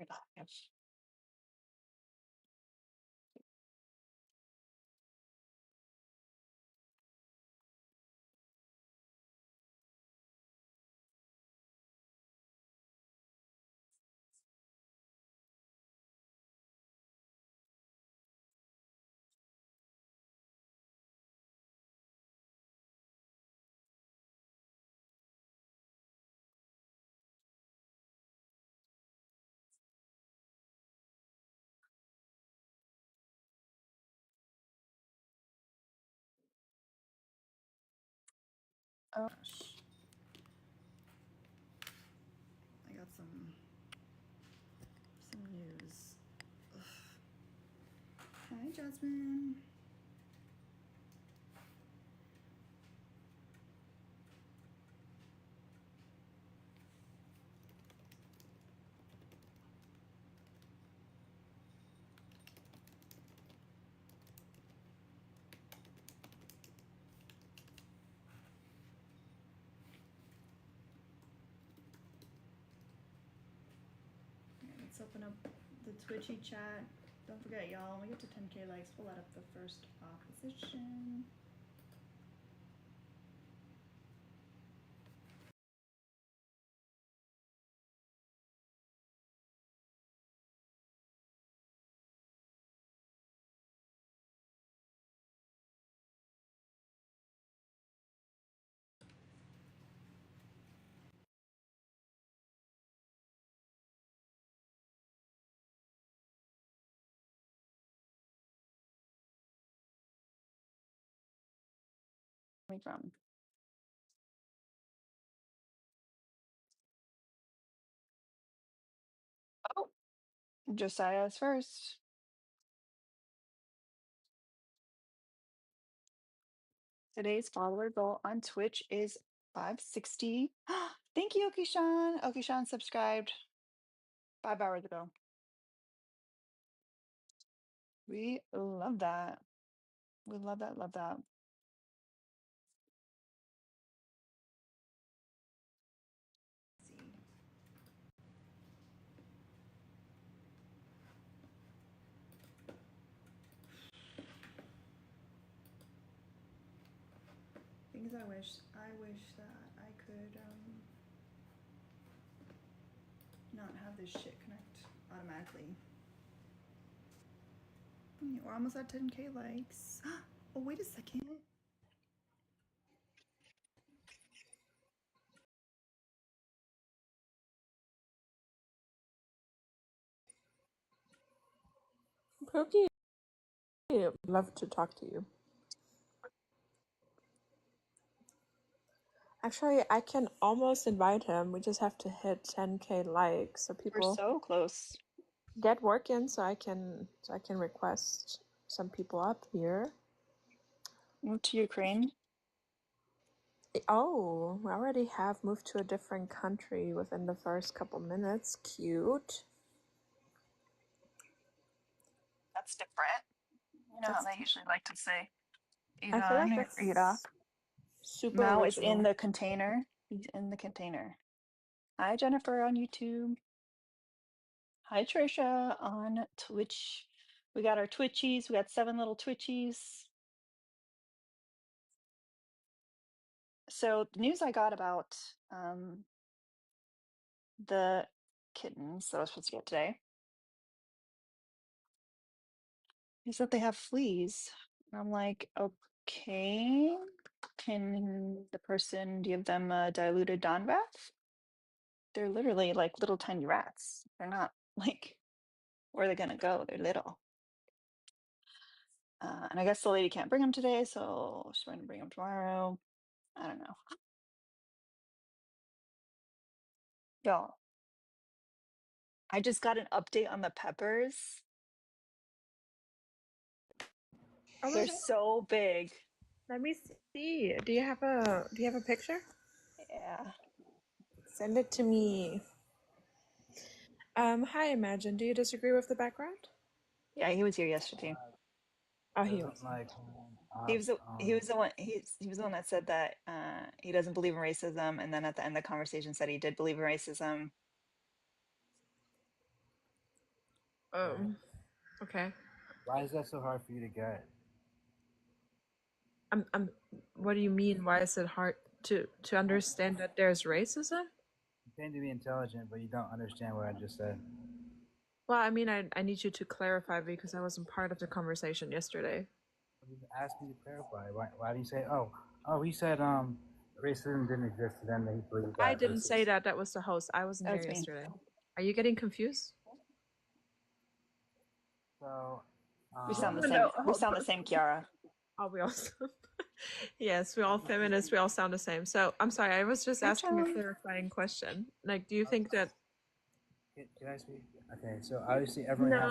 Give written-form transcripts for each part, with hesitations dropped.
God. Oh gosh. I got some news. Ugh. Hi, Jasmine. Let's open up the Twitchy chat. Don't forget, y'all, when we get to 10K likes, we'll let up the first opposition. From oh, Josiah's first. Today's follower goal on Twitch is 560. Thank you, Okishan. Okishan subscribed 5 hours ago. We love that. We love that. Love that. Let's see. Things I wish that I could not have this shit connect automatically. We're almost at 10K likes. Oh, wait a second. Pookie, love to talk to you. Actually, I can almost invite him. We just have to hit 10K likes so We're people so close. get working. So I can request some people up here. Move to Ukraine. Oh, we already have moved to a different country within the first couple minutes. Cute. That's different. You know how they usually like to say I feel Iran like or Iraq. that's super Now it's in original. the container. He's in the container. Hi, Jennifer on YouTube. Hi, Trisha on Twitch. We got our Twitchies. We got 7 little Twitchies. So the news I got about the kittens that I was supposed to get today is that they have fleas. And I'm like, okay, can the person give them a diluted Dawn bath? They're literally like little tiny rats. They're not like, where are they gonna go? They're little. And I guess the lady can't bring them today, so she's going to bring them tomorrow. I don't know. Y'all, I just got an update on the peppers. Oh, They're so big. let me see. Do you have a picture? Yeah. Send it to me. Hi, Imagine. Do you disagree with the background? Yeah, he was here yesterday. Oh, he was. He was the one that said that he doesn't believe in racism, and then at the end of the conversation said he did believe in racism. Oh, okay. Why is that so hard for you to get? I'm. What do you mean? Why is it hard to I, understand that there's racism? you claim to be intelligent, but you don't understand what I just said. Well, I mean, I need you to clarify because I wasn't part of the conversation yesterday. You asked me to clarify. Why do you say, he said racism didn't exist, and then they believe I that didn't say racist. that. That was the host. I wasn't That here was me. yesterday. Are you getting confused? So, We sound the um, same. We No. sound the same, Kiara. Are we all? Yes, we all feminists. We all sound the same. So I'm sorry. I was just Hi, asking a John. clarifying question. Like, do you think that? can I speak? Okay, so obviously No, everyone.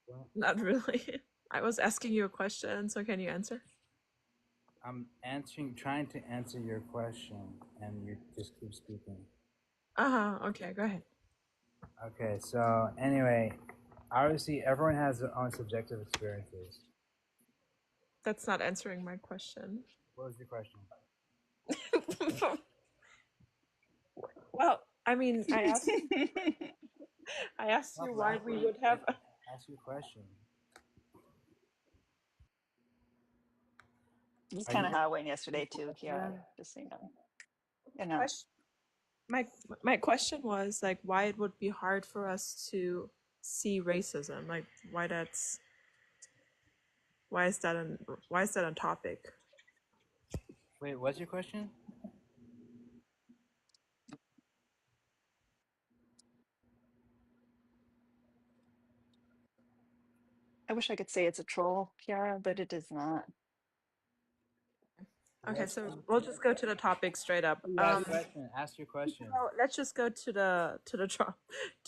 Well, not really. I was asking you a question. So can you answer? I'm trying to answer your question, and you just keep speaking. Uh-huh. Okay. Go ahead. Okay, so anyway, obviously everyone has their own subjective experiences. That's not answering my question. What was your question? Well, I mean, I asked you Stop why we laughing would have. and ask your question. That's Are kind of you how I went yesterday too, Kiara. Yeah. Just so you know. You know. Question. My question was like why it would be hard for us to see racism. Like why is that a topic? wait? What's your question? I wish I could say it's a troll, Kiara, but it is not. Okay, What's so we'll just go to the topic straight up. you ask question? Ask your question. So let's just go to to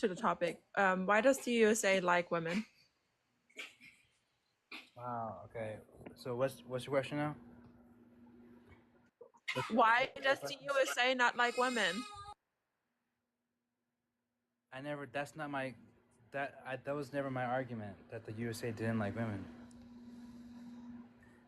the topic. Why does the USA like women? Wow. Okay. So what's your question now? Why What's your does the question? USA not like women? I never. That's not my. That was never my argument that the USA didn't like women.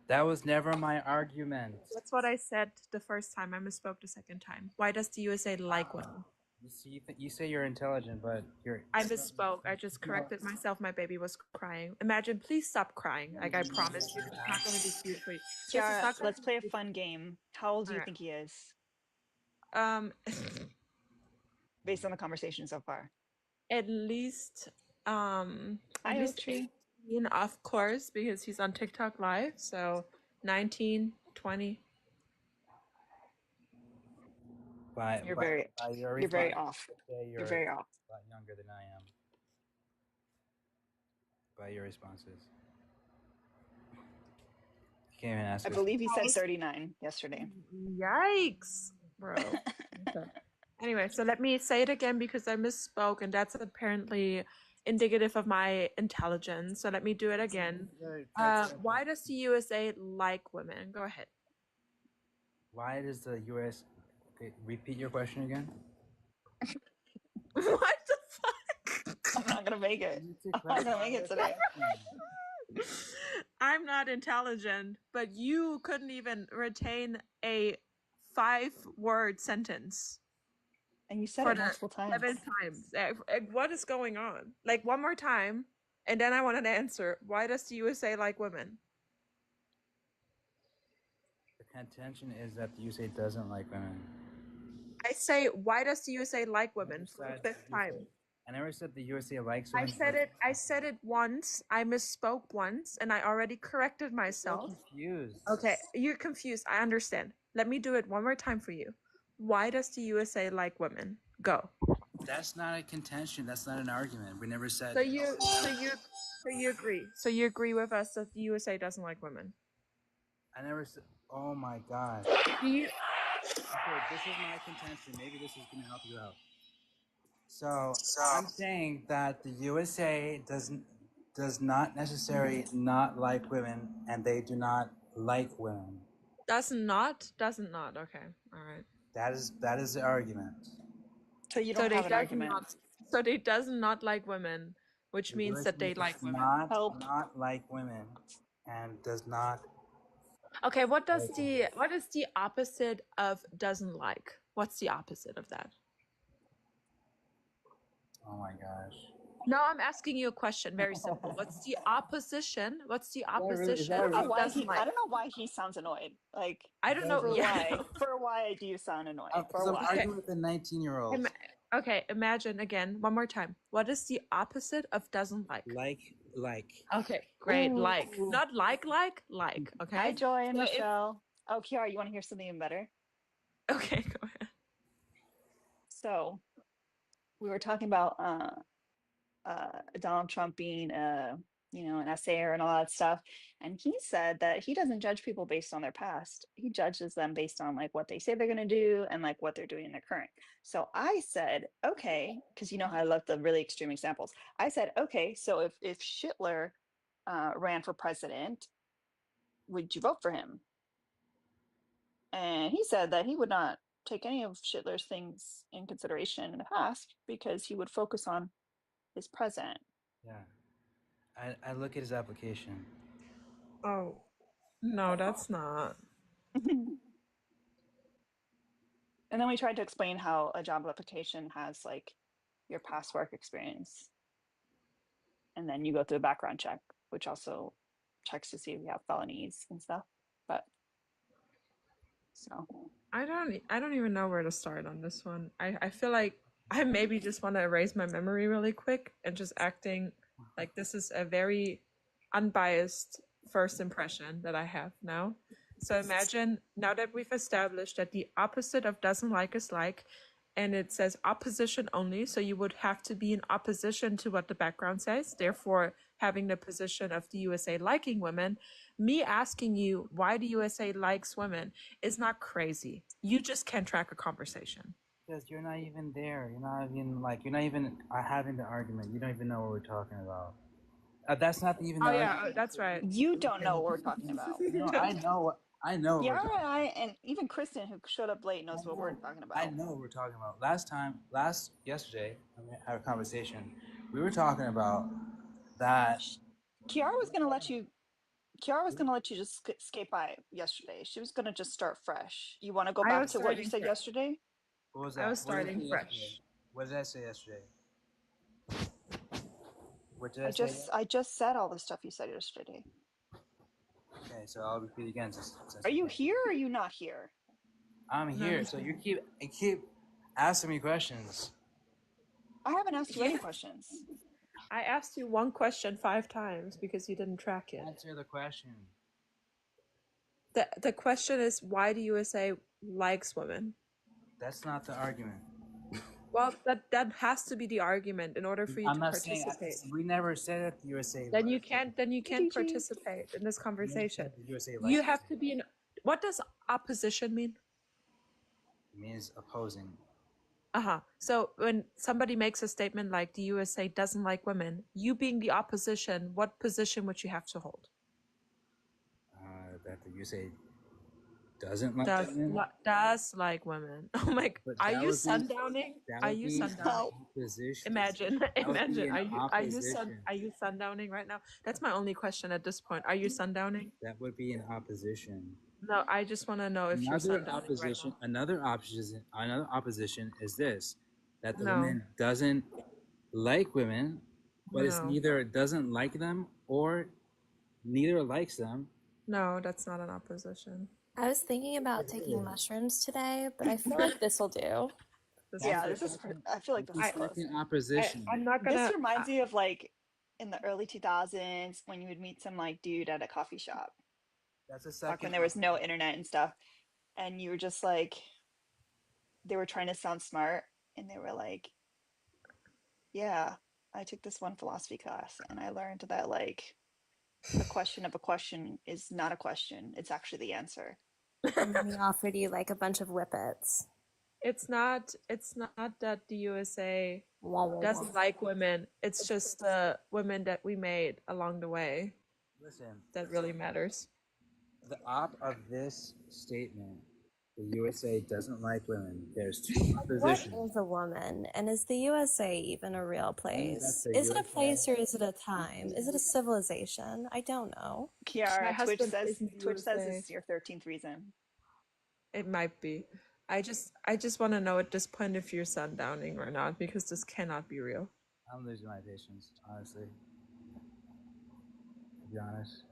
That was never my argument. That's what I said the first time. I misspoke the second time. Why does the USA like women? You see, you say you're intelligent, but you're. I misspoke. I just corrected myself. My baby was crying. Imagine, please stop crying. Like I promise you, this is not going to be cute for you. This is Kiara, not going let's to play a be. fun game. How old do All you right. think he is, Um, based on the conversation so far? at least, at Hi, least Ochi. 18, of course, because he's on TikTok Live. So 19, 20. By You're by very, by your you're very response, off. say You're you're very off. a lot younger than I am. By your responses, you can't even ask I yourself. believe he said 39 yesterday. Yikes, bro. Okay. Anyway, so let me say it again because I misspoke, and that's apparently indicative of my intelligence. So let me do it again. Try to clarify. Why does the USA like women? Go ahead. Why does the U.S. Okay, repeat your question again? What the fuck? I'm not gonna make You it. need to I'm not gonna clarify make it your today. question. I'm not intelligent, but you couldn't even retain a 5-word sentence And you said for it the multiple seventh times. time. What is going on? Like one more time, and then I want an answer. Why does the USA like women? The contention is that the USA doesn't like women. I say, why does the USA like I never women for the said fifth the USA. time? I never said the USA likes I women. said it. I said it once. I misspoke once, and I already corrected You're so myself. confused. Okay, you're confused. I understand. Let me do it one more time for you. Why does the USA like women? Go. That's not a contention. That's not an argument. We never So said. you, so you, so you agree. So you agree with us that the USA doesn't like women. I never said. Oh my gosh. Do you? Okay, this is my contention. Maybe this is going to help you out. So I'm saying that the USA does not necessarily not like women, and they do not like women. Doesn't not. Okay, all right. That is the argument. So you So don't they have an does argument. not. So they does not like women, which The means that USA they does like women. Help. not like women, and does not Okay, like women. what is the opposite of doesn't like? What's the opposite of that? Oh my gosh. No, I'm asking you a question. Very simple. What's the opposition? What's the opposition I don't know of why doesn't I like? don't know why he sounds annoyed. Like I don't know. for Yeah. why? For why do you sound annoyed? Because For I'm why? arguing with a 19-year-old. Okay, imagine again, one more time. What is the opposite of doesn't like? Like. Okay, great. Ooh. Like. Not like, Hi, okay? Joy and So if Michelle. Oh, Kiara, you want to hear something even better? okay, go ahead. So we were talking about Donald Trump being an essayer and all that stuff. And he said that he doesn't judge people based on their past. He judges them based on like what they say they're gonna do and like what they're doing in their current. So I said, okay, because you know how I love the really extreme examples. I said, okay, so if Hitler ran for president, would you vote for him? And he said that he would not take any of Hitler's things in consideration in the past because he would focus on his present. Yeah. I look at his application. Oh, no, that's not. And then we tried to explain how a job application has like your past work experience. And then you go through a background check, which also checks to see if you have felonies and stuff. But so I don't even know where to start on this one. I feel like I maybe just want to erase my memory really quick and just acting like this is a very unbiased first impression that I have now. So imagine now that we've established that the opposite of doesn't like is like, and it says opposition only, so you would have to be in opposition to what the background says, therefore having the position of the USA liking women. Me asking you why the USA likes women is not crazy. You just can't track a conversation. Because you're not even there. You're not even having the argument. You don't even know what we're talking about. That's not even the Oh yeah, argument. that's right. you don't know what we're talking about. No, I know what we're Kiara talking and I, and even Kristen, who showed up late, knows what we're talking I about. know what we're talking about. Yesterday, when we had a conversation, we were talking about that. Kiara was going to let you Kiara was going to let you just skate by yesterday. She was going to just start fresh. You want to go I back was to what you starting said fresh. yesterday? What was I that? was What did I say starting yesterday? fresh. What did I say yesterday? What did I I say? just said all the stuff you said yesterday. Okay, so I'll repeat again since Are you you can't. here or are you not here? I'm No, here, he's so you keep asking me questions. I haven't asked you yeah. any questions. I asked you one question 5 times because you didn't track it. Answer the question. The question is why the USA likes women. That's not the argument. Well, that has to be the argument in order for you I'm to not saying participate. we never said that the USA. Then you can't GG. participate in this We never conversation. said the USA You likes. have to be in. What does opposition mean? It means opposing. Uh-huh. So when somebody makes a statement like the USA doesn't like women, you being the opposition, what position would you have to hold? That the USA doesn't like Does women. does like women. Oh my! But Are that you would be sundowning? that Are would you be an sundowning? Oh, opposition. Imagine, That would be imagine. an Are opposition. you sundowning right now? That's my only question at this point. Are you sundowning? That would be an opposition. No, I just want to know if you're sundowning right now. Another opposition is this: that the No, woman doesn't like women, but it's no, neither doesn't like them or neither likes them. no. That's not an opposition. I was thinking about taking mushrooms today, but I feel like this will do. This That's is yeah, the it. I feel like that's this the is I, close. second opposition. I'm not This gonna. reminds me of like in the early 2000s when you would meet some like dude at a coffee shop, That's the back when second. there was no internet and stuff. And you were just like, they were trying to sound smart and they were like, yeah, I took this one philosophy class and I learned that like the question of a question is not a question, it's actually the answer. And then he offered you like a bunch of whippets. It's not. It's not that the USA Wah, wah, doesn't wah. like women. It's just the women that we made along the way Listen, that really matters. the op of this statement, the USA doesn't like women. There's two What oppositions. is a woman? And is the USA even a real One, that's place? the Is it a USA. place or is it a time? Is it a civilization? I don't know. My Kiara, husband plays in the Twitch says USA. it's your 13th reason. It might be. I just want to know at this point if you're sundowning or not because this cannot be real. I'm losing my patience, honestly. To be honest.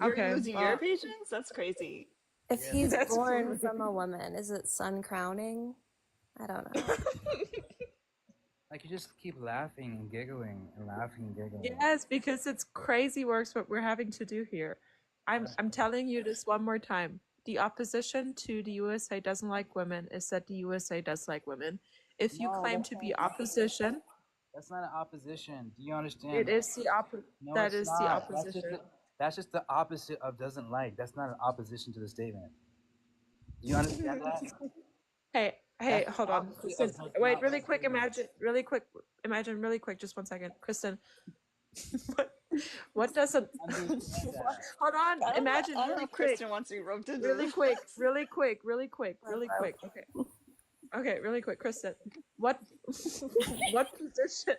You're Okay, losing your well, patience? That's crazy. If Yeah. he's that's born from a woman, is it sun crowning? I don't know. Like you just keep laughing and giggling and laughing and giggling. yes, because it's crazy works what we're having to do here. I'm telling you this one more time. The opposition to the USA doesn't like women is that the USA does like women. If you No, claim to be opposition, that's not an opposition. Do you it understand? is the No, that it's is the not. opposition. That's just the opposite of doesn't like. That's not an opposition to the statement. Do you understand that? Hey, That's the hold on, opposite Kristen. of does Wait, not really like quick. women. Imagine, really quick. Just one second, Kristen. what? What doesn't? Understand that. Hold on. Imagine, I don't know really if quick, Kristen wants to be roped into really this. quick, really quick, really quick, Love, really love. quick. Okay, really quick, Kristen. What? what position?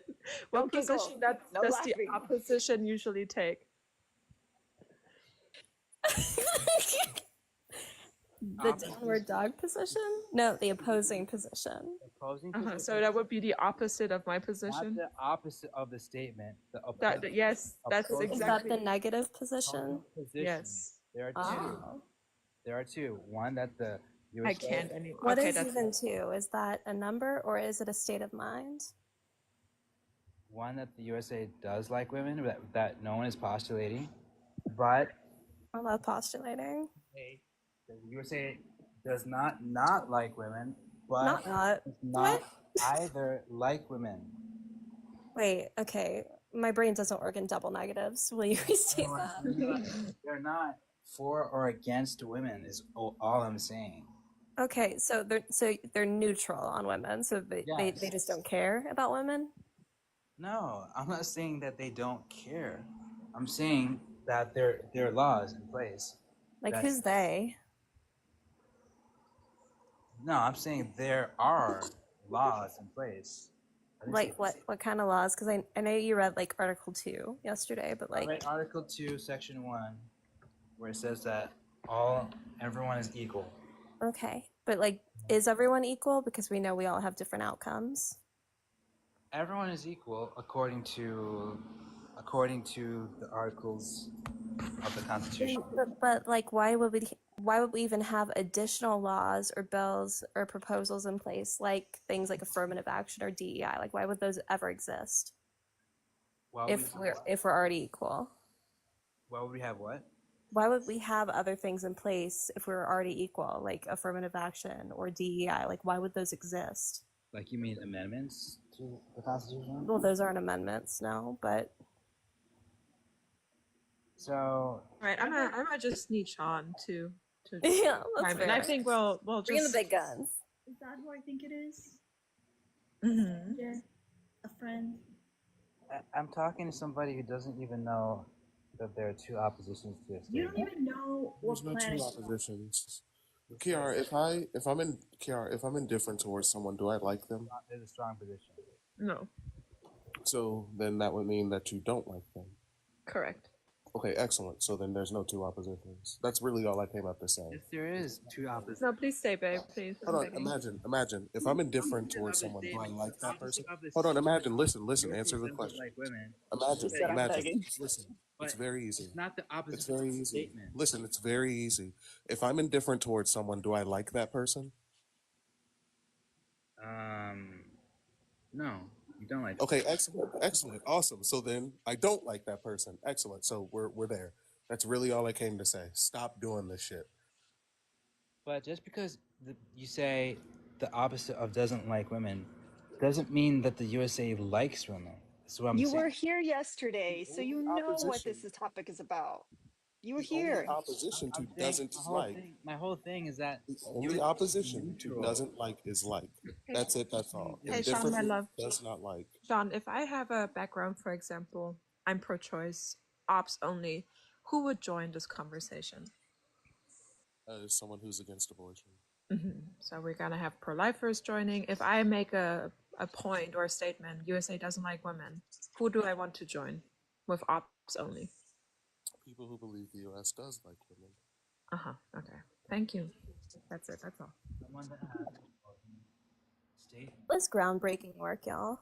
What Don't giggle. position that No does the laughing. opposition usually take? The downward dog position? No, the opposing position. Opposing So position, that would be the opposite of my not position. the opposite of the statement. The Yes, that's opposing, Is that exactly. the negative position? position. Yes. There are two. Oh. There are two. One that the I USA. can't anymore. What Okay, is that's even two? Is that a number or is it a state of mind? One that the USA does like women, that no one is postulating, but I love postulating. the USA does not like women, but Not. does What? not either like women. Wait, okay. My brain doesn't work in double negatives. Will you restate that? They're not for or against women. Is all I'm saying. Okay, so they're neutral on women, so they Yes. just don't care about women? No, I'm not saying that they don't care. I'm saying that there are laws in place. Like That who's they? no, I'm saying there are laws in place. I didn't say. Like what kind of laws? Because I know you read like Article 2 yesterday, but I like read Article 2, Section 1, where it says that everyone is equal. okay. But like is everyone equal? Because we know we all have different outcomes. Everyone is equal according to the articles of the Constitution. But like why would we even have additional laws or bills or proposals in place like things like affirmative action or DEI? Like why would those ever exist Why would if we're already equal? we have what? Why would we have other things in place if we were already equal, like affirmative action or DEI? Like why would those exist? Like you mean amendments to the Constitution? Well, those aren't amendments, no, but So all right. I might just need Sean to yeah, that's time, and I fair. think we'll Bring in the just. big guns. Is that who I think it is? Mhm. Yeah, a friend. I'm talking to somebody who doesn't even know that there are two oppositions to a You don't statement. even know what There's no planet. two oppositions. Kiara, if I'm indifferent towards someone, do I like them? There's a strong position. No, So then that would mean that you don't like them. correct. Okay, excellent. So then there's no two oppositions. That's really all I came up to say. If there is two opposites. No, please stay, babe. Please. I'm Hold on, begging. imagine. If I'm indifferent towards someone, do I like that person? Hold on, imagine, listen, answer the question. Like women. Said I'm Imagine, begging. listen, it's But very easy. It's not the opposite. It's very easy. Statement. Listen, it's very easy. If I'm indifferent towards someone, do I like that person? No, you don't like. Okay, excellent, awesome. So then I don't like that person. Excellent. So we're there. That's really all I came to say. Stop doing this shit. But just because you say the opposite of doesn't like women, doesn't mean that the USA likes women. That's what I'm You saying. were here yesterday, so you know what this topic is about. You were The only here. opposition to doesn't like. My whole thing is that The only opposition to doesn't like is like. That's it. That's all. Hey, Sean, my Indifferent love. does not like. Sean, if I have a background, for example, I'm pro-choice, ops only, who would join this conversation? As someone who's against abortion. So we're gonna have pro-lifers joining. If I make a point or a statement, USA doesn't like women, who do I want to join with ops only? People who believe the U.S. does like women. Okay. Thank you. That's it. That's all. someone that has statement. That's groundbreaking work, y'all.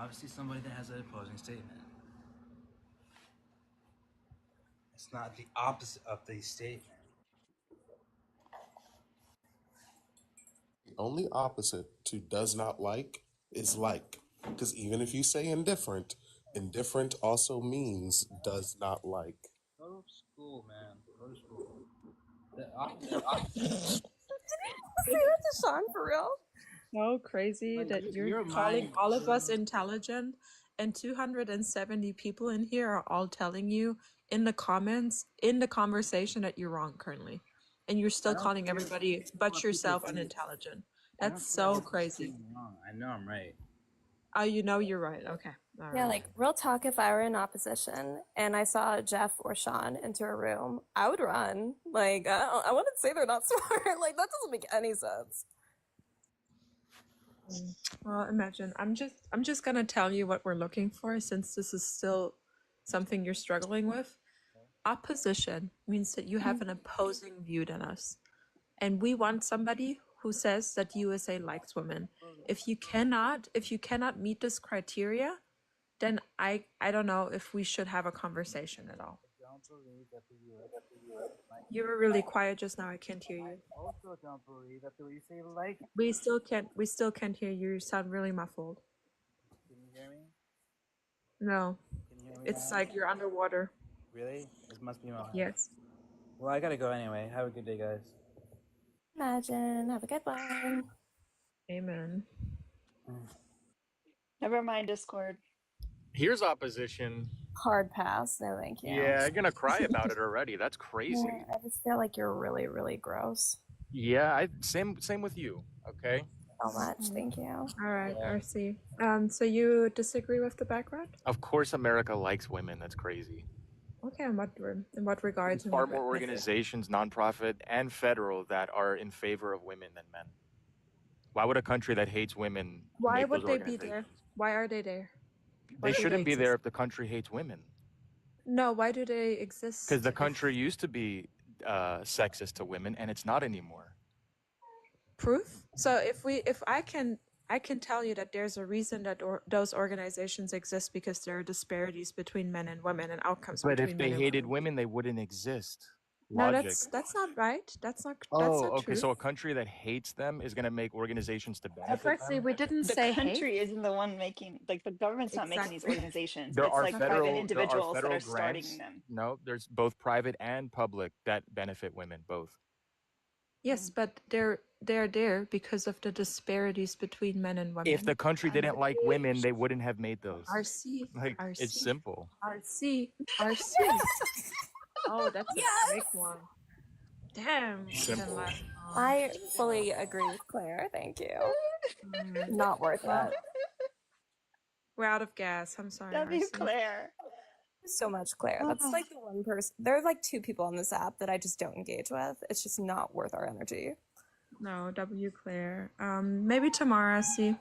Obviously, somebody that has an opposing statement. It's not the opposite of the statement. The only opposite to does not like is like. Because even if you say indifferent, indifferent also means does not like. Go to school, man. Go to school. The opposite. Say that to Sean for real? So crazy Like, that you're your calling mind all of us literally- intelligent, and 270 people in here are all telling you in the comments, in the conversation, that you're wrong currently. And you're I still don't calling care everybody but what people yourself think. unintelligent. I That's don't care so what people crazy. think I'm wrong. I know I'm right. Oh, you know you're right. Okay. All Yeah, right. like real talk, if I were in opposition and I saw Jeff or Sean enter a room, I would run. Like, I wouldn't say they're not smart. Like, that doesn't make any sense. Well, imagine. I'm just gonna tell you what we're looking for, since this is still something you're struggling with. Opposition means that you have an opposing view than us. And we want somebody who says that USA likes women. If you cannot meet this criteria, then I don't know if we should have a conversation at all. I don't believe that the U.S. like. You were really quiet just now. I can't hear I you. also don't believe that the USA like. We still can't hear you. You sound really muffled. Can you hear me? No. Can you hear me It's now? like you're underwater. Really? It must be my mic. Yes. Well, I gotta go anyway. Have a good day, guys. Imagine. Have a good one. Amen. Never mind, Discord. Here's opposition. Hard pass. No, thank you. Yeah, I'm gonna cry about it already. That's Yeah, crazy. I just feel like you're really, really gross. Yeah, same with you. Okay. So much. Thank you. All right, Yeah. RC. So you disagree with the background? Of course, America likes women. That's crazy. Okay, in what regards? There's far more organizations, nonprofit and federal, that are in favor of women than men. Why would a country that hates women Why make would those they be there? organizations? Why are they there? Why They do shouldn't be there exist? if the country hates women. No, why do they exist? Because the country used to be sexist to women, and it's not anymore. Proof. So if I can tell you that there's a reason that those organizations exist, because there are disparities between men and women and outcomes But between if men they and hated women. women, they wouldn't exist. No, Logic. that's not right. That's not Okay. true. So a country that hates them is going to make organizations to benefit Firstly, them. we didn't The say hate. country isn't the one making, like, the government's not making these Exactly. organizations. There It's are like private there are individuals that federal are starting grants. them. No, there's both private and public that benefit women. Both. Yes, but they're there because of the disparities between men and women. If the country didn't like women, they wouldn't have made those. RC, Like, RC, it's simple. RC. Oh, that's a big one. Damn. Simple. I fully agree with Claire. Thank you. Not worth it. We're out of gas. I'm sorry, W. RC. Claire. So much, Claire. That's like the one person. There are like two people on this app that I just don't engage with. It's just not worth our energy. No, W. Claire. Maybe tomorrow. See.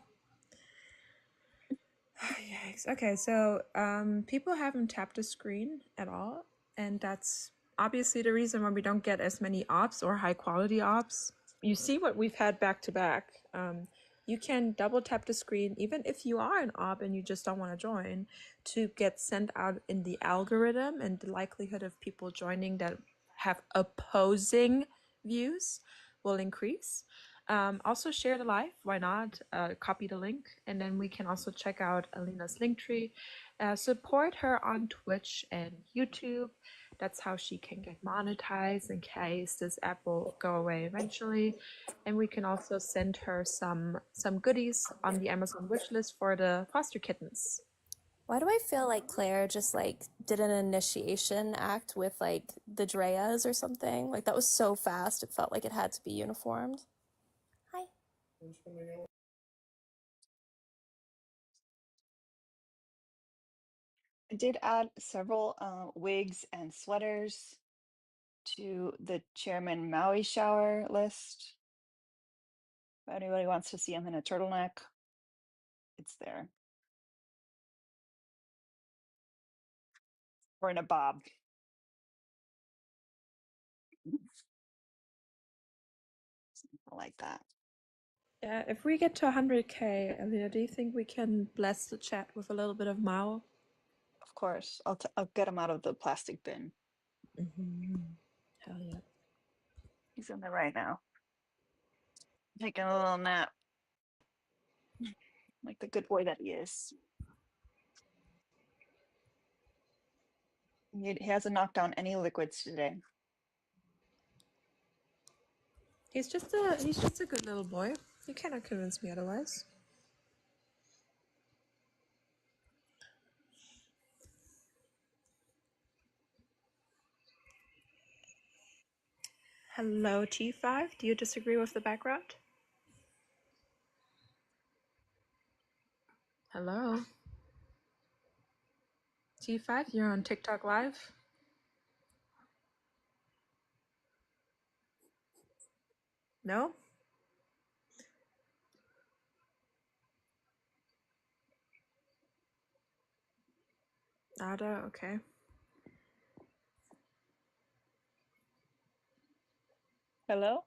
Yikes. Okay, so people haven't tapped the screen at all, and that's obviously the reason why we don't get as many ops or high quality ops. You see what we've had back to back. You can double tap the screen, even if you are an op and you just don't want to join, to get sent out in the algorithm, and the likelihood of people joining that have opposing views will increase. Also share the live, why not? Copy the link, and then we can also check out Alina's Linktree. Support her on Twitch and YouTube. That's how she can get monetized in case this app will go away eventually. And we can also send her some goodies on the Amazon wishlist for the foster kittens. Why do I feel like Claire just like did an initiation act with like the Dreas or something? Like that was so fast. It felt like it had to be uniformed. Hi. I did add several wigs and sweaters to the Chairman Maui shower list. If anybody wants to see him in a turtleneck, it's there. Or in a bob. Something like that. Yeah, if we get to 100K, Alina, do you think we can bless the chat with a little bit of Mao? Of course, I'll get him out of the plastic bin. Hell yeah. He's in there right now, taking a little nap, like the good boy that he is. He hasn't knocked down any liquids today. He's just a good little boy. You cannot convince me otherwise. Hello, T5. Do you disagree with the background? Hello. T5, you're on TikTok Live? No? Nada? Okay. Hello?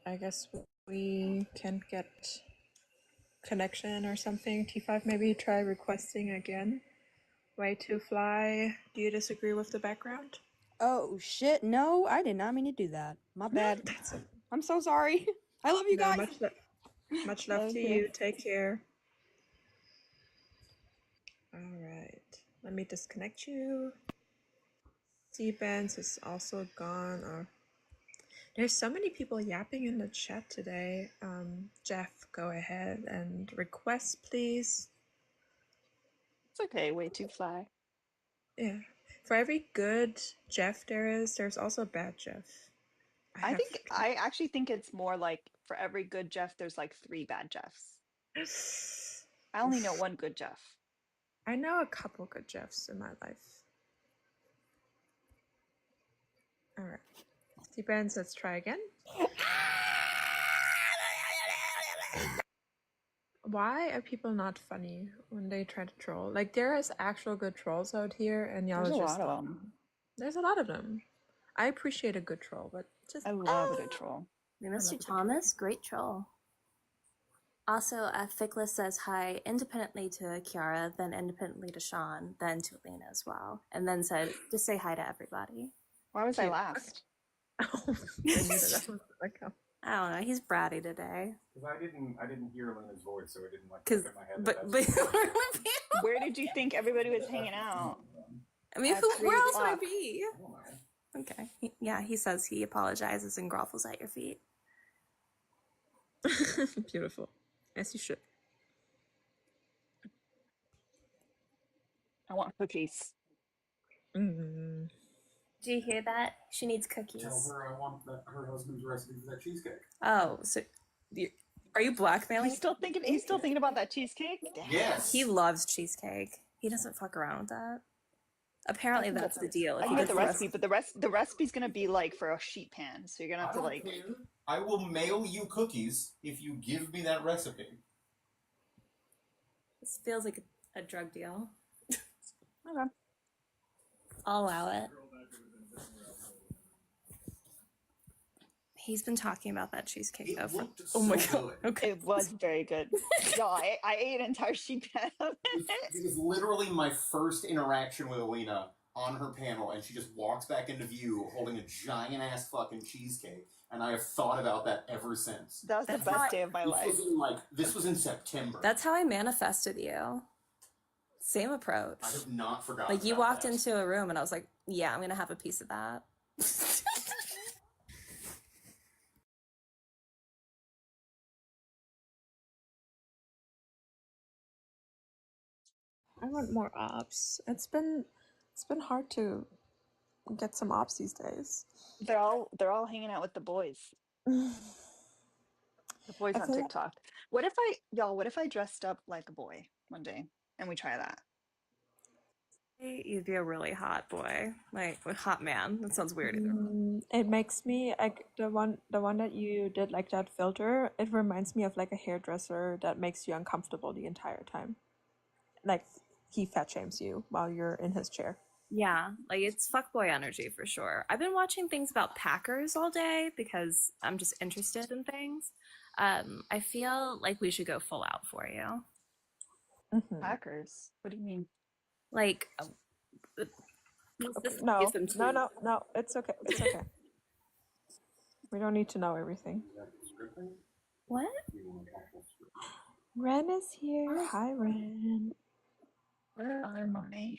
I guess we can't get connection or something. T5, maybe try requesting again. Way to fly. Do you disagree with the background? Oh shit, no, I did not mean to do that. My bad. That's it. I'm so sorry. I love you No, guys. much love to Okay. you. Take care. Alright. Let me disconnect you. C-Bands is also gone. There's so many people yapping in the chat today. Jeff, go ahead and request, please. It's okay, way too fly. Yeah. For every good Jeff there's also a bad Jeff. I actually think it's more like for every good Jeff, there's like 3 bad Jeffs. I only know one good Jeff. I know a couple good Jeffs in my life. Alright. Depends, let's try again. Why are people not funny when they try to troll? Like, there is actual good trolls out here, and y'all There's a just lot of them. There's a lot of them. I appreciate a good troll, but just I love a good troll. Mr. Thomas, great troll. Also, Thickless says hi independently to Kiara, then independently to Sean, then to Elena as well, and then said, just say hi to everybody. Why was I Cute. last? Oh, I knew that was gonna come. I don't know, he's bratty today. Because I didn't hear Elena's voice, so I didn't like Cause, look at my head. but Where did you think everybody was hanging out? I mean, At where 3 else would I o'clock. be? Okay. Yeah, he says he apologizes and grovells at your feet. Beautiful. As you should. I want cookies. Mm. Do you hear that? She needs cookies. Tell her I want her husband's recipe for that cheesecake. Oh, so are you blackmailing? He's still thinking about that cheesecake? Damn. Yes. He loves cheesecake. He doesn't fuck around with that. Apparently that's the deal. I can get the recipe, but the recipe's gonna be like for a sheet pan, so you're gonna have to like. Care. I will mail you cookies if you give me that recipe. This feels like a drug deal. Okay. I'll allow it. He's been talking about that cheesecake though. Oh my god. Okay. It was very good. Yo, I ate an entire sheet pan of it. It was literally my first interaction with Alina on her panel, and she just walks back into view holding a giant ass fucking cheesecake, and I have thought about that ever since. That was the best day of my life. This was in September. That's how I manifested you. Same approach. I have not forgotten. Like you walked into a room and I was like, yeah, I'm gonna have a piece of that. I want more ops. It's been hard to get some ops these days. They're all hanging out with the boys. The boys I on feel TikTok. What if I dressed up like a boy one day and we try that? You'd be a really hot boy, like a hot man. That sounds weird either. it makes me like the one that you did like that filter. It reminds me of like a hairdresser that makes you uncomfortable the entire time. Like he fat shames you while you're in his chair. Yeah, like it's fuckboy energy for sure. I've been watching things about Packers all day because I'm just interested in things. I feel like we should go full out for you. Hackers. What do you mean? Like, Okay. this No, gives them no, two. no, no. It's okay. It's okay. We don't need to know everything. What? Ren is here. Hi, Ren. Where are my?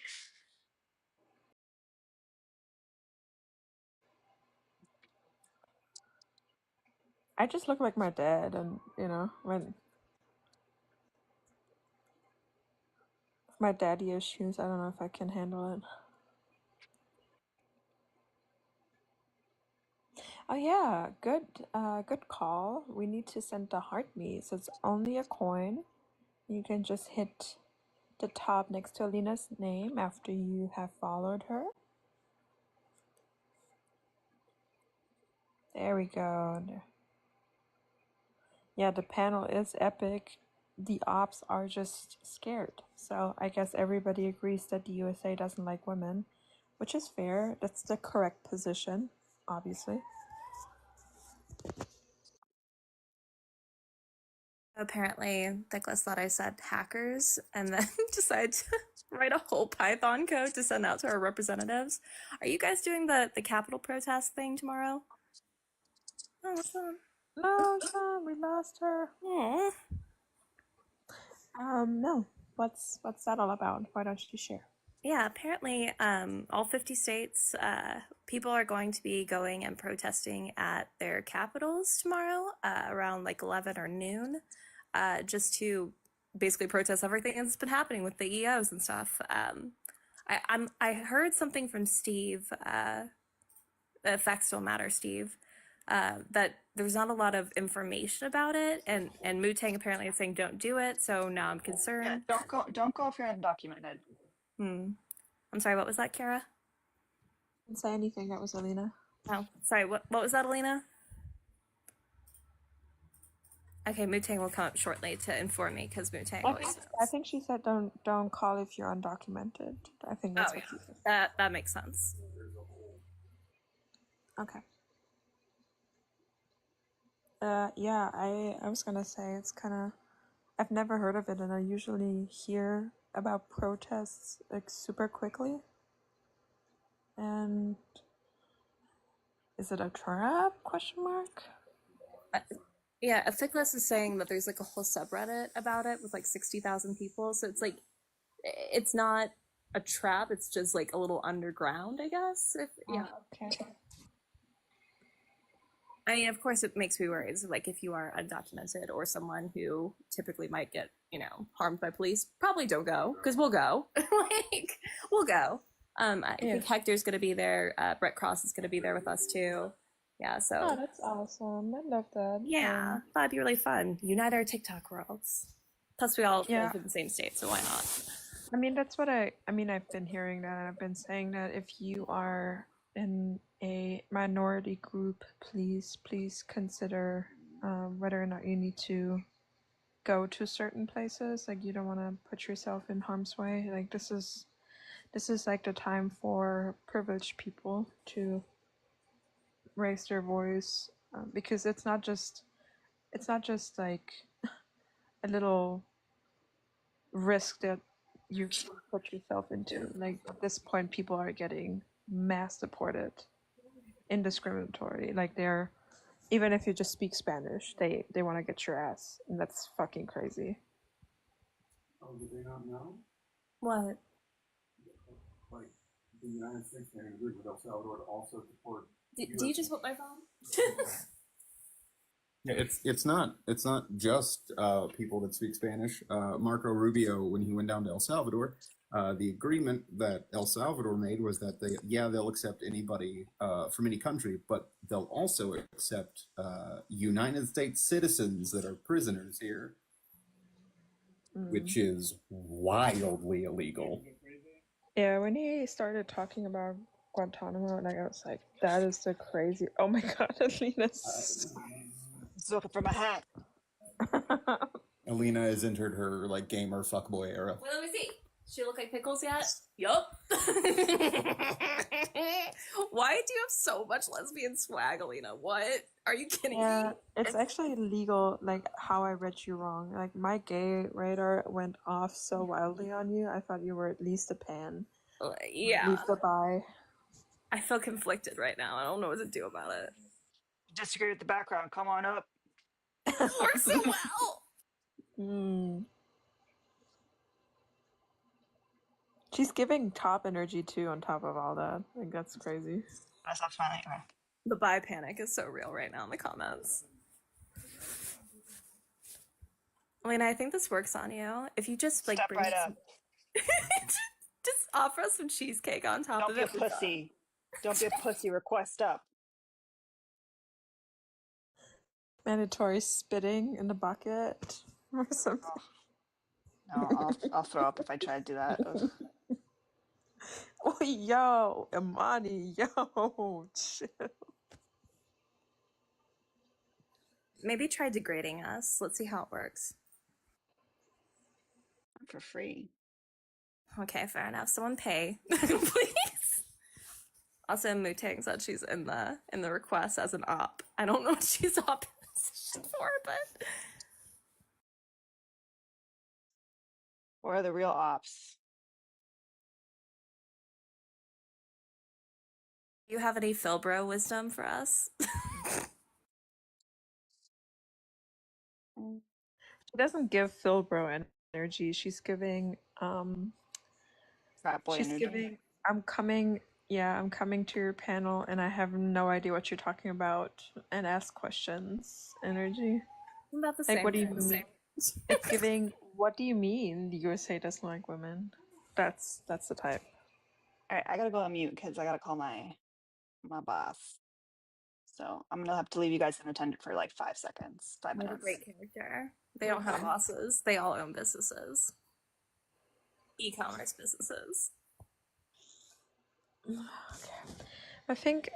I just look like my dad, and you know, when my daddy issues, I don't know if I can handle it. Oh yeah, good call. We need to send the heart me. So it's only a coin. You can just hit the top next to Alina's name after you have followed her. There we go. Yeah, the panel is epic. The ops are just scared. So I guess everybody agrees that the USA doesn't like women, which is fair. That's the correct position, obviously. Apparently, Nicholas thought I said hackers and then decided to write a whole Python code to send out to our representatives. Are you guys doing the Capitol protest thing tomorrow? Oh, what's on? No, Sean, we lost her. Aw. No. What's that all about? Why don't you share? Yeah, apparently, all 50 states, people are going to be going and protesting at their capitals tomorrow around like 11 or noon, just to basically protest everything that's been happening with the EOs and stuff. I heard something from Steve, Facts Don't Matter, Steve, that there's not a lot of information about it, and Mutang apparently is saying don't do it, so now I'm Yeah, concerned. don't go if you're undocumented. I'm sorry, what was that, Kara? Didn't say anything. That was Alina. Oh, sorry. What was that, Alina? Okay, Mutang will come up shortly to inform me because Mutang always knows. I think she said don't call if you're undocumented. I think that's Oh what yeah, she said. that makes sense. Okay. Yeah, I was gonna say it's kind of I've never heard of it, and I usually hear about protests like super quickly. And is it a trap? Question mark. Yeah, Ethicless is saying that there's like a whole subreddit about it with like 60,000 people. So it's like it's not a trap. It's just like a little underground, I guess. Yeah. Okay. I mean, of course, it makes me worried. So, like, if you are undocumented or someone who typically might get, harmed by police, probably don't go because we'll go. Like, we'll go. I think Hector's going to be there. Brett Cross is going to be there with us too. Yeah, so. Oh, that's awesome. I love that. Yeah, that'd be really fun. Unite our TikTok worlds. Plus, we all Yeah. live in the same state, so why not? I mean, that's what I mean, I've been hearing that, and I've been saying that if you are in a minority group, please consider whether or not you need to go to certain places. Like, you don't want to put yourself in harm's way. Like, this is like the time for privileged people to raise their voice, because it's not just like a little risk that you put yourself into. Like, at this point, people are getting mass deported indiscriminatory. Like, they're, even if you just speak Spanish, they want to get your ass, and that's fucking crazy. Oh, did they not know? What? Like, the United States and agreed with El Salvador to also support. Do you just put my phone? Yeah, it's not just people that speak Spanish. Marco Rubio, when he went down to El Salvador, the agreement that El Salvador made was that they'll accept anybody from any country, but they'll also accept United States citizens that are prisoners here, which is wildly illegal. Yeah, when he started talking about Guantanamo, like I was like, that is so crazy. Oh my god, Alina's Just looking for my hat. Alina has entered her like gamer fuckboy era. Well, let me see. She look like pickles yet? Yup. Why do you have so much lesbian swag, Alina? What? Are you kidding Yeah, me? it's actually legal, like how I read you wrong. Like my gay radar went off so wildly on you. I thought you were at least a pan. Yeah. Leave the bi. I feel conflicted right now. I don't know what to do about it. Disagree with the background. Come on up. Works so well. She's giving top energy too on top of all that. Like that's crazy. That's not funny. The bi panic is so real right now in the comments. Lena, I think this works on you. If you just like Step bring right up. some... just offer us some cheesecake on top Don't of be a it. pussy. Don't be a pussy. Request up. Mandatory spitting in the bucket or something. No, I'll throw up if I try to do that. Ugh. Oh, yo, Imani, yo, chill. Maybe try degrading us. Let's see how it works. For free. Okay, fair enough. Someone pay, please. Also, Mutang said she's in the request as an op. I don't know what she's op for, but Where are the real ops? do you have any Philbro wisdom for us? She doesn't give Philbro energy. She's giving Frat boy she's energy. giving I'm coming to your panel and I have no idea what you're talking about and ask questions energy. About the Like same what do you thing. mean? It's giving what do you mean the USA doesn't like women? That's the type. All right, I gotta go on mute because I gotta call my boss. So I'm gonna have to leave you guys unattended for like 5 seconds, 5 What a minutes. great character. They don't have bosses. They all own businesses. E-commerce businesses. Okay. I think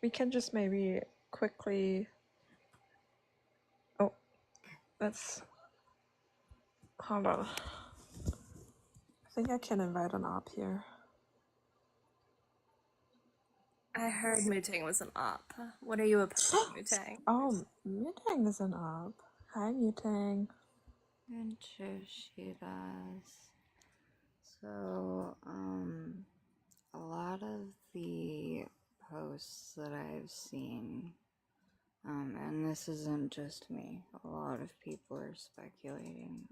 we can just maybe quickly let's hold on. I think I can invite an op here. I heard Mutang was an op. What are you opposing, Mutang? Oh, Mutang is an op. Hi, Mutang. And sure she does. So, a lot of the posts that I've seen, and this isn't just me, a lot of people are speculating,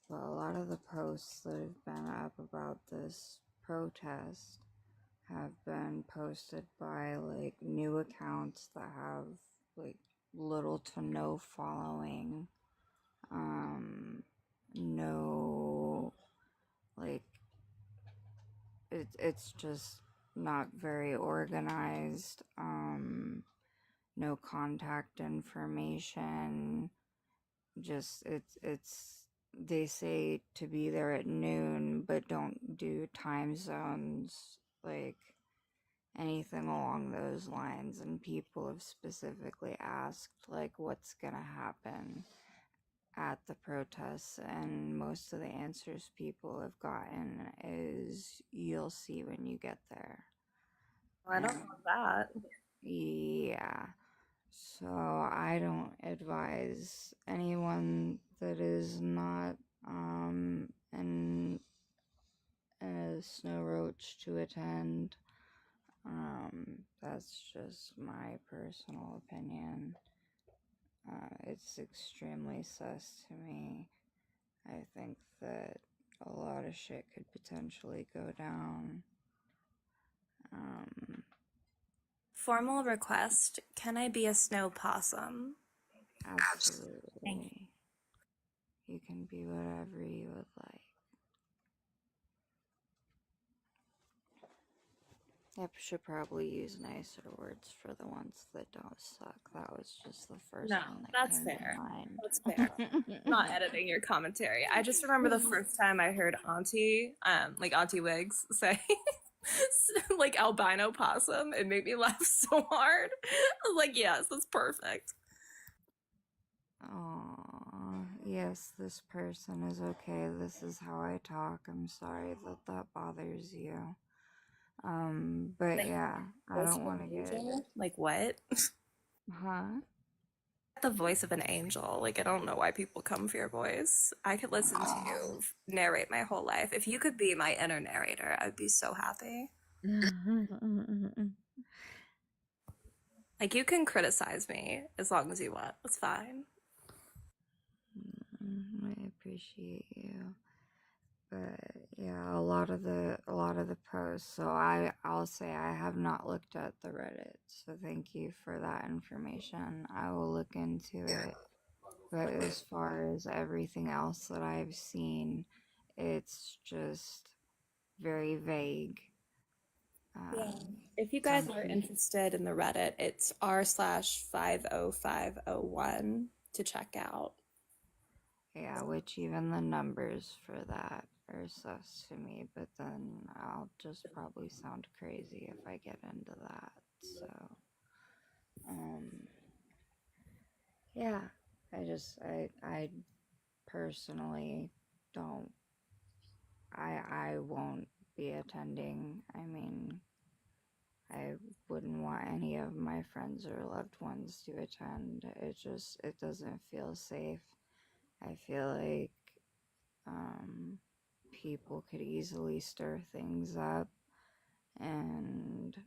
but a lot of the posts that have been up about this protest have been posted by like new accounts that have like little to no following, no, like it's just not very organized, no contact information, just it's they say to be there at noon but don't do time zones, like anything along those lines, and people have specifically asked like what's gonna happen at the protests, and most of the answers people have gotten is you'll see when you get there. I don't know that. Yeah. So I don't advise anyone that is not in a snow roach to attend. That's just my personal opinion. It's extremely sus to me. I think that a lot of shit could potentially go down. Formal request. Can I be a snow possum? Absolutely. You can be whatever you would like. I should probably use nicer words for the ones that don't suck. That was just the first No, one that that's came fair. to mind. That's fair. I'm not editing your commentary. I just remember the first time I heard Auntie, like Auntie Wigs, say like albino possum. It made me laugh so hard. I was like, yes, that's perfect. Aw, yes, this person is okay. This is how I talk. I'm sorry that that bothers you. But Like, yeah, I voice don't of want an to get, angel? Like what? huh? The voice of an angel. Like I don't know why people come for your voice. I could listen to you narrate my whole life. If you could be my inner narrator, I'd be so happy. Like you can criticize me as long as you want. That's fine. I appreciate you. But yeah, a lot of the posts. So I'll say I have not looked at the Reddit. So thank you for that information. I will look into it. But as far as everything else that I've seen, it's just very vague. Yeah. If you guys are Some interested in the Reddit, it's r/50501 to check out. Yeah, which even the numbers for that are sus to me, but then I'll just probably sound crazy if I get into that. So, yeah, I personally don't, I won't be attending. I mean, I wouldn't want any of my friends or loved ones to attend. It doesn't feel safe. I feel like people could easily stir things up, and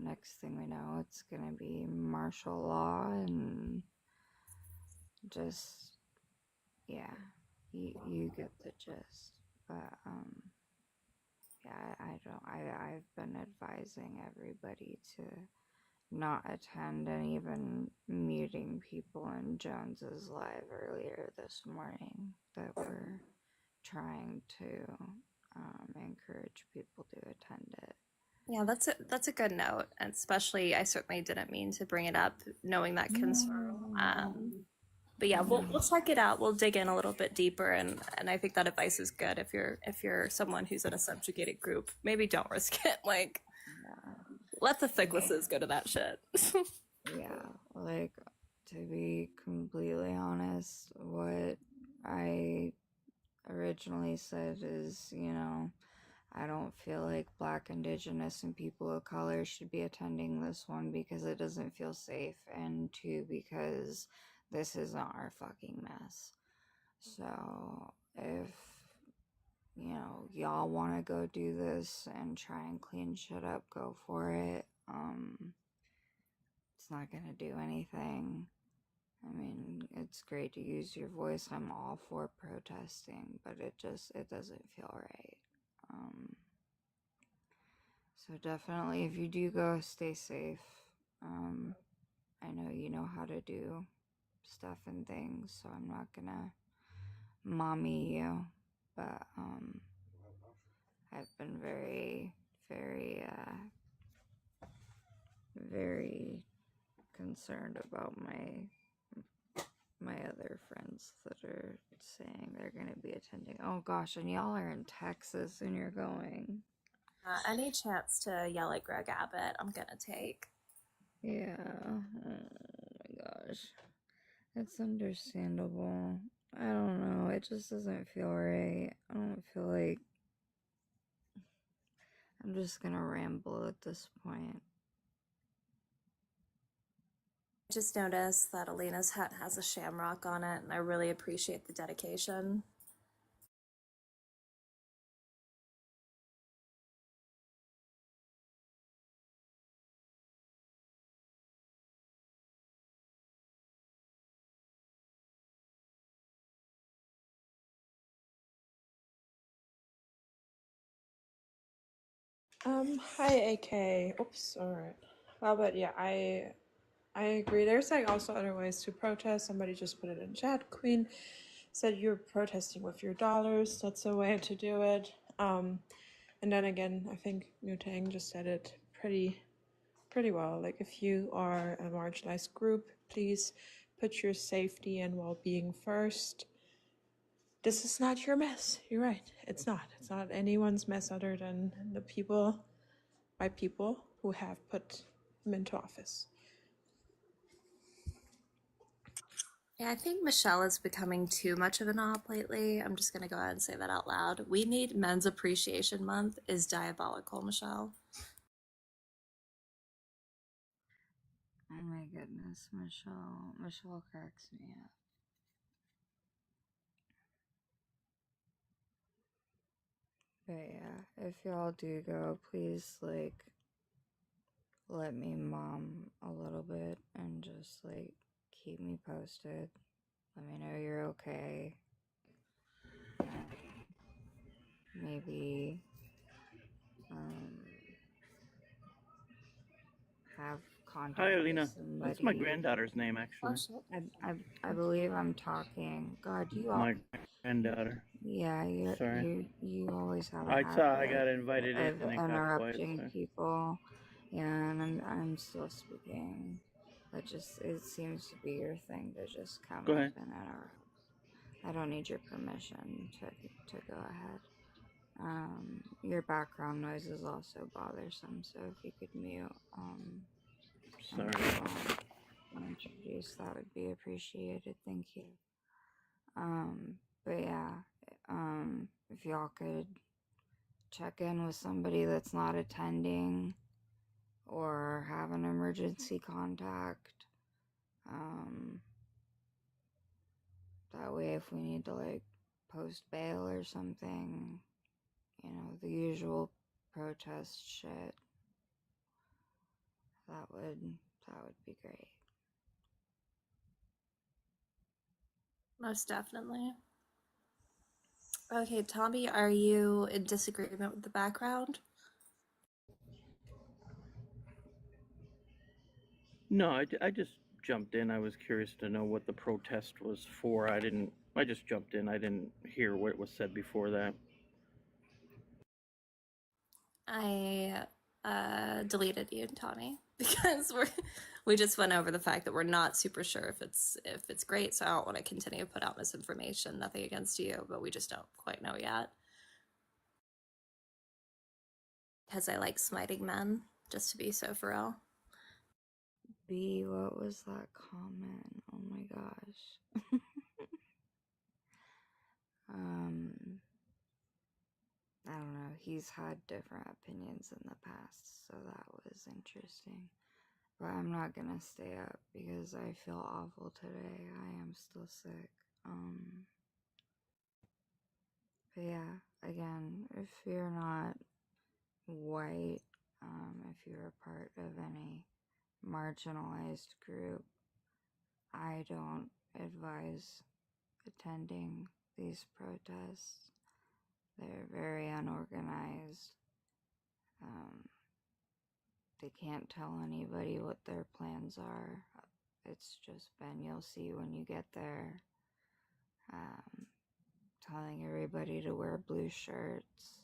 next thing we know, it's gonna be martial law, and just yeah, you get the gist. But yeah, I've been advising everybody to not attend, and even muting people in Jones's live earlier this morning that were trying to encourage people to attend it. Yeah, that's a good note, and especially I certainly didn't mean to bring it up, knowing that concern. But yeah, we'll check it out. We'll dig in a little bit deeper, and I think that advice is good if you're someone who's in a subjugated group. Maybe don't risk it. Like, let the thicklesses go to that shit. Yeah, like to be completely honest, what I originally said is, I don't feel like Black, Indigenous, and people of color should be attending this one because it doesn't feel safe, and two, because this isn't our fucking mess. So if y'all want to go do this and try and clean shit up, go for it. It's not gonna do anything. I mean, it's great to use your voice. I'm all for protesting, but it doesn't feel right. So definitely, if you do go, stay safe. I know you know how to do stuff and things, so I'm not gonna mommy you, but I've been very, very, very concerned about my other friends that are saying they're going to be attending. Oh gosh, and y'all are in Texas and you're going. Any chance to yell at Greg Abbott, I'm gonna take. Yeah. Oh my gosh. It's understandable. I don't know. It just doesn't feel right. I don't feel like I'm just gonna ramble at this point. I just noticed that Alina's hat has a shamrock on it, and I really appreciate the dedication. Hi, AK. Oops, alright. Well, but yeah, I agree. There's like also other ways to protest. Somebody just put it in chat. Queen said you're protesting with your dollars. That's a way to do it. And then again, I think Mutang just said it pretty well. Like, if you are a marginalized group, please put your safety and well-being first. This is not your mess. You're right. It's not. It's not anyone's mess other than the people, by people who have put them into office. Yeah, I think Michelle is becoming too much of an op lately. I'm just gonna go ahead and say that out loud. We Need Men's Appreciation Month is diabolical, Michelle. Oh my goodness, Michelle. Michelle cracks me up. But yeah, if y'all do go, please, like, let me mom a little bit and just, like, keep me posted. Let me know you're okay. Maybe, have contact Hi, with Alina. That's my somebody. granddaughter's name, actually. I believe I'm talking. God, you all. My granddaughter. Yeah, Sorry. you always have a I saw I habit got invited in of and it got quiet. interrupting Sorry. people. Yeah, and I'm still speaking. It seems to be your thing to just come Go up ahead. and interrupt. I don't need your permission to go ahead. Your background noise is also bothersome, so if you could mute, Sorry. and introduce, that would be appreciated. Thank you. But yeah, if y'all could check in with somebody that's not attending or have an emergency contact. That way, if we need to, like, post bail or something, you know, the usual protest shit, that would be great. Most definitely. Okay, Tommy, are you in disagreement with the background? No, I just jumped in. I was curious to know what the protest was for. I just jumped in. I didn't hear what was said before that. I deleted you, Tommy, because we just went over the fact that we're not super sure if it's great. So I don't want to continue to put out misinformation. Nothing against you, but we just don't quite know yet. Because I like smiting men, just to be so for real. B, what was that comment? Oh my gosh. I don't know. He's had different opinions in the past, so that was interesting. But I'm not gonna stay up because I feel awful today. I am still sick. But yeah, again, if you're not white, if you're a part of any marginalized group, I don't advise attending these protests. They're very unorganized. They can't tell anybody what their plans are. It's just Ben, you'll see when you get there, telling everybody to wear blue shirts.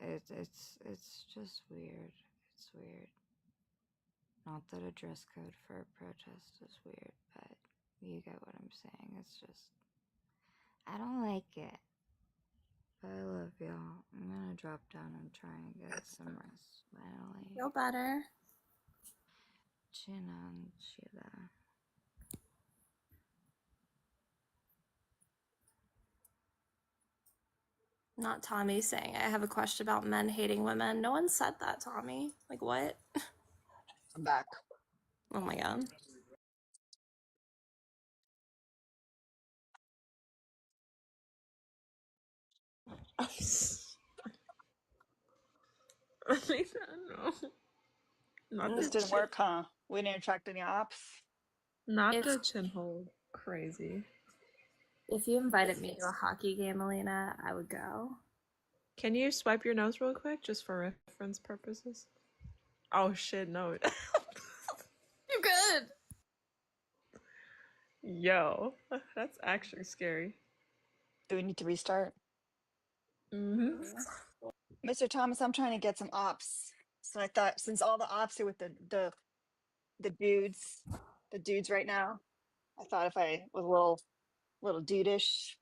It's just weird. It's weird. Not that a dress code for a protest is weird, but you get what I'm saying. It's just, I don't like it. But I love y'all. I'm gonna drop down and try and get some rest. Finally. Feel better. Chinan Shida. Not Tommy saying I have a question about men hating women. No one said that, Tommy. Like what? I'm back. Oh my god. Lisa, no. Not This the didn't chin. work, huh? We didn't attract any ops. Not the chin hold. Crazy. If you invited me to a hockey game, Alina, I would go. Can you swipe your nose real quick, just for reference purposes? Oh shit, no. You're good. Yo, that's actually scary. Do we need to restart? Mr. Thomas, I'm trying to get some ops. So I thought since all the ops are with the dudes, the dudes right now, I thought if I was a little dudeish,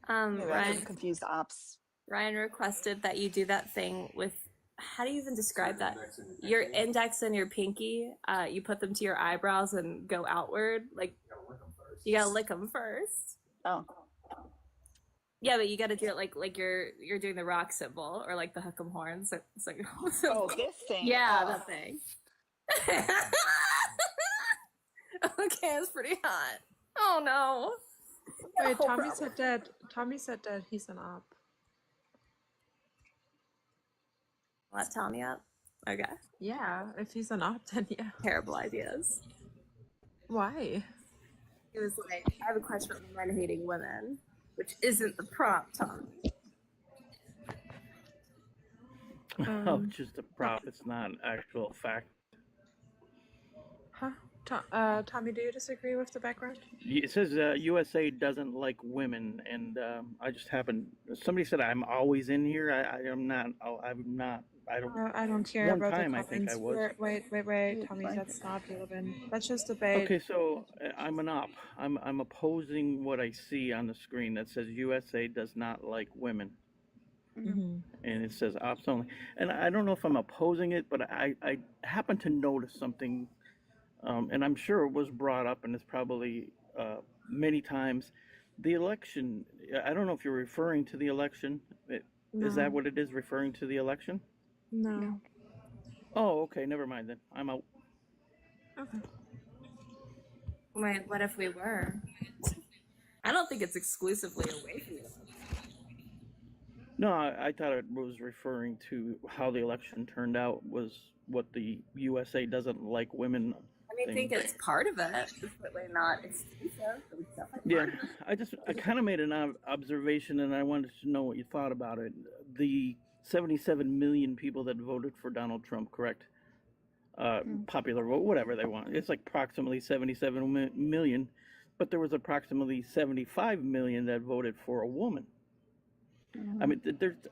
maybe I Ryan can confuse the ops. Ryan requested that you do that thing with, how do you even describe that? Your index and your pinky, you put them to your eyebrows and go outward. Like, you gotta lick them first. Oh, Yeah, but you gotta do it like you're doing the rock symbol or like the hook 'em horn. So, oh, this thing. yeah, Oh. that thing. Okay, it's pretty hot. Oh no. Wait, Tommy said that. Tommy said that he's an op. Let Tommy up. Okay. Yeah, if he's an op, then yeah. Terrible ideas. Why? He was like, I have a question about men hating women, which isn't the prompt, Tommy. Oh, just a prop. It's not an actual fact. Huh? Tommy, do you disagree with the background? It says USA doesn't like women, and I just happened. Somebody said I'm always in here. I'm not. I'm not. I don't. I don't care One about time the I think I comments. was. Wait, Tommy, that's not relevant. Let's just debate. Okay, so I'm an op. I'm opposing what I see on the screen that says USA does not like women. Mm-hmm. And it says ops only. And I don't know if I'm opposing it, but I happen to notice something, and I'm sure it was brought up, and it's probably many times. The election, I don't know if you're referring to the election. Is that what it is, referring to the election? No. Oh, okay, never mind then. I'm out. Okay. Wait, what if we were? I don't think it's exclusively away from you. No, I thought it was referring to how the election turned out, was what the USA doesn't like women. I think it's part of it, but not exclusive. Yeah, I kind of made an observation, and I wanted to know what you thought about it. The 77 million people that voted for Donald Trump, correct? Popular vote, whatever they want. It's like approximately 77 million, but there was approximately 75 million that voted for a woman. I mean,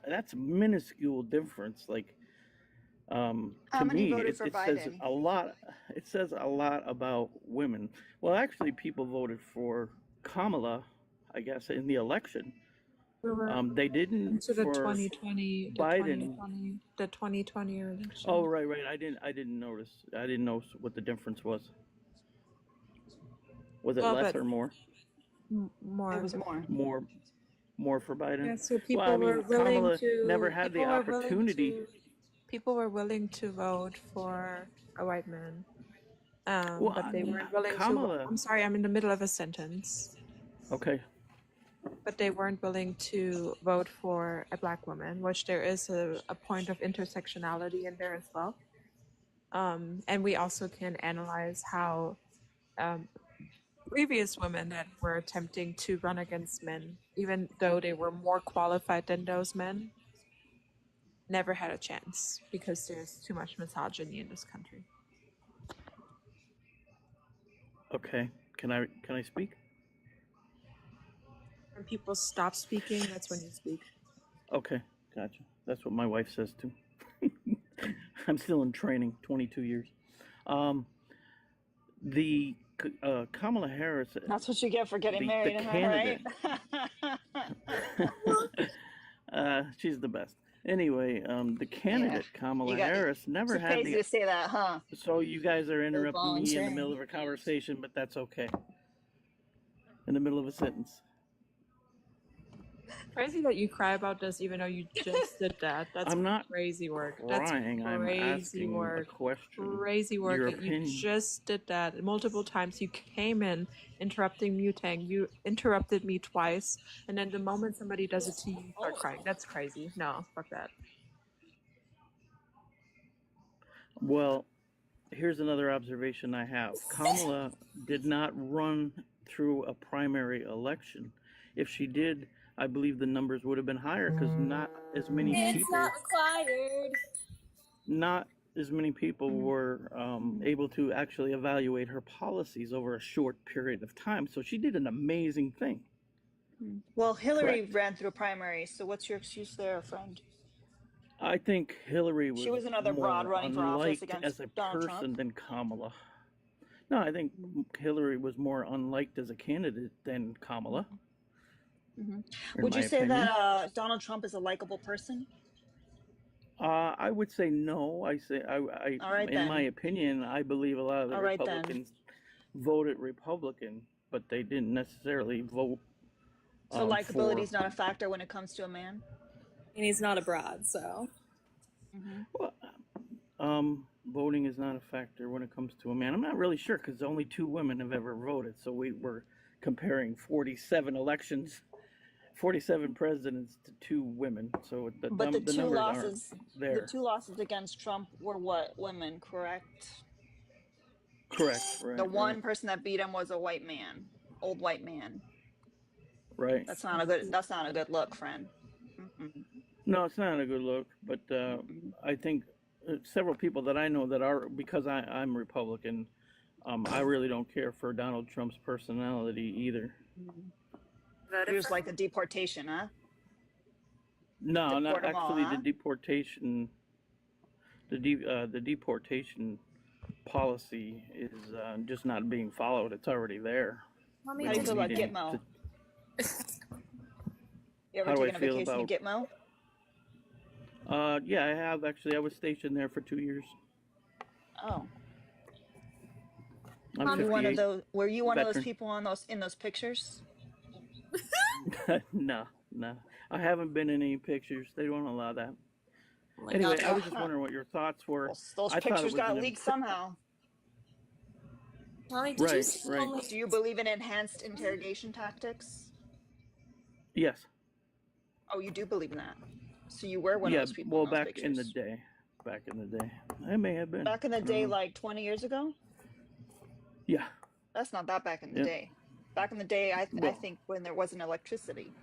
that's a minuscule difference. Like, to me, it says a lot. It says a lot about women. Well, actually, people voted for Kamala, I guess, in the election. They didn't to the for 2020 Biden. The 2020 election. Oh, right. I didn't notice. I didn't know what the difference was. Was it less or more? More. It was more. More for Biden. Yeah, so people were willing Kamala to. never had the opportunity. People were willing to vote for a white man, but they weren't willing to. I'm sorry, I'm in the middle of a sentence. Okay. But they weren't willing to vote for a black woman, which there is a point of intersectionality in there as well. And we also can analyze how previous women that were attempting to run against men, even though they were more qualified than those men, never had a chance because there's too much misogyny in this country. Okay. Can I speak? When people stop speaking, that's when you speak. Okay, gotcha. That's what my wife says too. I'm still in training, 22 years. The Kamala Harris. That's what you get for getting married, am I right? She's the best. Anyway, the candidate Kamala Harris never had crazy to say that, huh? So you guys are interrupting me in the middle of a conversation, but that's okay. In the middle of a sentence. Crazy that you cry about this, even though you just did that. That's I'm not crazy work. Crying. That's crazy I'm asking work. A question. Crazy work. Your You opinion. just did that multiple times. You came in interrupting Mutang. You interrupted me twice, and then the moment somebody does it to you, you start crying. That's crazy. No, fuck that. Well, here's another observation I have. Kamala did not run through a primary election. If she did, I believe the numbers would have been higher because not as many people. It's not required. Not as many people were able to actually evaluate her policies over a short period of time. So she did an amazing thing. Well, Hillary Correct. ran through a primary, so what's your excuse there, friend? I think Hillary She was was another broad more running for office unliked against as a Donald Trump. person than Kamala. No, I think Hillary was more unliked as a candidate than Kamala. Would you say opinion. that Donald Trump is a likable person? I would say no. I say All right, in my then. opinion, I believe a lot of the All right, Republicans voted Republican, but they didn't necessarily vote. So likability is not a factor when it comes to a man. And he's not a broad, so. Well, voting is not a factor when it comes to a man. I'm not really sure because only 2 women have ever voted. So we were comparing 47 elections, 47 presidents to 2 women. So the numbers aren't there. The 2 losses against Trump were what? Women, correct? Correct. Right. The one person that beat him was a white man, old white man. Right. That's not a good look, friend. No, it's not a good look. But I think several people that I know that are, because I'm Republican, I really don't care for Donald Trump's personality either. Here's like the deportation, huh? No, not Deport 'em all, actually. huh? The deportation, the deportation policy is just not being followed. It's already there. How do you feel about Gitmo? You ever taken a vacation to Gitmo? Yeah, I have actually. I was stationed there for 2 years. Oh. I'm Were you one of those people in those pictures? No. I haven't been in any pictures. They don't allow that. Anyway, I was just wondering what your thoughts were. Well, those pictures got leaked somehow. Mommy, right. Do you believe in enhanced interrogation tactics? Yes. Oh, you do believe in that. So you were one of those people. Well, back in the day. I may have been. Back in the day, like 20 years ago? Yeah. That's not that back in the day. Back in the day, I think when there wasn't electricity.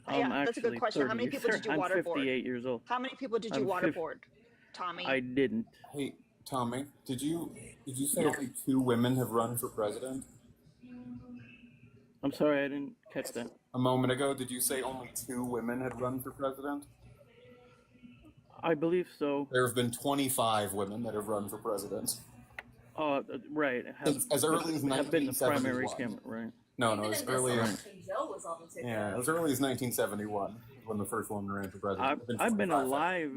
Yeah, that's a good question. How many people did you waterboard? I'm 58 years old. How many people did you waterboard, Tommy? I didn't. Hey, Tommy, did you say only 2 women have run for president? I'm sorry, I didn't catch that. A moment ago, did you say only 2 women had run for president? I believe so. There have been 25 women that have run for president. Oh, right. As early as 1971. Have been the primary candidate, right? No, as early as as early as 1971 when the first woman ran for president. I've been alive.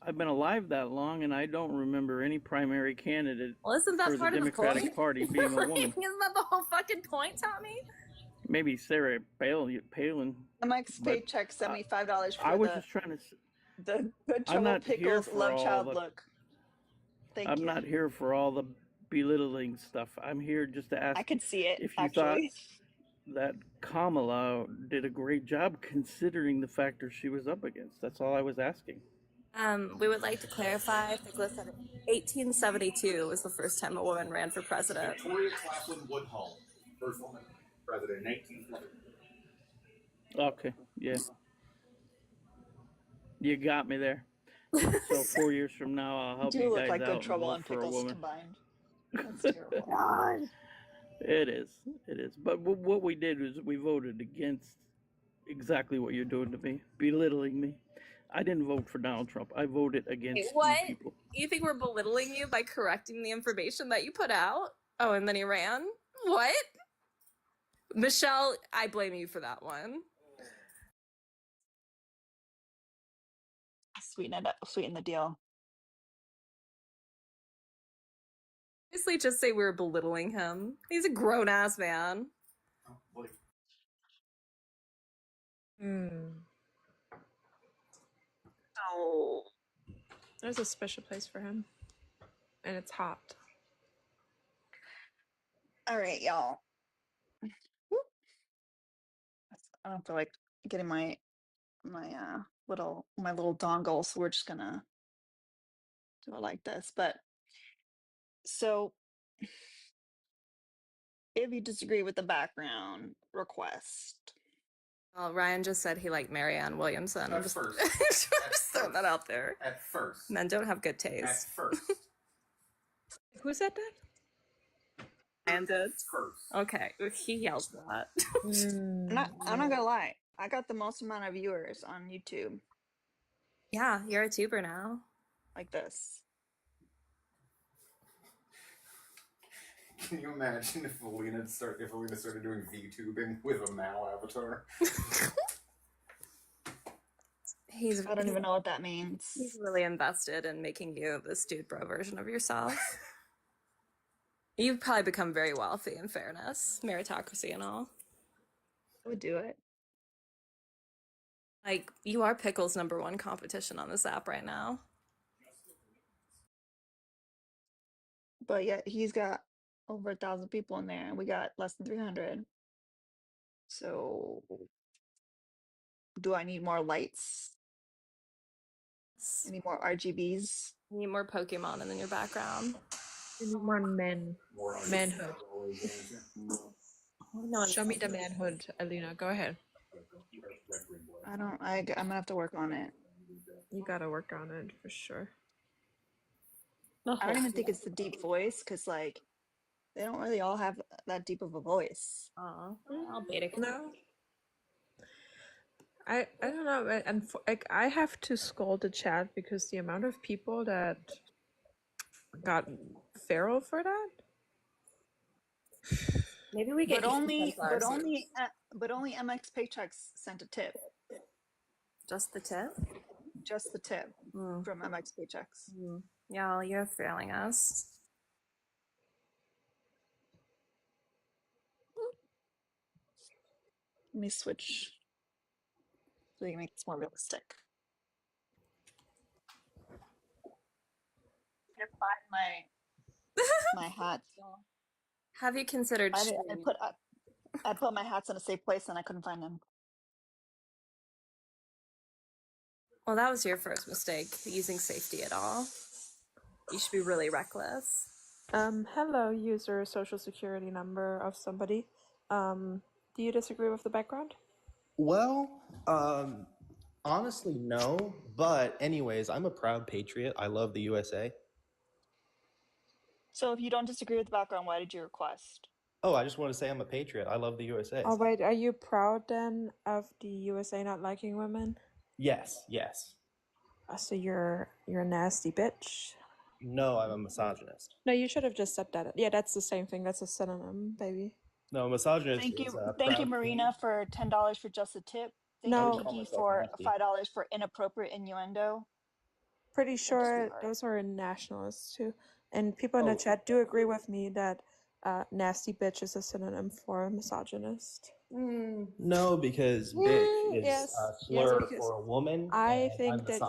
I've been alive that long, and I don't remember any primary candidate for the Democratic Party being a woman. Isn't that the whole fucking point, Tommy? Maybe Sarah Palin. Mike's paycheck $75 for I was just trying to. The good trouble pickles love child look. I'm not here for all the belittling stuff. I'm here just to ask. I could see it. If you thought that Kamala did a great job considering the factors she was up against, that's all I was asking. We would like to clarify. Nicholas said 1872 was the first time a woman ran for president. Victoria Claflin Woodhull, first woman president in 1870. Okay, yeah. You got me there. So 4 years from now, I'll help you guys look like out good trouble and for a pickles woman. combined. That's terrible. God. It is. But what we did was we voted against exactly what you're doing to me, belittling me. I didn't vote for Donald Trump. I voted against people. You think we're belittling you by correcting the information that you put out? Oh, and then he ran? What? Michelle, I blame you for that one. Sweeten the deal. Obviously, just say we were belittling him. He's a grown-ass man. Oh. There's a special place for him. And it's hot. All right, y'all. I don't feel like getting my little dongle, so we're just gonna do it like this. But so if you disagree with the background request. Well, Ryan just said he liked Marianne Williamson. At first. Just throwing that out there. At first. Men don't have good taste. At first. Who said that? Landed. Curse. Okay, he yells that. I'm not gonna lie. I got the most amount of viewers on YouTube Yeah, you're a tuber now. like this. Can you imagine if Alina started doing VTubing with a Mal avatar? I don't even know what that means. He's really invested in making you this dude bro version of yourself. You've probably become very wealthy, in fairness, meritocracy and all. I would do it. Like, you are Pickle's #1 competition on this app right now. But yet he's got over 1,000 people in there, and we got less than 300. So, do I need more lights? I need more RGBs. You need more Pokemon in your background. You need more manhood. Show me the manhood, Alina. Go ahead. I'm gonna have to work on it. You gotta work on it for sure. I don't even think it's the deep voice, because like they don't really all have that deep of a voice. I'll beta. No. I don't know, and like I have to scold the chat because the amount of people that got feral for that. Maybe we get But only MX Paychecks sent a tip. Just the tip? Just the tip from MX Paychecks. Yeah, you're failing us. Let me switch so you can make this more realistic. I find my hats. Have you considered? I put my hats in a safe place and I couldn't find them. Well, that was your first mistake, using safety at all. You should be really reckless. Hello, user social security number of somebody. Do you disagree with the background? Well, honestly, no. But anyways, I'm a proud patriot. I love the USA. So if you don't disagree with the background, why did you request? Oh, I just want to say I'm a patriot. I love the USA. Oh wait, are you proud then of the USA not liking women? Yes, yes. So you're a nasty bitch. No, I'm a misogynist. No, you should have just said that. Yeah, that's the same thing. That's a synonym, baby. No, misogynist. Thank you, Marina, for $10 for just a tip. Thank you, Kiki, for $5 for inappropriate innuendo. Pretty sure those are nationalists too. And people in the chat do agree with me that nasty bitch is a synonym for misogynist. No, because bitch is a slur for a woman. I think that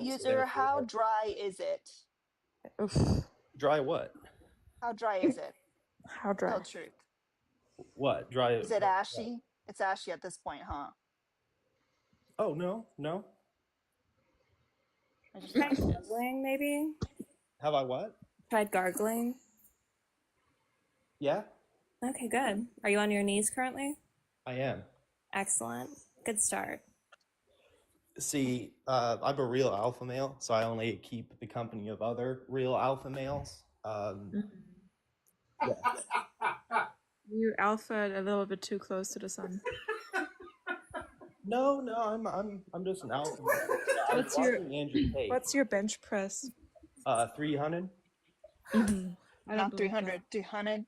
User, how dry is it? Oof. Dry what? How dry is it? How dry? Tell the truth. What? Dry? Is it ashy? What? It's ashy at this point, huh? Oh, no. I just tried gargling, maybe? Have I what? Tried gargling? Yeah. Okay, good. Are you on your knees currently? I am. Excellent. Good start. See, I'm a real alpha male, so I only keep the company of other real alpha males. Yeah. You alpha a little bit too close to the sun. No, I'm just an alpha male. What's your bench press? 300. Not 300. 300.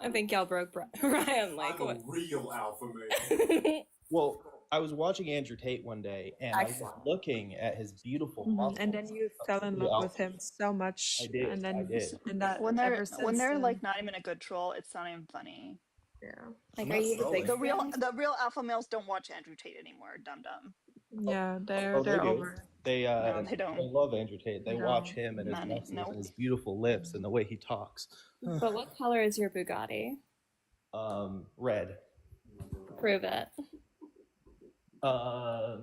I think y'all broke Ryan. Like, I'm a real alpha male. Well, I was watching Andrew Tate one day, and I was looking at his beautiful muscles. And then you fell in love with him so much. I did. And then I did. And that when they're like not even a good troll, it's not even funny. Yeah. Like, are you the real alpha males don't watch Andrew Tate anymore, dum dum. Yeah, they're over. They no, they don't. They love Andrew Tate. They watch him and his muscles and his beautiful lips and the way he talks. But what color is your Bugatti? Red. Prove it. I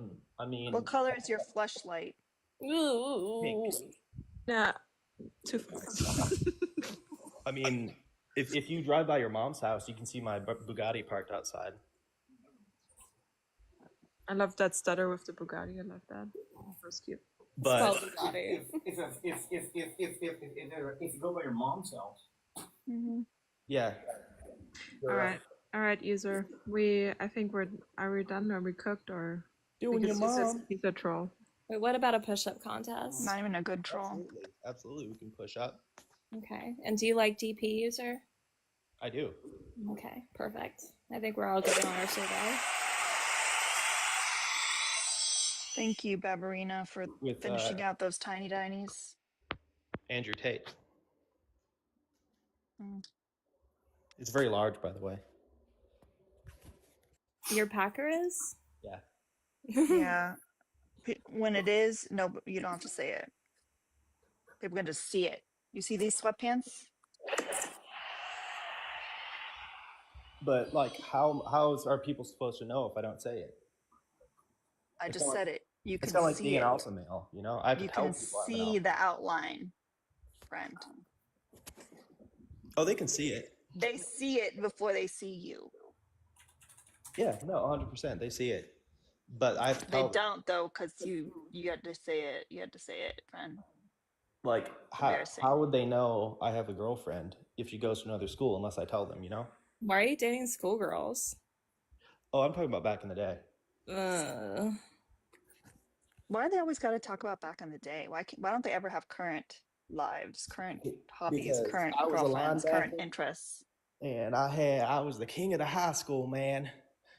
mean, what color is your fleshlight? Ooh. Nah, too far. I mean, if you drive by your mom's house, you can see my Bugatti parked outside. I love that stutter with the Bugatti. I love that. That's cute. But if you go by your mom's house, Mm-hmm. Yeah. All right, user. I think are we done? Are we cooked or? Doing your mom. He's a troll. Wait, what about a push-up contest? Not even a good troll. Absolutely, we can push up. Okay. And do you like DP, user? I do. Okay, perfect. I think we're all good on our survey. Thank you, Barbarina, for With finishing out those tiny dinies. Andrew Tate. Mm. It's very large, by the way. Your packer is? Yeah. Yeah. When it is, no, but you don't have to say it. People can just see it. You see these sweatpants? But like, how are people supposed to know if I don't say it? I just said it. You It's can kind of like see being an it. alpha male, you know? I have to You tell can people I'm an see alpha. the outline, friend. Oh, they can see it. They see it before they see you. Yeah, no, 100%. They see it. But I have to They tell them. don't though, because you had to say it. You had to say it, friend. Like, Embarrassing. how would they know I have a girlfriend if she goes to another school unless I tell them, you know? Why are you dating schoolgirls? Oh, I'm talking about back in the day. Why do they always got to talk about back in the day? Why don't they ever have current lives, current hobbies, Because current I was a girlfriends, current linebacker. interests? And I was the king of the high school, man.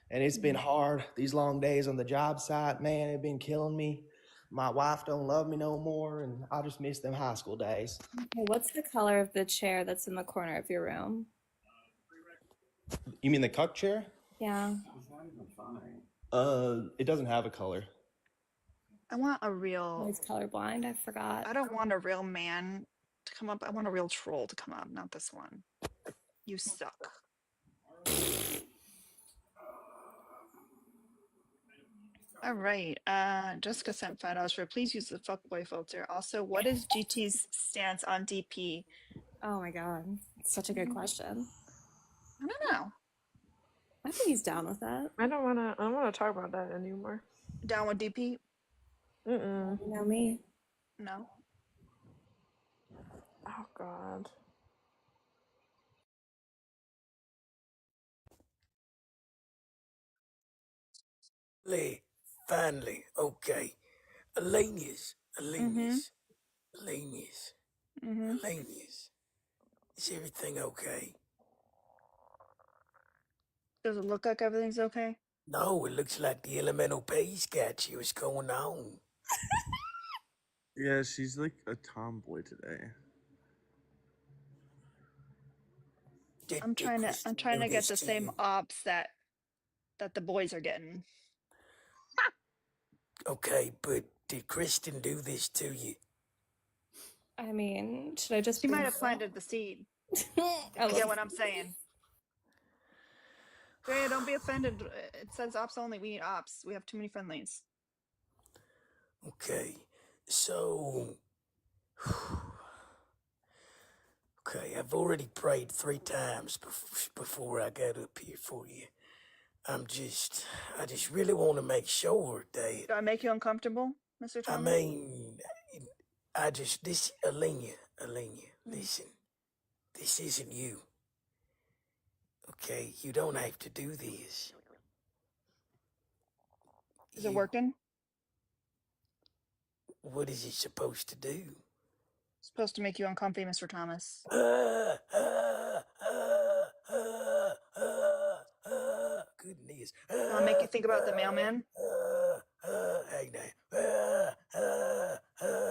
And it's been hard. These long days on the job site, man, it's been killing me. My wife don't love me no more, and I just miss them high school days. Okay, what's the color of the chair that's in the corner of your room? You mean the cuck chair? Yeah. It's not even funny. It doesn't have a color. I want a real. He's colorblind. I forgot. I don't want a real man to come up. I want a real troll to come up, not this one. You suck. All right. Jessica sent $5 for please use the fuckboy filter. Also, what is GT's stance on DP? Oh my god. Such a good question. I don't know. I think he's down with that. I don't wanna talk about that anymore. Down with DP? Mm-mm. You know me. No. Oh god. Finally, okay. Alanius. Mm-hmm. Is everything okay? Does it look like everything's okay? No, it looks like the elemental page got you. What's going on? Yeah, she's like a tomboy today. I'm trying to get the same ops that the boys are getting. Okay, but did Kristen do this to you? I mean, should I just She might have planted the seed. I get what I'm saying. Drea, don't be offended. It says ops only. We need ops. We have too many friendlies. Okay, so... Okay, I've already prayed 3 times before I got up here for you. I just really want to make sure that... Do I make you uncomfortable, Mr. Thomas? I mean, Alenia, listen. This isn't you. Okay, you don't have to do this. Is it working? What is it supposed to do? It's supposed to make you uncomfy, Mr. Thomas. Goodness. I'll make you think about the mailman.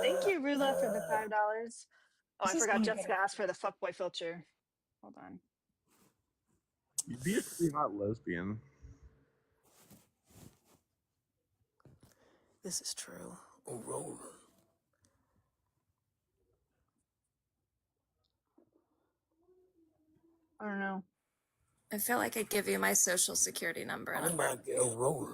Thank you, Rula, for the $5. Oh, I forgot Jessica asked for the fuckboy filter. Hold on. You'd be a pretty hot lesbian. This is true. Roll. I don't know. I feel like I'd give you my social security number. Oh my god. Roll.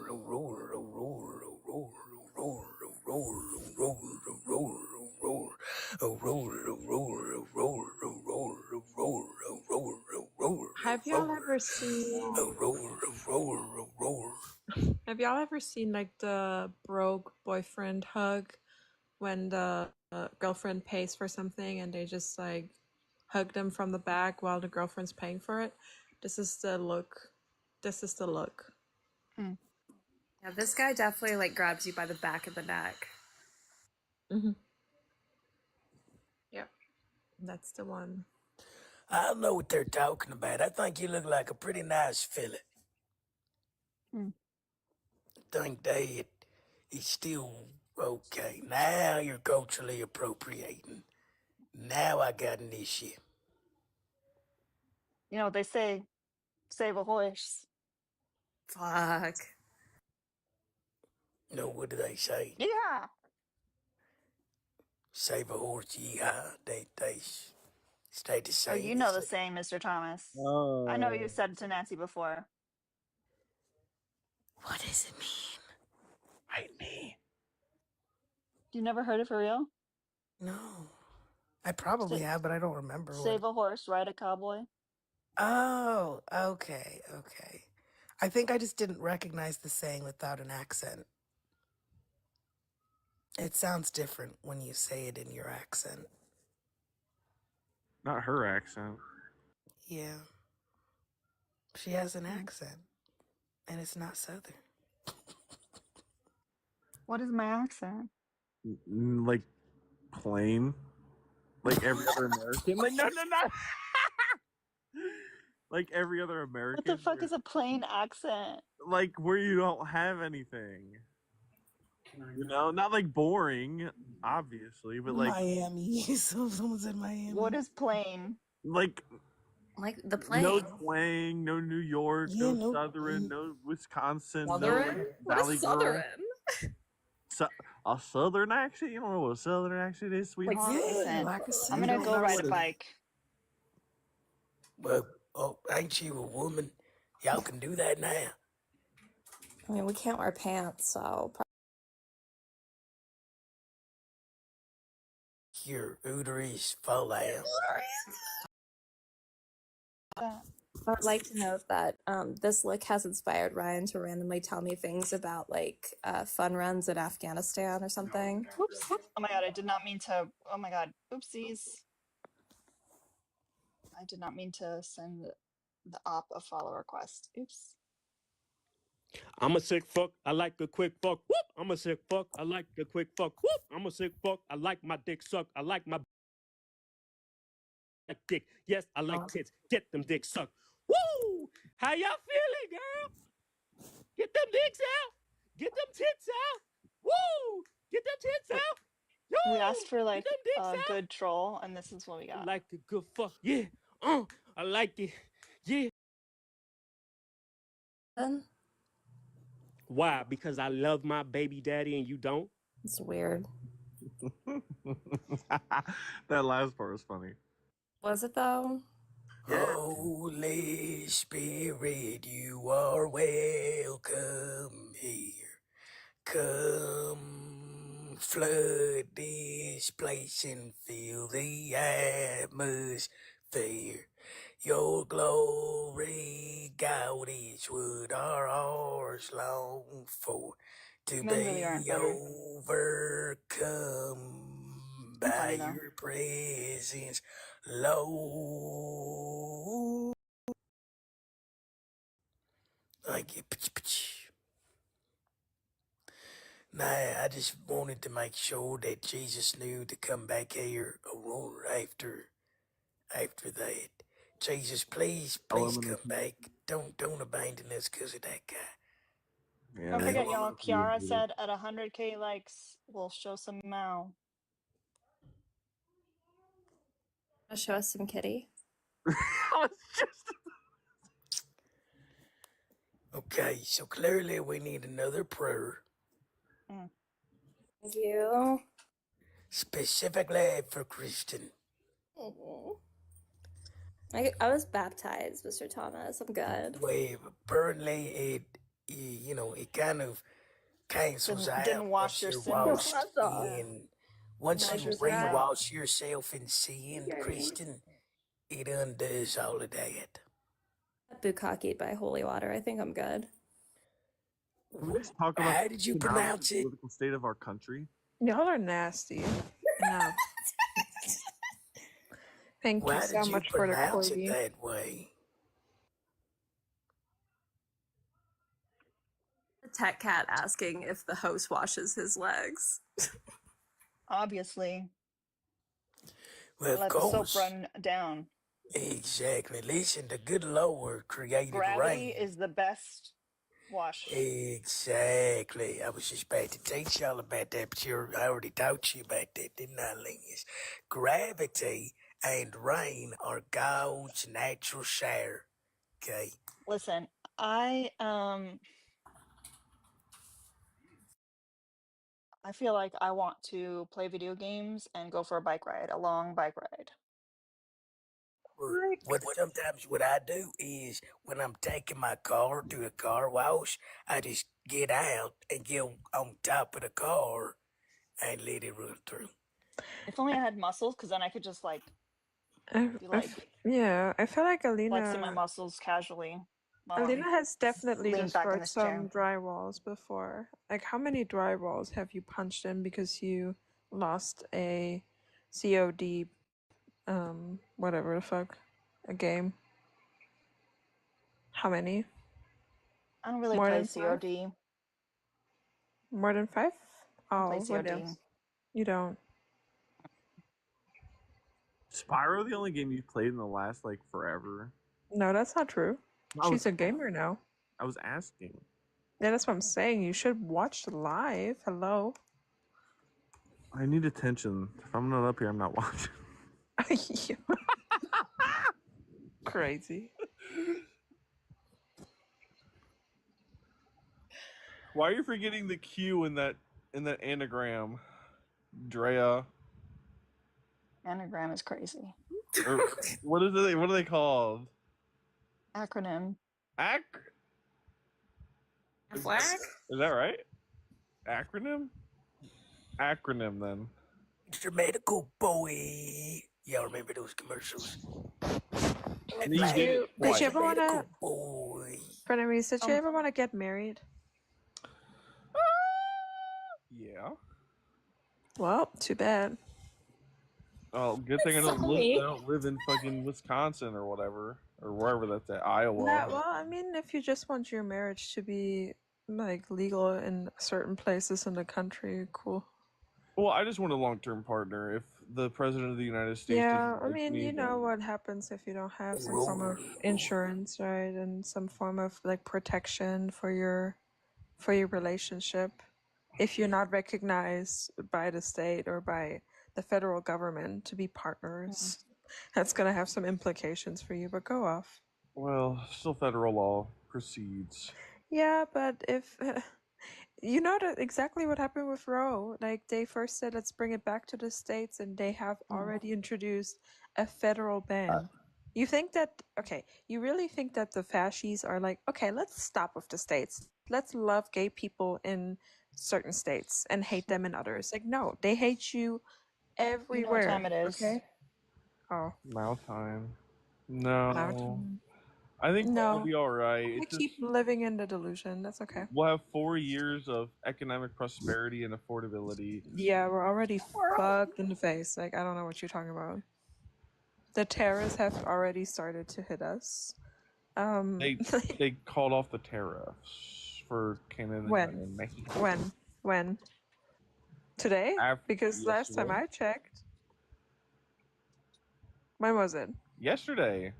Have y'all ever seen? Have y'all ever seen like the broke boyfriend hug when the girlfriend pays for something and they just like hug them from the back while the girlfriend's paying for it. This is the look. This is the look. Yeah, this guy definitely like grabs you by the back of the neck. Mm-hmm. Yep, that's the one. I don't know what they're talking about. I think you look like a pretty nice fella. Mm. Think that it's still okay. Now you're culturally appropriating. Now I got an issue. You know what they say, save a horse. Fuck. No, what do they say? Yeah. Save a horse, yeehaw. They stay the Oh, same. you know the saying, Mr. Thomas. I know you said it to Nancy before. What does it mean? Right me. You never heard it for real? No. I probably have, but I don't remember what. Save a horse, ride a cowboy. Oh, okay. I think I just didn't recognize the saying without an accent. It sounds different when you say it in your accent. Not her accent. Yeah. She has an accent, and it's not Southern. What is my accent? Like plain, like every other American. Like no. Like every other American. What the fuck is a plain accent? Like where you don't have anything. You know, not like boring, obviously, but like Miami. Someone said Miami. What is plain? Like the plane. No twang, no New York, Yeah, no Southern, no Wisconsin, Southern? no What Valley is Southern? A Southern accent? You don't know what a Southern accent is, sweetheart? Listen, I'm gonna go ride a bike. Well, ain't you a woman? Y'all can do that now. I mean, we can't wear pants, so. Your uterus full out. I'd like to note that this look has inspired Ryan to randomly tell me things about like fun runs in Afghanistan or something. Oops. Oh my god, I did not mean to. Oh my god. Oopsies. I did not mean to send the op a follow request. Oops. I'm a sick fuck. I like a quick fuck. Whoop. I'm a sick fuck. I like a quick fuck. Whoop. I'm a sick fuck. I like my dick sucked. I like my dick. Yes, I like tits. Get them dicks sucked. Woo! How y'all feeling, girl? Get them dicks out. Get them tits out. Woo! Get them tits out. Yo! We asked for like Get them dicks a out. good troll, and this is what we got. I like a good fuck. Yeah. I like it. Yeah. Why? Because I love my baby daddy and you don't? It's weird. That last part was funny. Was it though? Holy Spirit, you are welcome here. Come flood this place and fill the atmosphere. Your glory, God, is what our hearts long for. To Men really aren't be better. overcome by your presence, Lord. Thank you. Nah, I just wanted to make sure that Jesus knew to come back here after that. Jesus, please come back. Don't abandon us because of that guy. Yeah, Don't forget, y'all. Kiara said at 100K likes, we'll show some Mao. Show us some kitty. Okay, so clearly we need another prayer. Thank you. Specifically for Christian. I was baptized, Mr. Thomas. I'm good. Well, apparently it kind of cancels out Didn't wash your you're sins. washed in. Once you Measures it out. rewash yourself in sin, Christian, it undoes all of that. Bukkake by holy water. I think I'm good. Let's talk about How did you pronounce it? Political state of our country. Y'all are nasty. No. Thank you Why so did you much for the pronounce it corgi. that way? The tech cat asking if the host washes his legs. Obviously. Well, of Let the soap course. run down. Exactly. Listen, the good Lord created Gravity rain. is the best wash. Exactly. I was just about to teach y'all about that, but I already taught you about that, didn't I, Linus? Gravity and rain are God's natural share. Okay. Listen, I feel like I want to play video games and go for a bike ride, a long bike ride. Sometimes what I do is when I'm taking my car to a car wash, I just get out and get on top of the car and let it run through. If only I had muscles, because then I could just like be like Yeah, I feel like flexing my Alina muscles casually while Alina I'm has definitely leaned back in destroyed this some chair. drywalls before. Like, how many drywalls have you punched in because you lost a COD, whatever the fuck, a game? How many? I don't really More play than 5? COD. More than 5? I don't play Oh, what COD. else? You don't. Spyro the only game you've played in the last like forever? No, that's not true. I was She's a gamer now. I was asking. Yeah, that's what I'm saying. You should watch live. Hello. I need attention. If I'm not up here, I'm not watching. Crazy. Why are you forgetting the Q in that anagram, Drea? Anagram is crazy. Or what is it? What are they called? Acronym. Is that right? Acronym? Acronym then. Mr. Medical Boy. Y'all remember those commercials? Did you ever wanna Boy. Frenemies, did you ever wanna get married? Yeah. Well, too bad. Oh, good thing I don't live in fucking Wisconsin or whatever, or wherever that's at, Iowa. Yeah, well, I mean, if you just want your marriage to be like legal in certain places in the country, cool. Well, I just want a long-term partner. If the president of the United States Yeah, doesn't I like mean, me, you know then what happens if you don't have some form of insurance, right? And some form of like protection for your relationship. If you're not recognized by the state or by the federal government to be partners, that's gonna have some implications for you, but go off. well, still federal law proceeds. Yeah, but if you know exactly what happened with Roe, like they first said let's bring it back to the states, and they have already introduced a federal ban. You think that you really think that the fascists are like, okay, let's stop with the states. Let's love gay people in certain states and hate them in others. Like, no, they hate you You know what everywhere. time it is. Okay? Oh. Now time. No. Now time. I think we'll No. be all right. I It's just keep living in the delusion. That's okay. we'll have 4 years of economic prosperity and affordability. Yeah, we're already fucked in the face. Like, I don't know what you're talking about. The terrorists have already started to hit us. They called off the tariffs for Canada and Mexico. When? Today? Because last time Yesterday. I checked. When was it? Yesterday.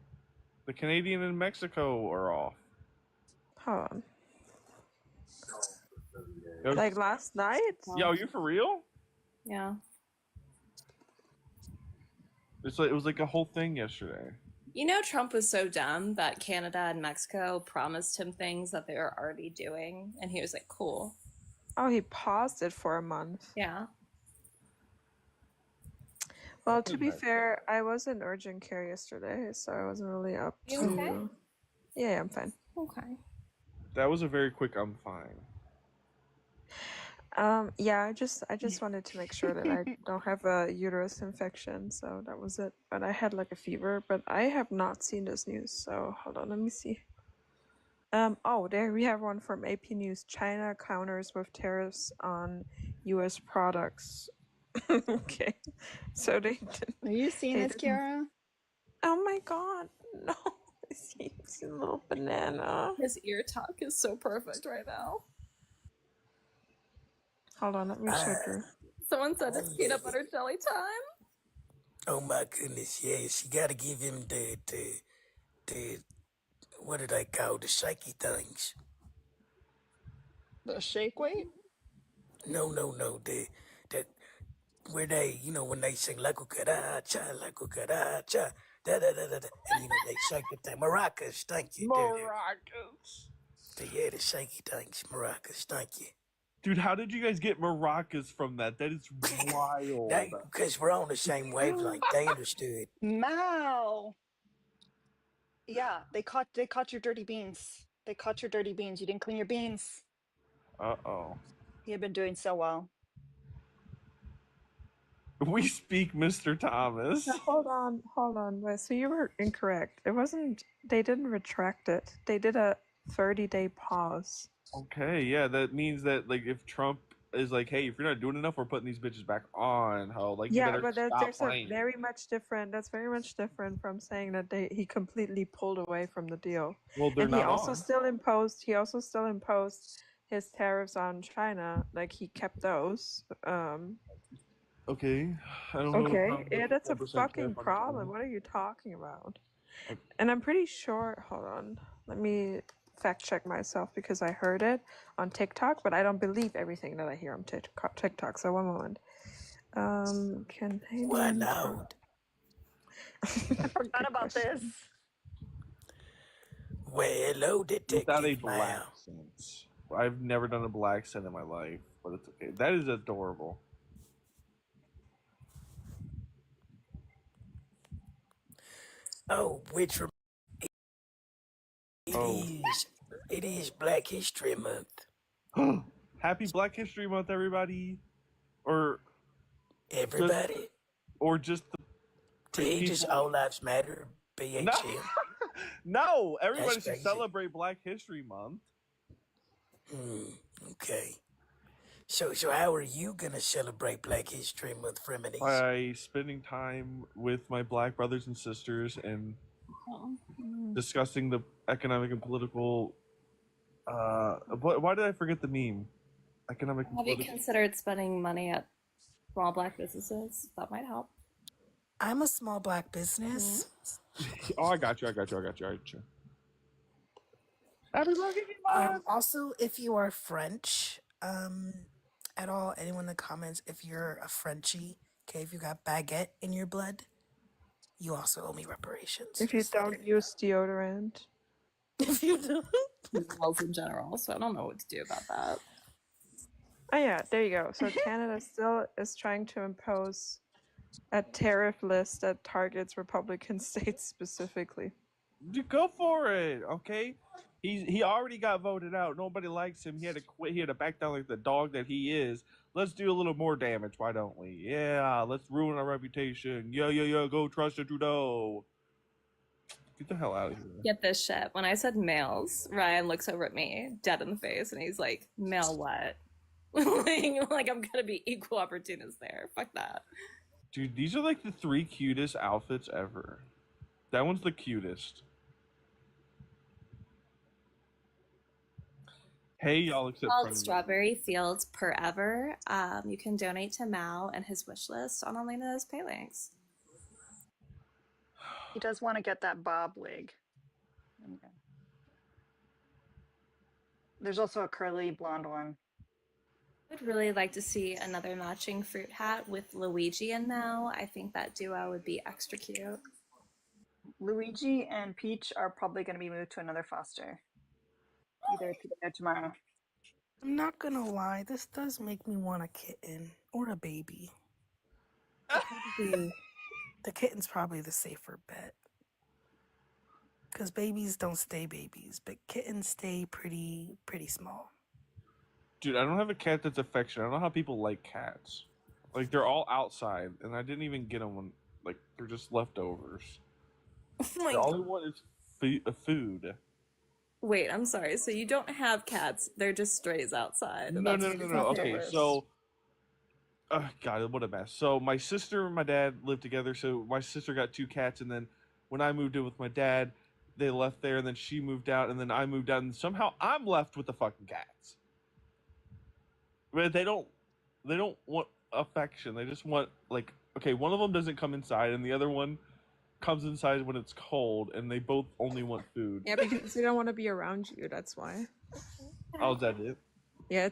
The Canadian and Mexico are off. Hold on. Like last night? Yo, you for real? Yeah. It was like a whole thing yesterday. You know, Trump was so dumb that Canada and Mexico promised him things that they were already doing, and he was like, cool. Oh, he paused it for a month. Yeah. Well, to be fair, I was in urgent care yesterday, so I wasn't really up You to... okay? Yeah, I'm fine. Okay. That was a very quick I'm fine. Yeah, I just wanted to make sure that I don't have a uterus infection, so that was it. But I had like a fever, but I have not seen this news, so hold on, let me see. Oh, there we have one from AP News. China counters with tariffs on US products. Okay. So they Are you seeing this, Kiara? Oh my god, no. He's a little banana. His ear talk is so perfect right now. Hold on, let me show Drew. Someone said it's peanut butter jelly time. Oh my goodness, yes. You gotta give him the what did I call the shaky things? The shake weight? No, the where they, when they sing la cucaracha, da da da da da, and they shake the thing. Maracas, thank you, dude. Maracas. Yeah, the shaky things, maracas, thank you. Dude, how did you guys get maracas from that? That is wild. Because we're on the same wavelength. They understood. Mao. Yeah, they caught your dirty beans. They caught your dirty beans. You didn't clean your beans. Uh-oh. You have been doing so well. We speak Mr. Thomas. No, hold on. Wait, so you were incorrect. It wasn't, they didn't retract it. They did a 30-day pause. Okay, yeah, that means that, like, if Trump is like, hey, if you're not doing enough, we're putting these bitches back on, ho. Like, you Yeah, better but stop there's playing. a very much different, that's very much different from saying that he completely pulled away from the deal. Well, they're And he not also on. still imposed his tariffs on China. Like, he kept those. Okay, I don't know. Okay, yeah, that's a 4% fucking tariff on problem. China. What are you talking about? Okay. And I'm pretty sure, hold on, let me fact check myself because I heard it on TikTok, but I don't believe everything that I hear on TikTok. So one moment. Canadian. Why not? I forgot about this. Well, hello, Without a Detective black Mao. accent. I've never done a black accent in my life, but it's okay. That is adorable. Oh, it is Black History Month. Happy Black History Month, everybody. Or everybody. Just the Just All Lives Matter, BHM. No, everybody should celebrate Black History Month. Okay. So how are you gonna celebrate Black History Month, Freminies? By spending time with my black brothers and sisters and discussing the economic and political. Why did I forget the meme? Economic. Have you considered spending money at small black businesses? That might help. I'm a small black business. Oh, I got you. Happy Black History Month. Also, if you are French, at all, anyone in the comments, if you're a Frenchie, okay, if you got baguette in your blood, you also owe me reparations. If you don't use deodorant. If you don't. Smells in general, so I don't know what to do about that. Oh yeah, there you go. So Canada still is trying to impose a tariff list that targets Republican states specifically. Go for it, okay? He already got voted out. Nobody likes him. He had to quit. He had to back down like the dog that he is. Let's do a little more damage. Why don't we? Yeah, let's ruin our reputation. Yeah. Go trust Trudeau. Get the hell out of here. Get this shit. When I said males, Ryan looks over at me, dead in the face, and he's like, "Male what?" like I'm gonna be equal opportunist there. Fuck that. Dude, these are like the 3 cutest outfits ever. That one's the cutest. Hey, y'all, except Called Strawberry Fields Forever. You can donate to Mao and his wish list on Elena's pay links. He does want to get that bob wig. Okay. There's also a curly blonde one. I'd really like to see another matching fruit hat with Luigi and Mao. I think that duo would be extra cute. Luigi and Peach are probably going to be moved to another foster. Either today or tomorrow. I'm not gonna lie, this does make me want a kitten or a baby. The kitten's probably the safer bet. Because babies don't stay babies, but kittens stay pretty small. Dude, I don't have a cat that's affectionate. I don't know how people like cats. Like, they're all outside, and I didn't even get them when, like, they're just leftovers. The only one is food. Wait, I'm sorry. So you don't have cats? They're just strays outside. No. Okay, so, God, what a mess. So my sister and my dad lived together. So my sister got 2 cats, and then when I moved in with my dad, they left there, and then she moved out, and then I moved out, and somehow I'm left with the fucking cats. But they don't want affection. They just want, like, okay, one of them doesn't come inside, and the other one comes inside when it's cold, and they both only want food. Yeah, because they don't want to be around you. That's why. Oh, is that it? Yeah,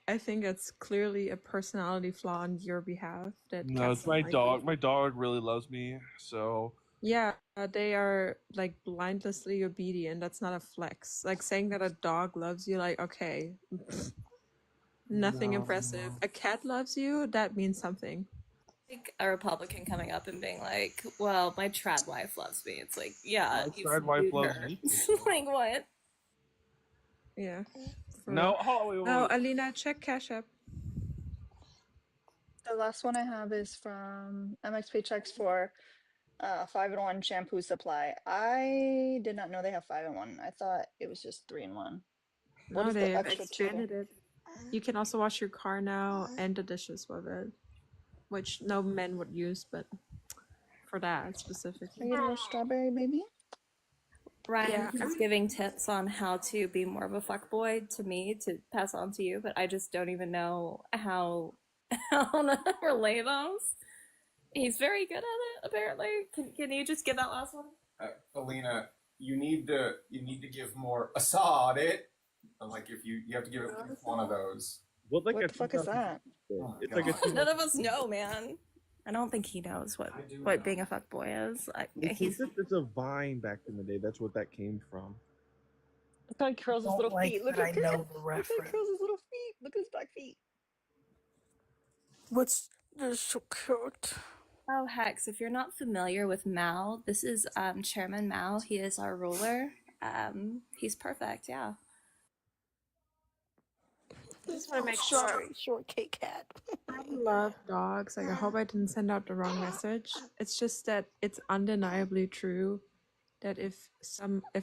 I think it's clearly a personality flaw on your behalf that No, cats it's my don't like dog. you. My dog really loves me, so Yeah, they are like blindlessly obedient. That's not a flex. Like saying that a dog loves you, like, okay, nothing impressive. A cat loves you, that means something. Like a Republican coming up and being like, "Well, my trad wife loves me." It's like, yeah, my you trad wife subdued loves her. me. Like what? Yeah. For No, real. hold on, wait, Oh, wait. Alina, check Cash App. The last one I have is from MX Paychecks for 5-in-1 shampoo supply. I did not know they have 5-in-1. I thought it was just 3-in-1. What No, is the they've extra two? expanded it. You can also wash your car now and the dishes with it, which no men would use, but for that Are specifically. you a little strawberry baby? Ryan Yeah. is giving tips on how to be more of a fuckboy to me to pass on to you, but I just don't even know how to relay those. He's very good at it, apparently. Can you just give that last one? Alina, you need to give more Assad it. Like if you have to give at least one of those. What, like What a the fuck is that? Oh it's my like a God. None of us know, man. I don't think he knows what being a fuckboy is. it's a vine back in the day. That's what that came from. Look how he curls his Don't little like feet. Look that at I know the look how he reference. curls his little feet. Look at his back feet. What's this so cute? Oh, Hex, if you're not familiar with Mao, this is Chairman Mao. He is our ruler. He's perfect, yeah. I just want to make sure. Sorry, short Kit Kat. I love dogs. Like, I hope I didn't send out the wrong message. It's just that it's undeniably true that if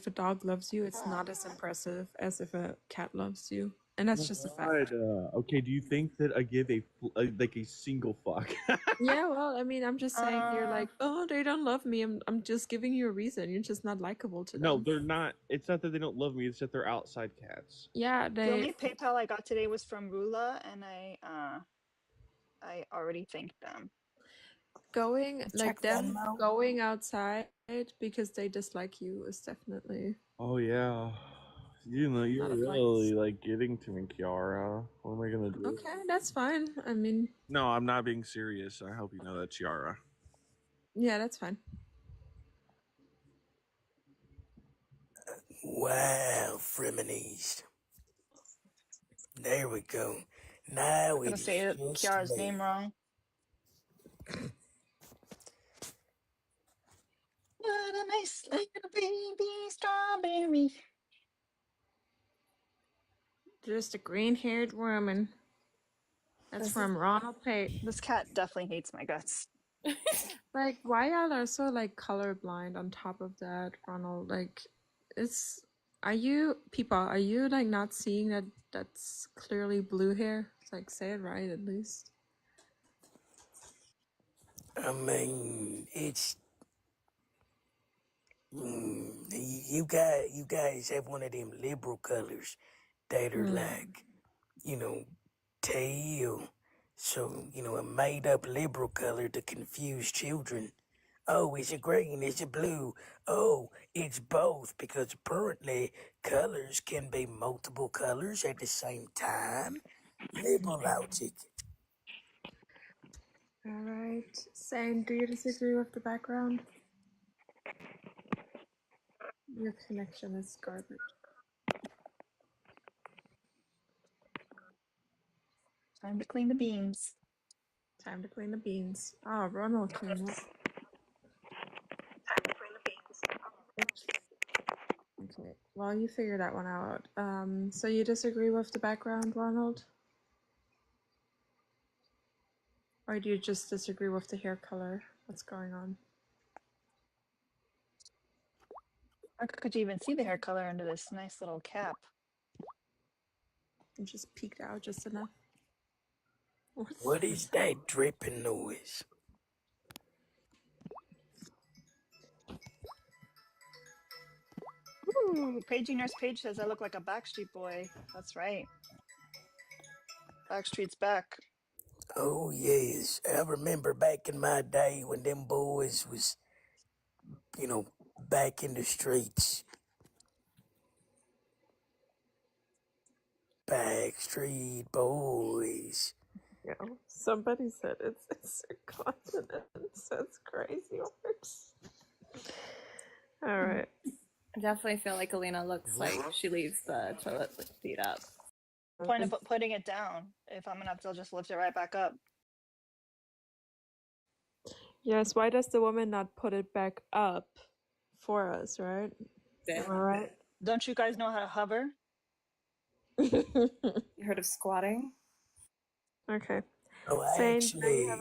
a dog loves you, it's not as impressive as if a cat loves you, and that's just a fact. Okay, do you think that I give like a single fuck? Yeah, well, I mean, I'm just saying you're like, oh, they don't love me. I'm just giving you a reason. You're just not likable to No, them. they're not. It's not that they don't love me. It's that they're outside cats. Yeah, The only PayPal I got today was from Rula, and I already thanked them. going like Check them Venmo. going outside because they dislike you is definitely Oh yeah, you know you're not a really flex. like getting to me, Kiara. What am I gonna do? Okay, that's fine. I mean, No, I'm not being serious. I hope you know that, Kiara. yeah, that's fine. Wow, Fremonese. There we go. I'm Now gonna it say is just Kiara's me. name wrong. What a nice little baby strawberry. Just a green-haired woman. That's from Ronald Pate. This cat definitely hates my guts. Like, why y'all are so like colorblind on top of that, Ronald? Like, it's are you people? Are you like not seeing that that's clearly blue hair? It's like say it right at least. I mean, it's you guys have one of them liberal colors that are like, you know, teal. So, you know, a made up liberal color to confuse children. Oh, is it green? Is it blue? Oh, it's both because apparently colors can be multiple colors at the same time. Liberal logic. All right, Sane, do you disagree with the background? Your connection is garbage. Time to clean the beans. Time to clean the beans. Oh, Ronald came up. Oops. Okay, well, you figure that one out. So you disagree with the background, Ronald? Or do you just disagree with the hair color? What's going on? How could you even see the hair color under this nice little cap? You just peeked out just enough. What is that dripping noise? Ooh, Paging Nurse Page says I look like a Backstreet Boy. That's right. Backstreet's back. Oh yes, I remember back in my day when them boys was, back in the streets. Backstreet Boys. Yeah, somebody said it's a continent. That's crazy works. All right. I definitely feel like Alina looks like she leaves the toilet seat up. Point of putting it down. If I'm gonna have to just lift it right back up. Yes, why does the woman not put it back up for us, right? Yeah. All right. Don't you guys know how to hover? You heard of squatting? Okay. Oh, Saint, now you have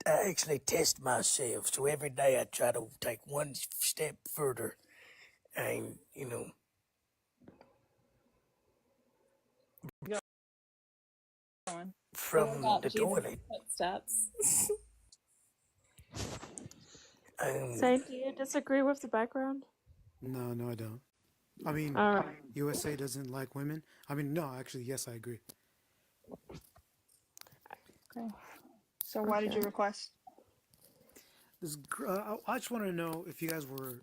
I actually test myself. So every day I try to take one step further, and from the toilet. Footsteps. Saint, do you disagree with the background? No, I don't. I mean, All right. USA doesn't like women. I mean, no, actually, yes, I agree. Okay. So why did you request? I just want to know if you guys were,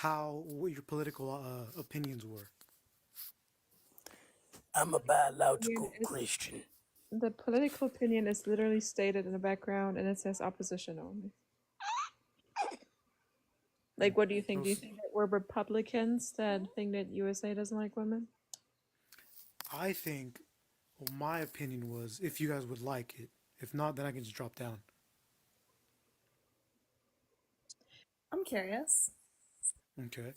what your political opinions were. I'm a biological Christian. The political opinion is literally stated in the background, and it says opposition only. Like, what do you think? Do you think that we're Republicans that think that USA doesn't like women? I think, well, my opinion was if you guys would like it. If not, then I can just drop down. I'm curious. Okay.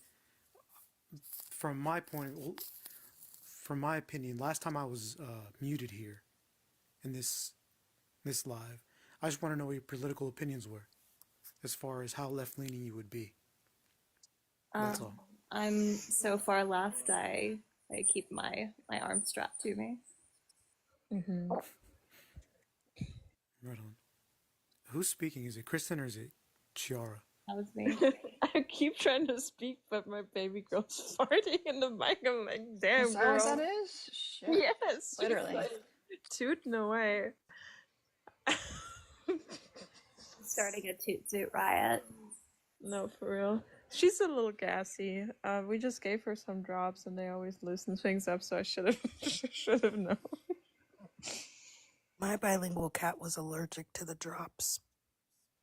From my opinion, last time I was muted here in this live, I just want to know what your political opinions were, as far as how left-leaning you would be. That's all. I'm so far left. I keep my arm strapped to me. Mm-hmm. Right on. Who's speaking? Is it Kristen or is it Chiara? That was me. I keep trying to speak, but my baby girl's farting in the mic. I'm like, damn, Is that girl. what that is? Shit. Yes, Literally. she's like tooting away. Starting a toot toot riot. No, for real. She's a little gassy. We just gave her some drops, and they always loosen things up. So I should have known. My bilingual cat was allergic to the drops.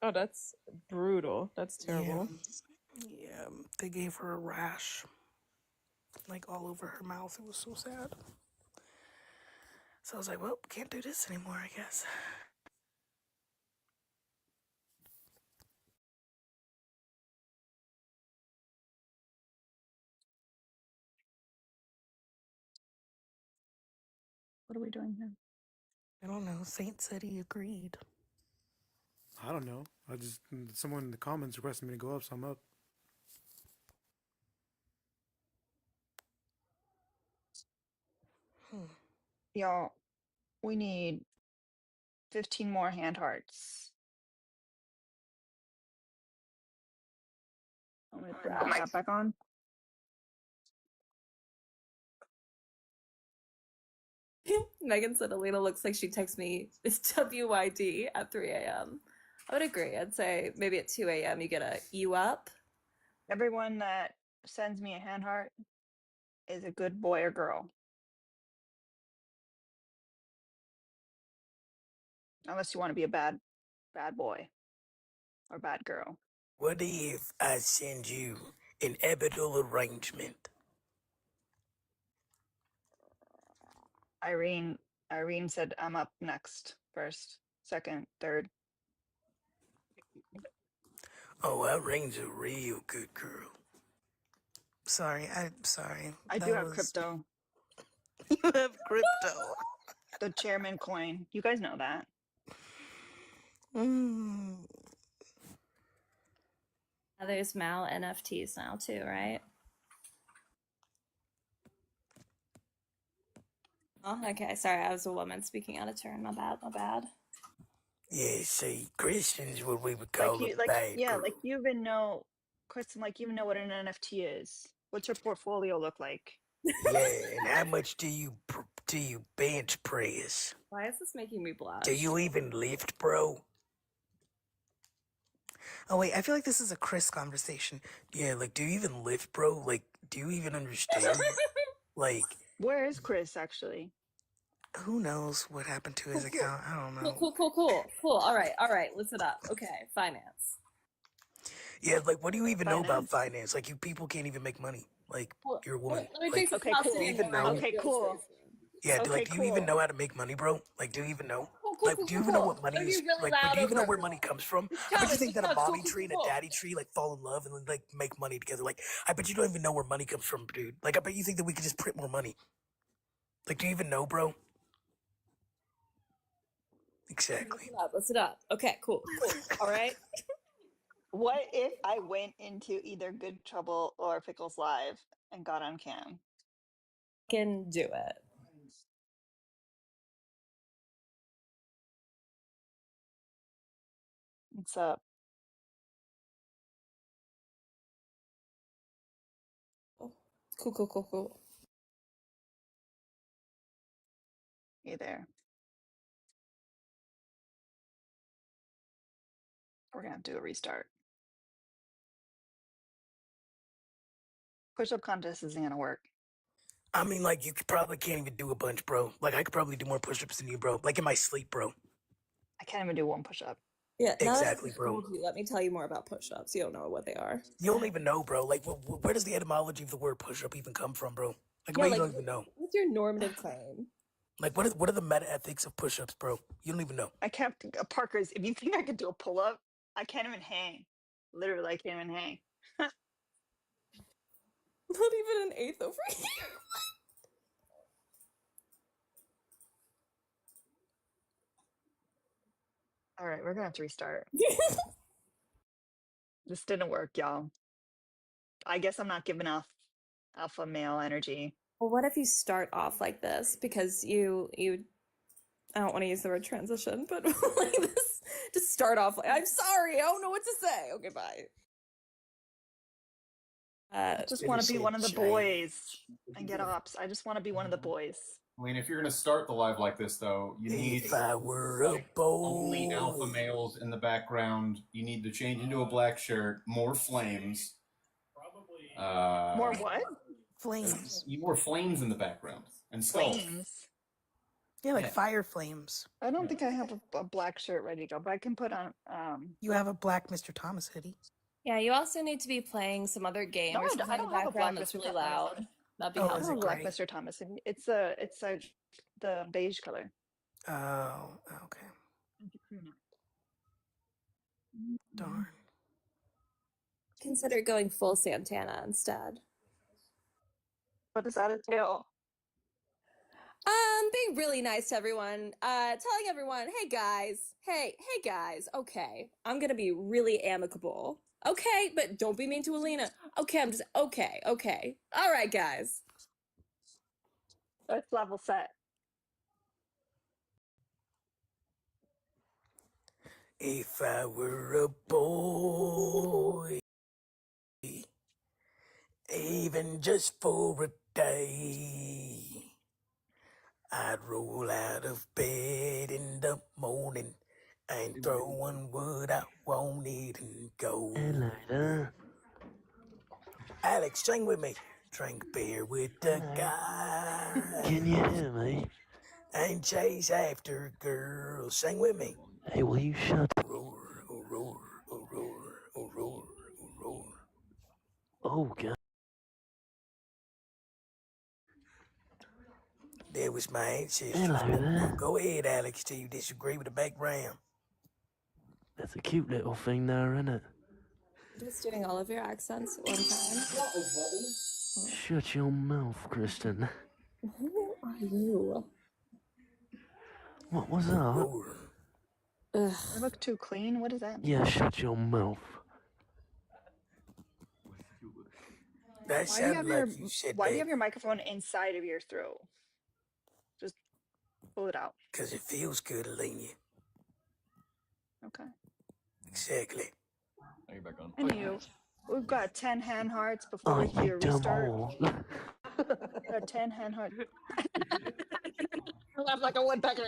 Oh, that's brutal. That's terrible. Yeah, they gave her a rash, like all over her mouth. It was so sad. So I was like, well, can't do this anymore, I guess. What are we doing here? I don't know. Saint said he agreed. I don't know. Someone in the comments requested me to go up, so I'm up. Y'all, we need 15 more hand hearts. I'm gonna put my chat back on. Megan said Alina looks like she texts me WYD at 3 a.m. I would agree. I'd say maybe at 2 a.m. you get a you up. Everyone that sends me a hand heart is a good boy or girl. Unless you want to be a bad boy or bad girl. What if I send you an habitual arrangement? Irene said I'm up next, first, second, third. Oh, Irene's a real good girl. Sorry. I do have crypto. You have crypto. The chairman coin. You guys know that. There's Mal NFTs now too, right? Oh, okay. Sorry, I was a woman speaking out of turn. My bad. Yeah, see, Christians what we would call a bad girl. Like you even know question, like, you know what an NFT is? What's your portfolio look like? Yeah, and how much do you bench press? Why is this making me blush? Do you even lift, bro? Oh wait, I feel like this is a Chris conversation. Yeah, like, do you even lift, bro? Like, do you even understand? Like, where is Chris actually? Who knows what happened to his account? I don't know. Cool. All right. Listen up. Okay, finance. yeah, like, what do you even know about Finance. finance? Like, you people can't even make money. Like, Well, you're a woman. let me Like, take some Okay, custody cool. do you and even know? Okay, cool. Yeah, Okay, do you even cool. know how to make money, bro? Like, do you even know? Cool. Do you even know what money Don't is? be really Like, loud do you even know over where everyone. money comes from? Just I bet you Thomas, think that a cool. mommy tree and a daddy tree like fall in love and then like make money together. Like, I bet you don't even know where money comes from, dude. Like, I bet you think that we could just print more money. Like, do you even know, bro? Exactly. Listen up. Okay, cool. All right. What if I went into either Good Trouble or Pickles Live and got on cam? Can do it. What's up? Cool. Hey there. We're gonna have to do a restart. Push-up contest isn't gonna work. I mean, like, you probably can't even do a bunch, bro. Like, I could probably do more push-ups than you, bro. Like, in my sleep, bro. I can't even do one push-up. Yeah, now Exactly, that I've bro. told you, let me tell you more about push-ups. You don't know what they are. You don't even know, bro. Like, where does the etymology of the word push-up even come from, bro? Like, Yeah, you like don't even know. what's your normative claim? Like, what are the meta ethics of push-ups, bro? You don't even know. I can't. Parker's. If you think I could do a pull-up, I can't even hang. Literally, I can't even hang. Not even an eighth over here. All right, we're gonna have to restart. This didn't work, y'all. I guess I'm not giving off alpha male energy. Well, what if you start off like this? Because you I don't want to use the word transition, but like this, just start off like, I'm sorry, I don't know what to say. Okay, bye. I just want to be one of the boys and get ops. I just want to be one of the boys. I mean, if you're going to start the live like this, though, you need If I were like, a boy. only alpha males in the background. You need to change into a black shirt. More flames. More what? Flames. More flames in the background and skulls. Flames. Yeah, like fire flames. I don't think I have a black shirt ready to go, but I can put on. You have a black Mr. Thomas hoodie. Yeah, you also need to be playing some other game or something I in the don't have a black background that's Mr. really Thomas. loud. That'd be I helpful. don't have a black Mr. Thomas. It's the beige color. Oh, okay. Darn. Consider going full Santana instead. What does that entail? Being really nice to everyone. Telling everyone, hey guys, okay, I'm gonna be really amicable. Okay, but don't be mean to Alina. Okay, I'm just okay. All right, guys. That's level set. If I were a boy, even just for a day, I'd roll out of bed in the morning and throw on what I wanted and go. Hello there. Alex, sing with me. Drink beer with the guys. Can you hear me? And chase after girls. Sing with me. Hey, will you shut up? Roar, oh, roar, oh, roar, oh, roar, oh, roar. Oh, God. There was my ancestors. Hello there. Go ahead, Alex, till you disagree with the background. That's a cute little thing there, isn't it? Just doing all of your accents at one time. Shut your mouth, Kristen. Who are you? What was that? Ugh. I look too clean. What does that mean? Yeah, shut your mouth. That Why do you sounded have like your you said Why do you that have your microphone inside of your throat? Just pull it out. because it feels good, Alina. Okay. Exactly. Now you're back on. Anywho, We've got 10 hand hearts before Oh, we can do you a dumb restart. hole. Got 10 hand hearts. I laugh like a woodpecker.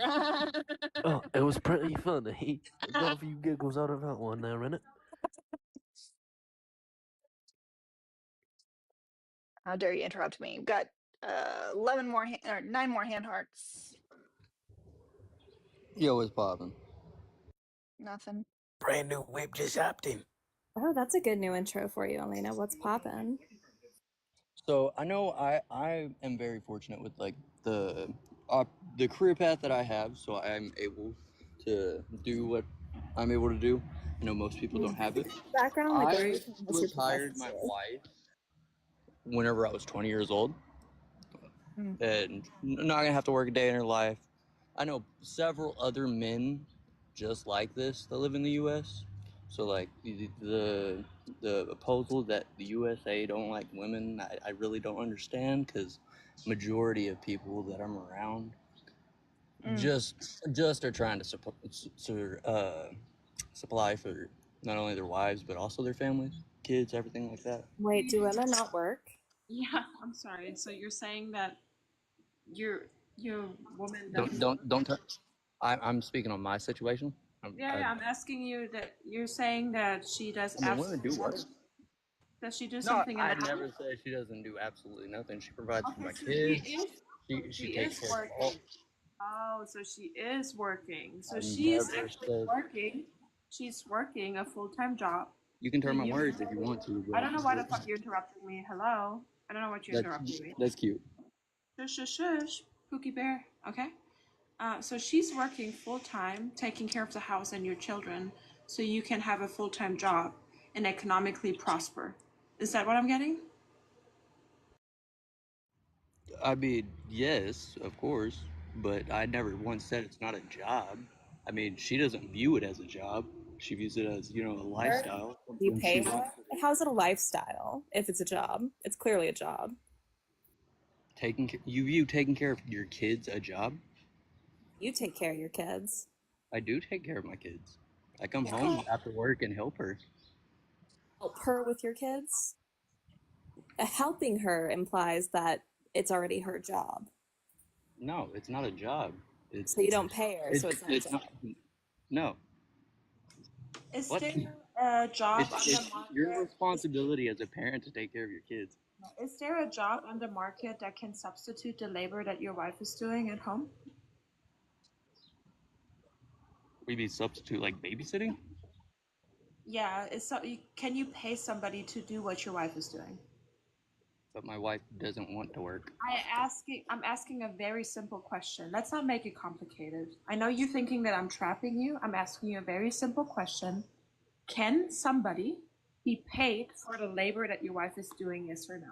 Oh, it was pretty funny. Got a few giggles out of that one there, innit? How dare you interrupt me? We've got 11 more or 9 more hand hearts. Yo, what's poppin'? Nothing. Brand new whip just hopped in. Oh, that's a good new intro for you, Elena. What's poppin'? So I know I am very fortunate with like the career path that I have, so I'm able to do what I'm able to do. I know most people don't have it. Background, like, where are I you from? What's your was hired profession? my wife whenever I was 20 years old, and not gonna have to work a day in her life. I know several other men just like this that live in the U.S. So like the proposal that the USA don't like women, I really don't understand because majority of people that I'm around just are trying to supply for not only their wives but also their families, kids, everything like that. Wait, do women not work? Yeah, I'm sorry. So you're saying that your woman Don't doesn't don't don't touch. I'm speaking on my situation. Yeah, I'm asking you that you're saying that she does I mean, women do absolutely work. nothing. Does she do No, something in the I'd house? never say she doesn't do absolutely nothing. She provides for Okay, my so she kids. is She she takes is care of all. working. Oh, so she is working. So I she is never actually said. working. She's working a full-time job. You can So turn my you words if you want to, I don't know why the but fuck you're interrupting me. Hello? I don't know what you're interrupting me. that's cute. Shush, shush, shush. Pookie Bear. Okay? So she's working full-time, taking care of the house and your children, so you can have a full-time job and economically prosper. Is that what I'm getting? I mean, yes, of course, but I never once said it's not a job. I mean, she doesn't view it as a job. She views it as, a lifestyle, Do you something pay she her? wants to do. How's it a lifestyle if it's a job? It's clearly a job. You view taking care of your kids a job? You take care of your kids. I do take care of my kids. I come Okay. home after work and help her. Help her with your kids? Helping her implies that it's already her job. No, it's not a job. So you don't pay her, so it's not a It's job. not. No. Is What? there a job on the It's your market? responsibility as a parent to take care of your kids. Is there a job on the market that can substitute the labor that your wife is doing at home? We be substitute like babysitting? Yeah, can you pay somebody to do what your wife is doing? But my wife doesn't want to work. I'm asking a very simple question. Let's not make it complicated. I know you're thinking that I'm trapping you. I'm asking you a very simple question. Can somebody be paid for the labor that your wife is doing, yes or no?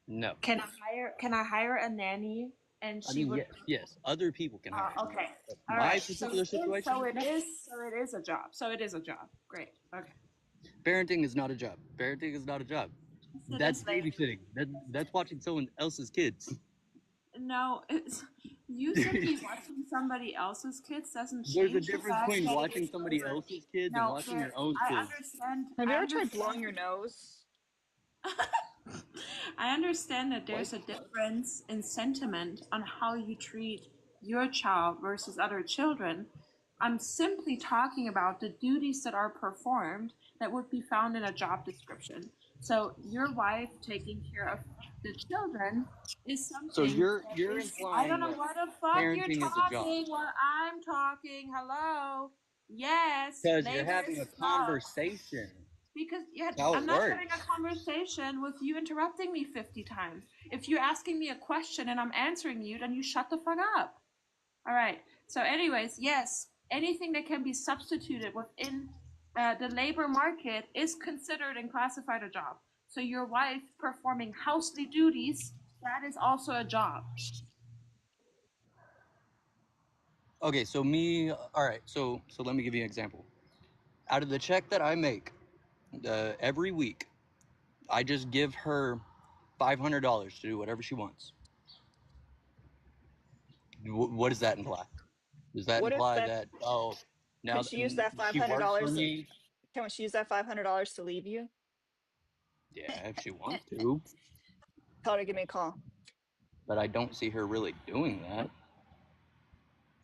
No. Can I hire a nanny and I she mean, would yes. Other people can hire me. okay. But All my right. So particular situation, no. it is a job. So it is a job. Great. Okay. Parenting is not a job. Parenting is not a job. It That's is labor. babysitting. That's watching someone else's kids. No, it's you simply watching somebody else's kids doesn't There's a change the difference fact between that it watching is somebody labor. else's kids and No, watching your own I kids. understand. Have you I ever tried blowing understand. your nose? I understand that there's What? a difference in sentiment on how you treat your child versus other children. I'm simply talking about the duties that are performed that would be found in a job description. So your wife taking care of the children is So something you're that is, I don't implying know that what the fuck you're parenting is a job talking while I'm talking. Hello? Yes, because you're labor having is a a job. conversation. Because That's how I'm it not having a works. conversation with you interrupting me 50 times. If you're asking me a question and I'm answering you, then you shut the fuck up. All right. So, anyways, yes, anything that can be substituted within the labor market is considered and classified a job. So, your wife performing housely duties, that is also a job. Okay, so all right. So let me give you an example. Out of the check that I make every week, I just give her $500 to do whatever she wants. What does that imply? Does that What if imply that that could now she use that five she hundred works for dollars? me? Can she use that $500 to leave you? Yeah, if she wants to. Tell her to give me a call. But I don't see her really doing that.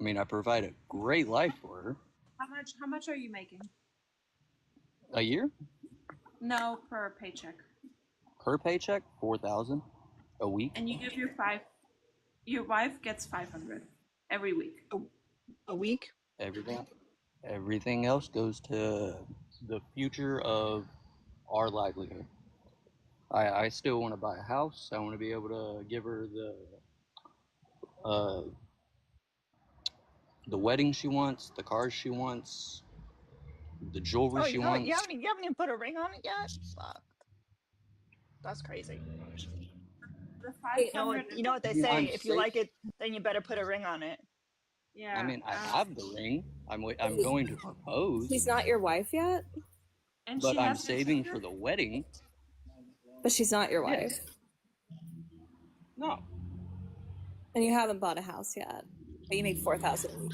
I mean, I provide a great life for her. How much are you making? A year? No, per paycheck. Per paycheck, $4,000 a week. And you give your wife gets 500 every week. A week? Everything else goes to the future of our livelihood. I still want to buy a house. I want to be able to give her the wedding she wants, the cars she wants, the jewelry Oh, she you wants. haven't even put a ring on it yet? Fuck. That's crazy. The You know what they I'm say? If you safe. like it, then you better put a ring on it. Yeah. I mean, I have the ring. I'm going to propose. She's not your wife yet? And but she I'm has your saving sister? for the wedding. But she's not your Yeah. wife. No. And you haven't bought a house yet. But you make $4,000 a week.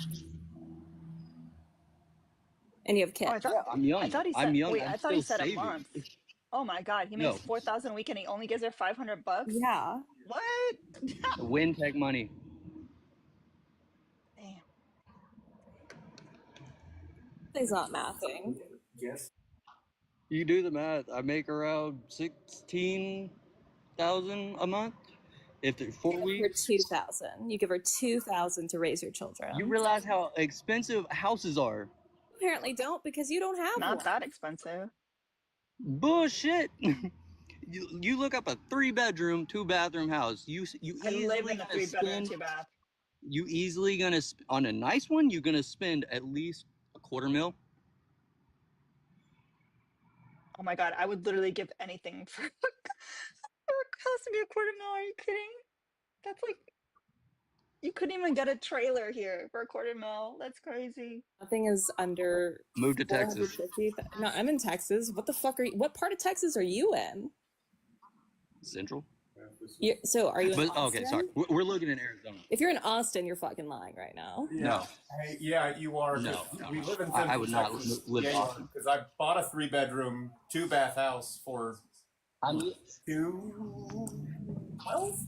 And you have kids. I'm young. I thought he said. I'm young. Wait, I'm I thought he still said a saving. month. Oh my god, he No. makes $4,000 a week and he only gives her $500. Yeah. What? Win tech money. Damn. He's not mathing. Yes. You do the math. I make around 16,000 a month. If they're 4 weeks. You give her $2,000. You give her $2,000 to raise your children. You realize how expensive houses are. Apparently don't, because you don't have Not one. that expensive. Bullshit. You look up a 3-bedroom, 2-bathroom house. You I live easily in a gonna 3-bedroom, spend. 2-bath. You easily gonna on a nice one. You're gonna spend at least $250,000. Oh my god, I would literally give anything for a house to be $250,000. Are you kidding? That's like, you couldn't even get a trailer here for $250,000. That's crazy. Nothing is under Move to Texas. 450. No, I'm in Texas. What the fuck are you? What part of Texas are you in? Central. So are you in But Austin? okay, sorry. We're looking in Arizona. If you're in Austin, you're fucking lying right now. Yeah. No. Hey, yeah, you are. No, We live in I would not Texas. live in Yeah, Austin. because I bought a 3-bedroom, 2-bath house for $212.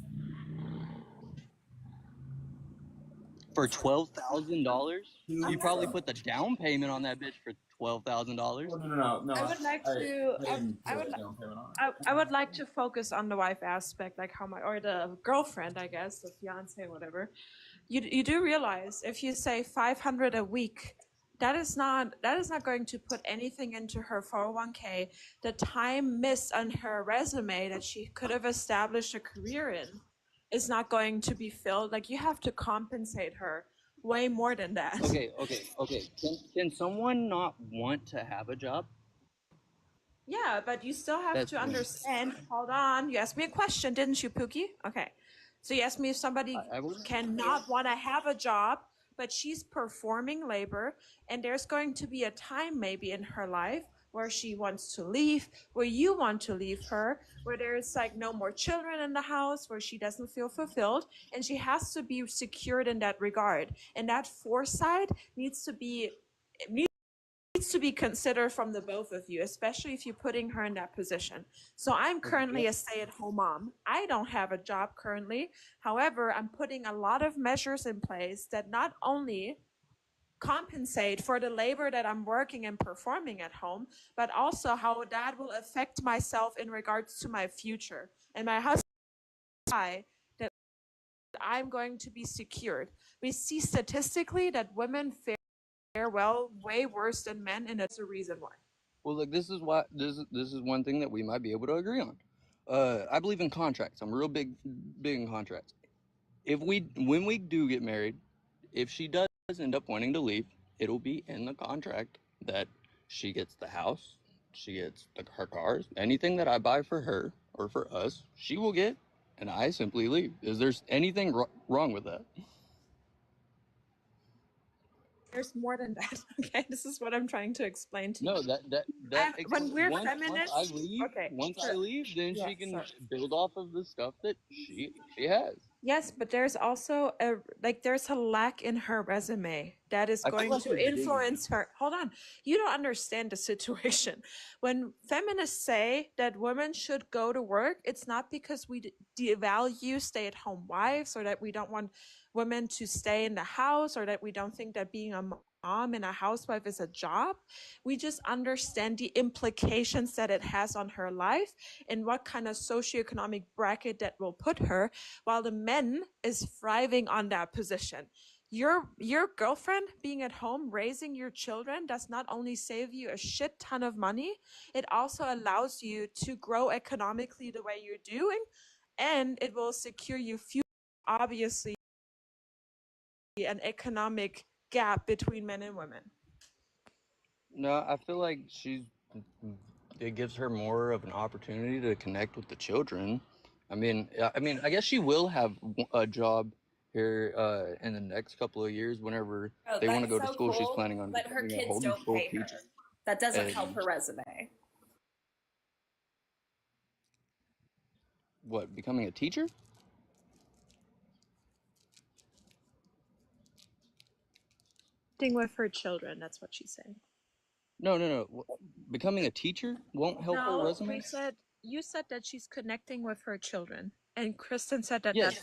For $12,000, you probably put the down payment on that bitch for $12,000. No. I would like to. I would like to focus on the wife aspect, like how or the girlfriend, I guess, the fiance, whatever. You do realize if you say 500 a week, that is not going to put anything into her 401k. The time missed on her resume that she could have established a career in is not going to be filled. Like, you have to compensate her way more than that. Okay. Can someone not want to have a job? Yeah, but you still have That's to weird. understand. Hold on. You asked me a question, didn't you, Pookie? Okay. So you asked me if somebody cannot want to have a job, but she's performing labor, and there's going to be a time maybe in her life where she wants to leave, where you want to leave her, where there's like no more children in the house, where she doesn't feel fulfilled, and she has to be secured in that regard. And that foresight needs to be considered from the both of you, especially if you're putting her in that position. So I'm currently a stay-at-home mom. I don't have a job currently. However, I'm putting a lot of measures in place that not only compensate for the labor that I'm working and performing at home, but also how that will affect myself in regards to my future. And my husband and I, that I'm going to be secured. We see statistically that women fare well way worse than men, and that's the reason why. Well, look, this is one thing that we might be able to agree on. I believe in contracts. I'm real big in contracts. When we do get married, if she does end up wanting to leave, it'll be in the contract that she gets the house, she gets her cars, anything that I buy for her or for us, she will get, and I simply leave. Is there anything wrong with that? There's more than that. Okay, this is what I'm trying to explain to you. No, when we're once feminists, I leave, then she can build off of the stuff that she has. Yes, but there's also there's a lack in her resume that is I feel going like to you're digging. influence her. Hold on. You don't understand the situation. When feminists say that women should go to work, it's not because we devalue stay-at-home wives or that we don't want women to stay in the house or that we don't think that being a mom and a housewife is a job. We just understand the implications that it has on her life and what kind of socioeconomic bracket that will put her, while the men is thriving on that position. Your girlfriend being at home raising your children does not only save you a shit ton of money, it also allows you to grow economically the way you're doing, and it will secure you future. Obviously, an economic gap between men and women. No, I feel like it gives her more of an opportunity to connect with the children. I mean, I guess she will have a job here in the next couple of years whenever Oh, they want to that's go to so school. She's cool. planning on But her becoming a kids don't homeschool pay her. teacher. That doesn't help And her resume. what, becoming a teacher? With her children, that's what she's saying. No. Becoming a teacher won't help her No, resume? you said that she's connecting with her children, and Kristen said that Yes.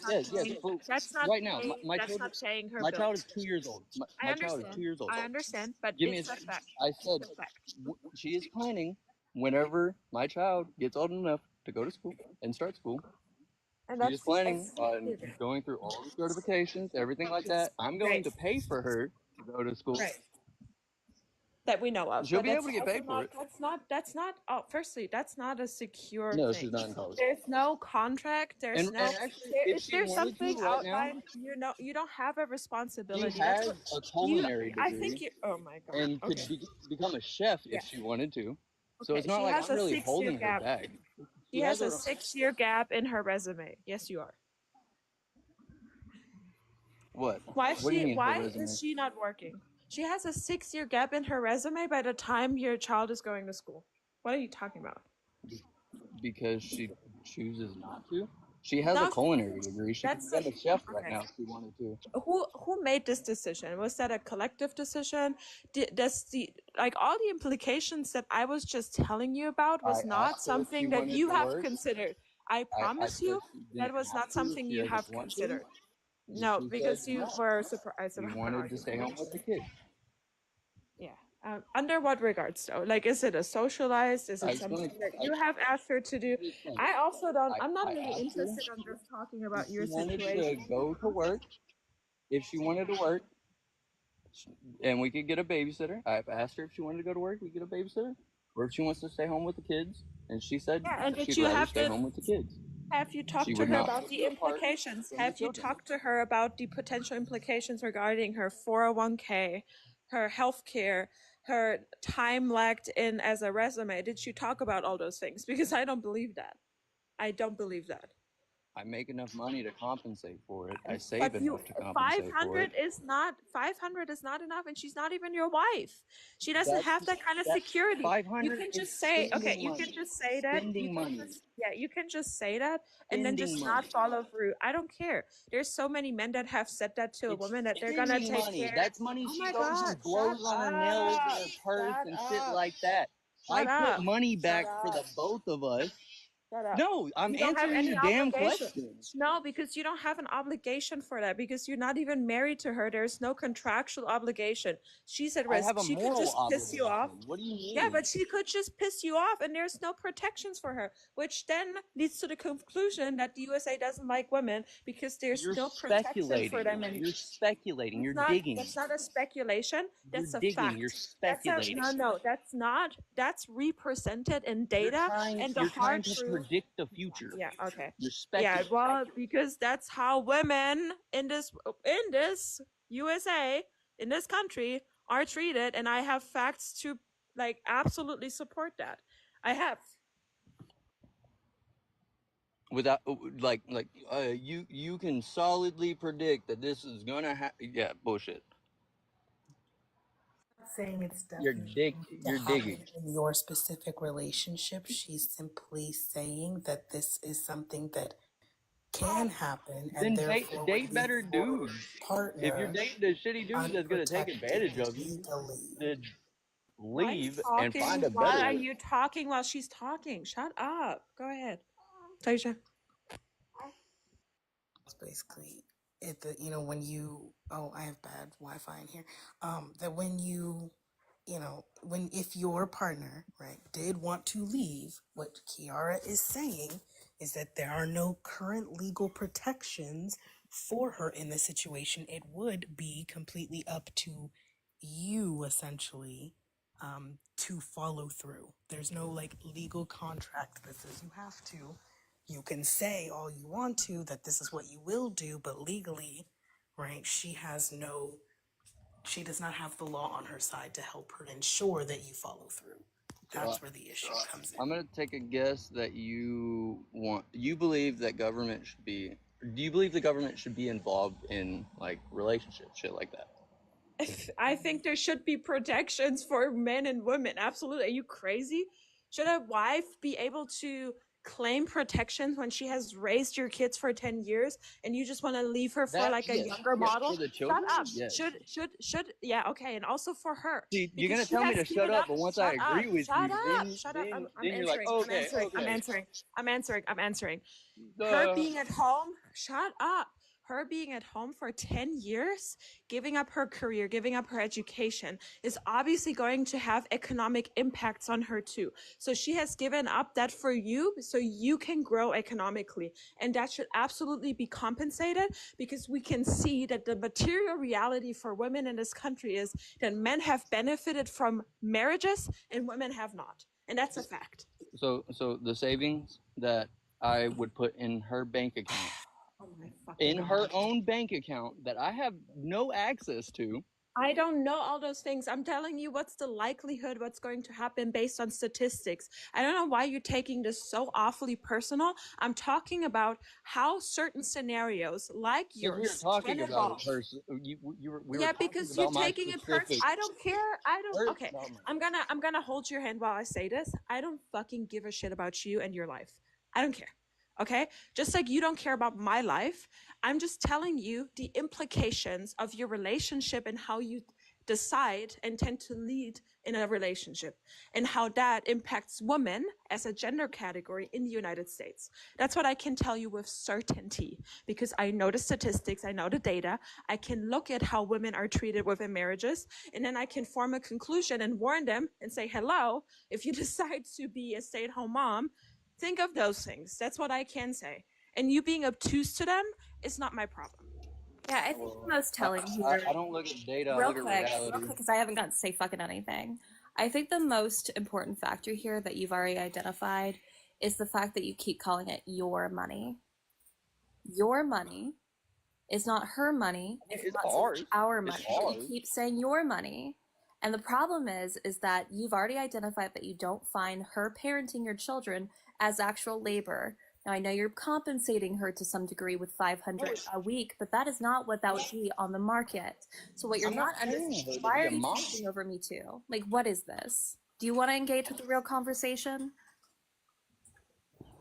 that's not Right now, paying, my that's children, not paying her my child is bills. 2 years old. I My child is understand. 2 years old. I understand, but Give me it's a fact. I said It's a fact. she is planning whenever my child gets old enough to go to school and start school. And She is planning that's on going through all the certifications, everything like that. I'm going to pay for her to go to school. Right. That we know of. She'll But be able that's to get also paid for not, it. that's not, oh, firstly, that's not a secure No, thing. she's not in college. There's no contract. There's And no, actually, if if she there's wanted to something right now, outlined, you don't have a she responsibility. That's has what a you, culinary I think degree you, oh my God. and could Okay. become a chef Yeah. if she wanted to. So Okay. it's not She like has I'm a really 6-year holding her gap. back. She has a 6-year gap in her resume. Yes, you are. What? Why What do you mean her resume? is she not working? She has a 6-year gap in her resume by the time your child is going to school. What are you talking about? Because she chooses not to. She has a No, culinary degree. She could that's become a chef right okay. now if she wanted to. Who made this decision? Was that a collective decision? Does all the implications that I was just telling you about was I not asked her if she something that wanted you to have work. considered? I I promise you said she that didn't was have not to. something She you doesn't have want to. considered. No, She said because you no. were surprised She about her wanted to stay home argument. with the kids. Yeah. Under what regards, though? Like, is it a socialized? Is it something that you have asked her to do? I also don't. I'm not I really asked her interested on just talking about if your she wanted to situation. go to work. If she wanted to work, and we could get a babysitter. I asked her if she wanted to go to work, we could get a babysitter, or if she wants to stay home with the kids. And she said Yeah, and did she'd you rather have stay home with the kids. have you talked She to would her not about want to the be apart implications? from the Have you children. talked to her about the potential implications regarding her 401k, her health care, her time lagged in as a resume? Did you talk about all those things? Because I don't believe that. I don't believe that. I make enough money to compensate for it. I save But enough to compensate for it. 500 is not enough, and she's not even your wife. She doesn't That's have that kind of security. 500 You can is just say, okay, spending you money. can just say that. Spending money. You can just say that and then Spending just money. not follow through. I don't care. There's so many men that have said that to a woman that they're gonna Spending take money. care. That's money Oh she my goes God! and blows Shut on her nails and her purse Shut and shit up! like that. I Shut put up! money back Shut for the up! both of us. Shut up. No, I'm You don't have answering any your damn obligation. question. No, because you don't have an obligation for that because you're not even married to her. There's no contractual obligation. She's at I risk. have a She could moral just piss you off. obligation. What do you mean? Yeah, but she could just piss you off and there's no protections for her, which then leads to the conclusion that the USA doesn't like women because there's You're no protection for speculating. them anymore. You're speculating. You're Not, digging. that's not a speculation. You're That's a digging. fact. You're That's a speculating. no. That's not. That's represented in data and the You're hard trying to truth. predict the future. Yeah. Okay. You're Yeah. speculating. Well, because that's how women in this USA in this country are treated, and I have facts to absolutely support that. I have. Without you can solidly predict that this is gonna happen. Yeah, bullshit. Saying it's You're definitely you're to digging. happen in your specific relationship. She's simply saying that this is something that can happen, Then and therefore would date leave better your dudes. If you're partner dating a shitty dude that's gonna take unprotected advantage of you, legally. then Why are you leave and find talking? a Why better are one. you talking while she's talking? Shut up. Go ahead. Taisha. It's basically when you I have bad Wi-Fi in here. That when if your partner, right, did want to leave, what Kiara is saying is that there are no current legal protections for her in this situation. It would be completely up to you, essentially, to follow through. There's no legal contract that says you have to. You can say all you want to that this is what you will do, but legally, right, she does not have the law on her side to help her ensure that you follow through. That's where the issue comes in. I'm gonna take a guess that you believe that government should be. Do you believe the government should be involved in like relationships, shit like that? I think there should be protections for men and women. Absolutely. Are you crazy? Should a wife be able to claim protections when she has raised your kids for 10 years and you just want to leave her for like a Yes, younger yes, model? for the Shut children, up. yes. Should yeah, okay, and also for her. See, you're Because gonna she tell me has to shut given up, up. but once I Shut up. agree with Shut you, up. Shut up. I'm then you're like, answering. okay, I'm okay. answering. Her being at home, shut up. Her being at home for 10 years, giving up her career, giving up her education, is obviously going to have economic impacts on her too. So she has given up that for you so you can grow economically. And that should absolutely be compensated, because we can see that the material reality for women in this country is that men have benefited from marriages and women have not. And that's a fact. So the savings that I would put in her bank account, Oh my fucking God. her own bank account that I have no access to. I don't know all those things. I'm telling you what's the likelihood, what's going to happen based on statistics. I don't know why you're taking this so awfully personal. I'm talking about how certain scenarios like yours We were talking can about evolve. a person. We were Yeah, talking because you're about my taking it specific. personal. I don't care. Okay. Oh my I'm gonna hold your hand while I say this. I don't fucking give a shit about you and your life. I don't care. Okay? Just like you don't care about my life, I'm just telling you the implications of your relationship and how you decide and tend to lead in a relationship, and how that impacts women as a gender category in the United States. That's what I can tell you with certainty, because I know the statistics, I know the data, I can look at how women are treated within marriages, and then I can form a conclusion and warn them and say, hello, if you decide to be a stay-at-home mom, think of those things. That's what I can say. And you being obtuse to them is not my problem. Yeah, I think the most telling here. I don't look at data. I Real look at reality. quick, because I haven't gotten to say fucking anything. I think the most important factor here that you've already identified is the fact that you keep calling it your money. Your money is not her money. It's ours. Our It's money. But you keep saying your money. And the problem is that you've already identified that you don't find her parenting your children as actual labor. Now, I know you're compensating her to some degree with $500 a week, but that is not what that would be on the market. So what you're I'm not not paying her understanding, to why be are a you mom. talking over me too? Like, what is this? Do you want to engage with the real conversation?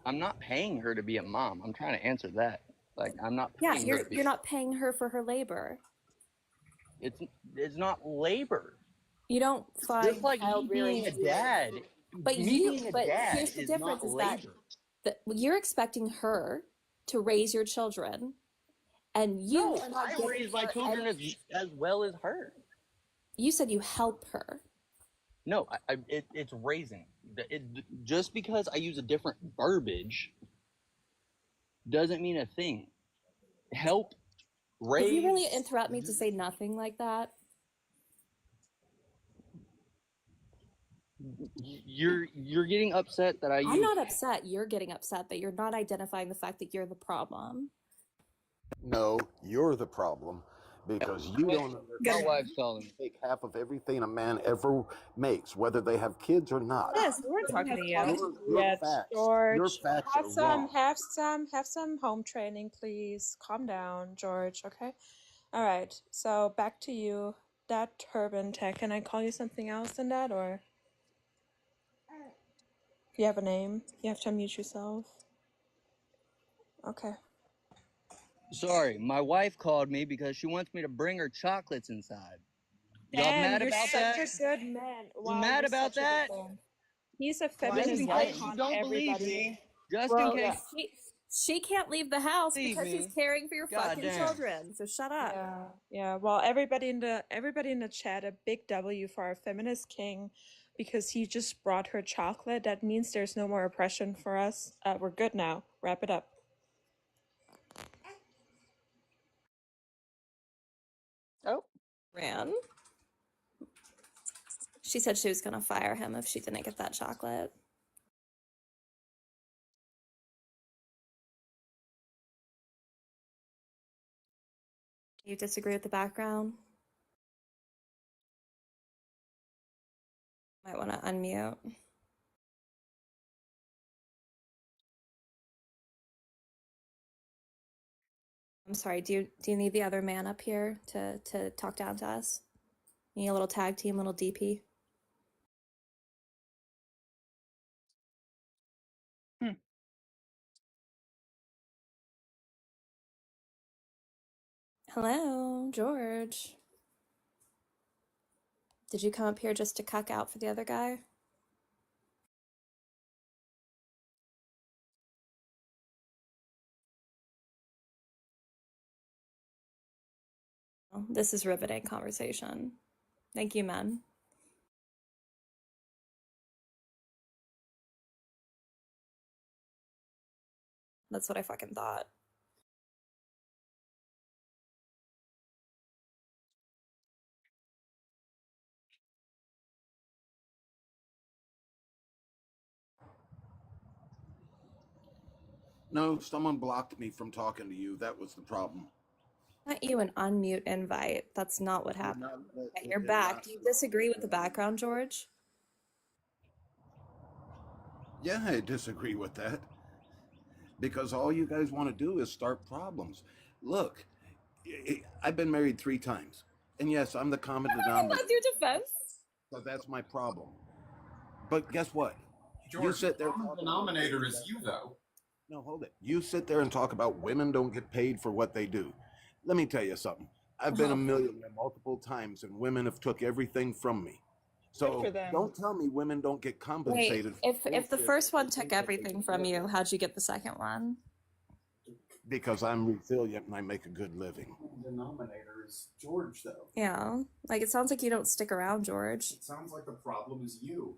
I'm not paying her to be a mom. I'm trying to answer that. Like, I'm not Yeah, paying her to be. you're not paying her for her labor. It's not labor. You don't find Just like child me rearing being a to be dad. But Being a dad here's the is not difference: is that labor. you're expecting her to raise your children, and you are not I giving raise my her children any. as well as her. You said you help her. No, it's raising. Just because I use a different verbiage doesn't mean a thing. Help raise. Did you really interrupt me to say nothing like that? You're getting upset that I'm not upset. You're getting upset that you're not identifying the fact that you're the problem. No, you're the problem because you don't My understand. wife's calling. Take half of everything a man ever makes, whether they have kids or not. Yes, we're talking to you. Your facts, your facts are wrong. Have some home training, please. Calm down, George. Okay. All right. So back to you. That turban tech. Can I call you something else than that, or you have a name? You have to unmute yourself. Okay. Sorry, my wife called me because she wants me to bring her chocolates inside. Y'all Dan, mad you're about such that? a good man. You Wow, mad you're about such a good that? man. He's a Why is Just he feminist in case you yelling? icon, don't believe everybody. me. Just in Well, case Yeah. she can't leave the house you believe because she's me. caring for your God fucking damn. children. So shut up. Yeah. Well, everybody in the chat, a big W for our feminist king, because he just brought her chocolate. That means there's no more oppression for us. We're good now. Wrap it up. Oh, Ran. She said she was gonna fire him if she didn't get that chocolate. Do you disagree with the background? Might want to unmute. I'm sorry. Do you need the other man up here to talk down to us? Need a little tag team, little DP. Hello, George. Did you come up here just to cuck out for the other guy? Oh, this is riveting conversation. Thank you, men. That's what I fucking thought. No, someone blocked me from talking to you. That was the problem. Not you an unmute invite. That's not what happened. Okay, you're back. Do you disagree with the background, George? Yeah, I disagree with that. Because all you guys want to do is start problems. Look, I've been married 3 times. And yes, I'm the common denominator. That's your defense. So that's my problem. But guess what? George, You sit the there. common denominator is you, though. No, hold it. You sit there and talk about women don't get paid for what they do. Let me tell you something. I've been a millionaire multiple times, and women have took everything from me. good for So them. don't tell me women don't get Wait, compensated. if the first one took everything from you, how'd you get the second one? Because I'm resilient and I make a good living. The denominator is George, though. Yeah, like it sounds like you don't stick around, George. It sounds like the problem is you.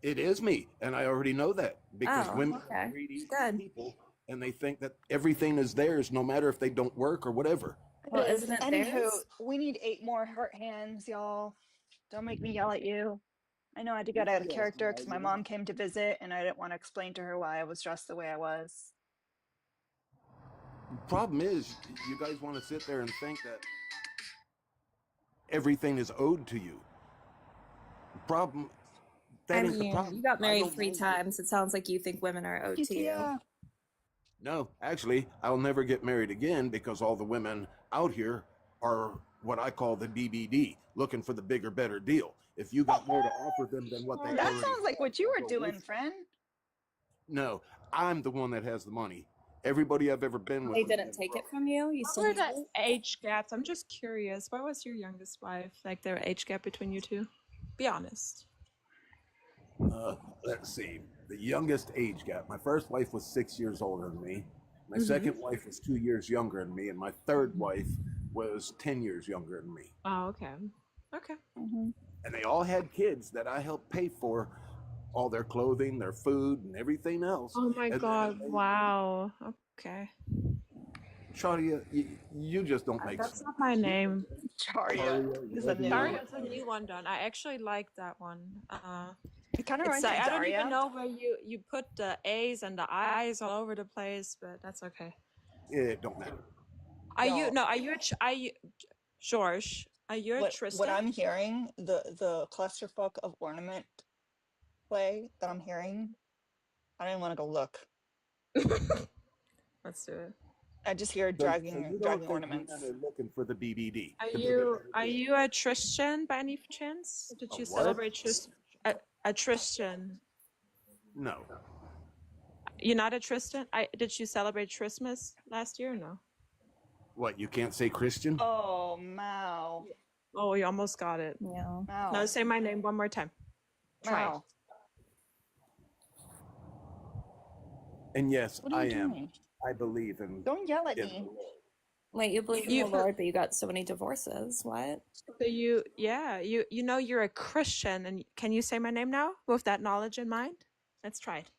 It is me, and I already know that because Oh, women okay. are greedy Good. people, and they think that everything is theirs, no matter if they don't work or whatever. Well, It is. isn't it Anywho, theirs? we need 8 more heart hands, y'all. Don't make me yell at you. I know I had to get out of character because my mom came to visit and I didn't want to explain to her why I was dressed the way I was. Problem is, you guys want to sit there and think that everything is owed to you. Problem, that I ain't the mean, problem. you got I married don't 3 mind. times. It sounds like you think women are owed to you. Yeah. No, actually, I'll never get married again because all the women out here are what I call the BBD, looking for the bigger, better deal. If you got more to offer them than what they That already sounds like have, what you they'll were go doing, with you. friend. No, I'm the one that has the money. Everybody I've ever been with They has didn't been take it broke. from you? You What still were need the it? age gaps? I'm just curious. What was your youngest wife? Like their age gap between you two? Be honest. Let's see. The youngest age gap. My first wife was 6 years older than me. My Mhm. second wife was 2 years younger than me, and my third wife was 10 years younger than me. Oh, okay. Okay. And they all had kids that I helped pay for all their clothing, their food, and everything else. Oh my And god, then wow. Okay. Sharia, you just don't make That's sense. not my name. Charia is a new Sorry, one. it's a new one done. I actually like that one. It kind of It's reminds me of I don't even Daria. know where you put the A's and the I's all over the place, but that's okay. It don't matter. Are you Y'all, no? Are you George? Are you a what Tristan? I'm hearing, the clusterfuck of ornament play that I'm hearing, I didn't want to go look. Let's do it. I just hear So dragging you don't think ornaments. women are looking for the BBD? Are the bigger, you better are deal? you a Tristan by any chance? Did A you what? celebrate a Tristan? No. You're not a Tristan? Did you celebrate Christmas last year or no? What, you can't say Christian? Oh, Mao. Oh, you almost got it. Yeah. Mao. No, say my name one more time. Try it. Mao. And yes, What are I you am. doing? I believe in. Don't yell at in me. Wait, you believe in the Lord, but you got so many divorces. What? So you know you're a Christian, and can you say my name now with that knowledge in mind? Let's try it.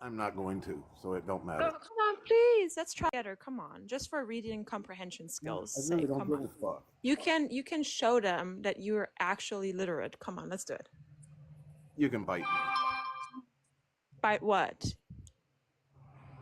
I'm not going to, so it don't Oh, matter. come on, please. Let's try it. Come on, just for reading and comprehension skills' I really sake. don't Come give on. a fuck. You can show them that you're actually literate. Come on, let's do it. You can bite me. Bite what?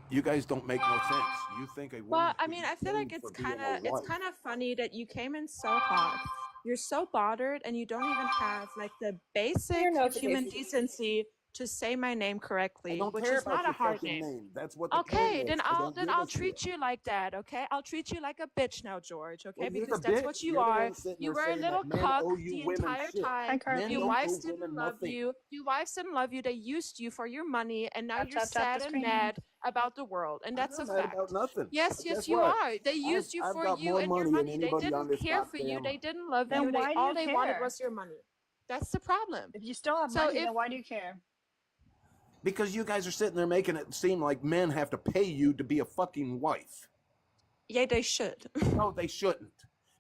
You guys don't make no sense. You think a woman Well, I should mean, be I feel like blamed it's for being kind a of it's wife. kind of funny that you came in so hot. You're so bothered, and you don't even have like the basic Your human notifications. decency to say my name I correctly, don't which care is about not a your hard fucking name. name. That's what the point Okay, is. then I I'll don't then give I'll a treat shit. you like that. Okay, I'll treat you like a bitch now, George. Okay, Well, you're because the that's bitch. what you You're the are. one sitting You there were a saying little that men cuck owe you the women entire shit. time. Men Your don't wives owe didn't women love nothing. you. Your wives didn't love you. They used you for your money, and now Tap, you're tap, tap the sad and screen. mad about the world, and that's I'm a not mad about fact. nothing. Yes, But yes, guess you what? are. They used you I've for got you more and your money than money. They anybody on didn't this care for you. goddamn. They didn't love Then you. why do All you they wanted care? was your money. That's the problem. If you still have So money, if then why do you care? Because you guys are sitting there making it seem like men have to pay you to be a fucking wife. yeah, they should. No, they shouldn't.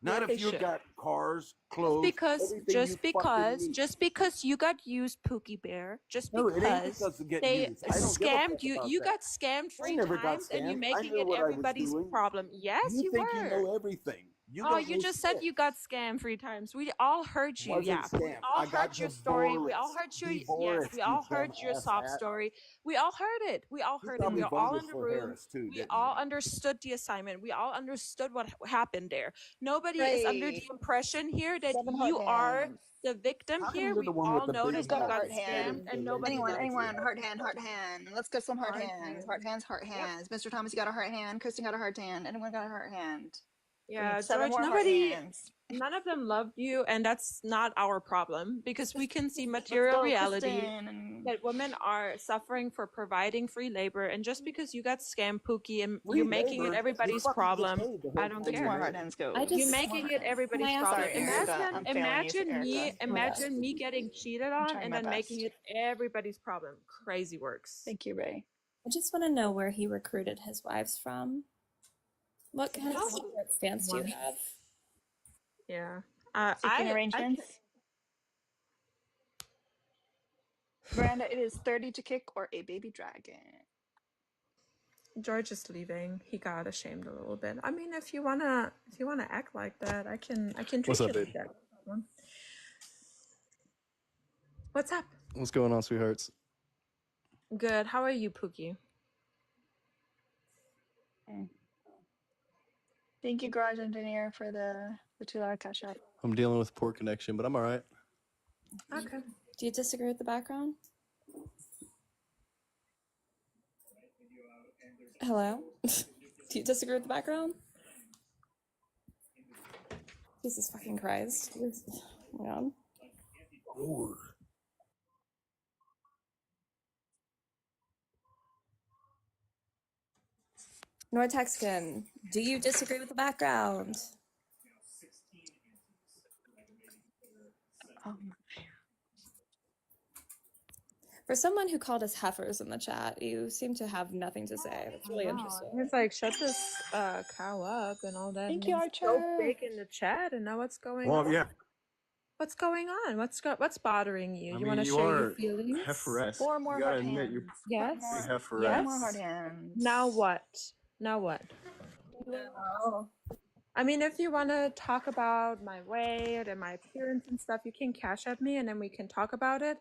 Not Yeah, they if you should. got cars, clothes, everything you fucking need. Just because you got used, Pookie Bear, just No, it ain't because because of getting they used. I don't give a fuck scammed you, about you that. got scammed I 3 never got times, and you scammed. I making knew it what I was everybody's doing. problem. Yes, You you think you were. know everything. You Oh, don't you know just said shit. you got scammed 3 times. We all heard you. Wasn't Yeah, we scammed. all I got heard your story. We all divorced. heard your yes. We You all heard your dumbass sob hat. story. We all heard it. We all You heard it. We probably were all voted in the for room. Harris too, We didn't all you? understood the assignment. We all understood what happened there. Nobody is under the Great. impression here that 7 heart you are hands. the victim How come here. you're the We one with all the know Who's big that got you a mouth got heart instead of scammed, hand? and the nobody lady Anyone, next likes to anyone, you? you. heart hand, heart hand. Let's get some heart Hard hands. hand. Heart hands, heart Yep. hands. Mr. Thomas, you got a heart hand. Kristen got a heart hand. Anyone got a heart hand? We Yeah, need 7 George, more heart hands. none of them loved you, and that's not our problem because we can see Let's material go, reality Kristen. that women are suffering for providing free labor, and just because you got scammed, Pookie, and Free you're making it labor. You everybody's fucking get problem, paid to I help don't pay 6 your more care. heart man. hands go. I You're 6 just more making heart it hands. everybody's Can I ask problem. Sorry, you guys? Erica. I'm failing you, Erica. Imagine me getting cheated I'm on trying and my then making best. it everybody's problem. Crazy works. Thank you, Ray. I just want to know where he recruited his wives from. What kind of secret stance do you have? Yeah. Seeking I arrangements. Miranda, it is 30 to kick or a baby dragon. George is leaving. He got ashamed a little bit. I mean, if you wanna act like that, I can treat What's up, you like babe? that. What's up? What's going on, sweethearts? Good. How are you, Pookie? Thank you, Garage Engineer, for the $2 cash app. I'm dealing with poor connection, but I'm all right. Okay. Do you disagree with the background? Hello? Do you disagree with the background? Jesus fucking Christ. Oh my God. Nortexcan, do you disagree with the background? For someone who called us heifers in the chat, you seem to have nothing to say. That's really interesting. It's like, shut this cow up and all that. Thank And you, he's Archer. so big in the chat, and now what's going on? yeah. What's going on? What's bothering you? I You mean, want to you share are your feelings? heiferess. 4 more You gotta heart admit, hands. you're Yes. pretty heiferess. 4 more heart hands. Now what? Now what? No. I mean, if you want to talk about my weight and my appearance and stuff, you can cash at me, and then we can talk about it.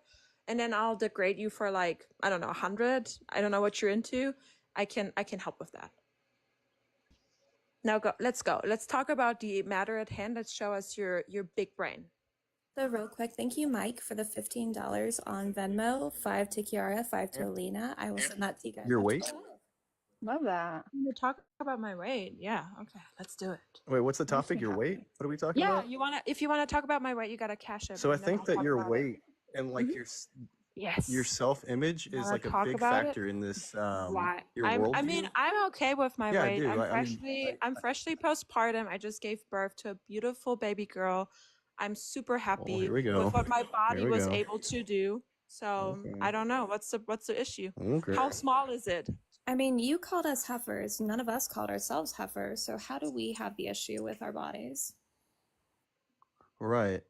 And then I'll degrade you for like, I don't know, 100. I don't know what you're into. I can help with that. Now go. Let's go. Let's talk about the matter at hand. Let's show us your big brain. So real quick, thank you, Mike, for the $15 on Venmo. 5 to Kiara, 5 to Alina. I will send that to you guys. Your weight? Love that. You talk about my weight. Yeah. Okay. Let's do it. Wait, what's the Makes topic? me Your happy. weight? What are we talking Yeah. about? If you wanna talk about my weight, you gotta cash it. So I and then think we'll that talk your about it. weight and like Yes. your self-image is Wanna like a talk big about it? factor in this Why? your I mean, worldview. I'm okay with my Yeah, I weight. do. I mean, I'm freshly postpartum. I just gave birth to a beautiful baby girl. I'm super well, happy here we go. with what my Here body we was go. able to do. So Okay. I don't know. What's the issue? Okay. How small is it? I mean, you called us heifers. None of us called ourselves heifers. So how do we have the issue with our bodies? Right.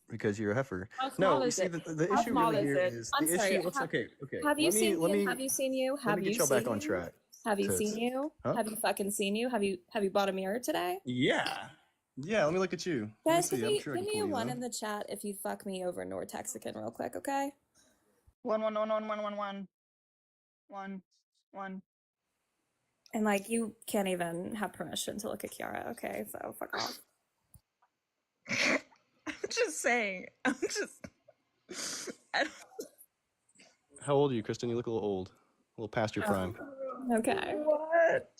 Because you're a heifer. How small No, you is see, it? the How issue small really is here it? is I'm the sorry. issue. Let's okay. Have you seen Let you? me Have you seen you? let Have me you get y'all seen back on you? track. Have you Toots. seen you? Huh? Have you fucking seen you? Have you bought a mirror today? Yeah. Yeah. Let me look at you. Let me Guys, see. I'm sure I give can me pull a you one up. in the chat if you fuck me over Nortexican real quick, okay? 1. And like, you can't even have permission to look at Kiara, okay? So fuck off. I'm just saying. I'm just. I don't- How old are you, Kristen? You look a little old. A little past your prime. Okay. What?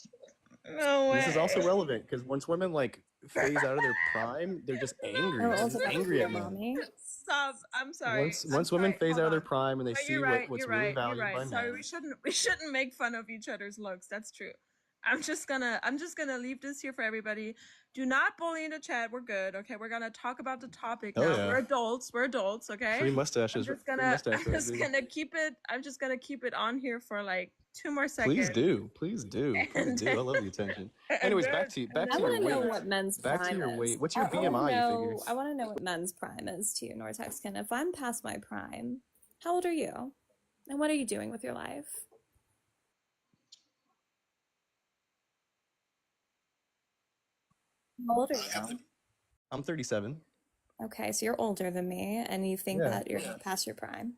No way. This is also relevant because once women like phase out of their prime, they're just angry. How They're old just enough to angry be a at men. mommy? Stop. I'm sorry. Once I'm women sorry. phase Hold out of their on. prime and they No, see you're right. what's You're really right. You're valued right. by Sorry, men. we shouldn't make fun of each other's looks. That's true. I'm just gonna leave this here for everybody. Do not bully in the chat. We're good. Okay, we're gonna talk about the topic Oh now. yeah. We're adults. We're adults. Okay. Free mustaches. I'm just Free gonna mustache I'm just baby. gonna keep it. I'm just gonna keep it on here for like 2 more seconds. Please do. Please do. Please And do. I love the attention. and Anyways, then- back I to want your to know weight. what men's Back to prime your is. weight. What's your I wanna BMI, you figure? I want to know what men's prime is to you, Nortexican. If I'm past my prime, how old are you? And what are you doing with your life? How old are you? I'm 37. Okay, so you're older than me, and you think Yeah. that you're past your prime.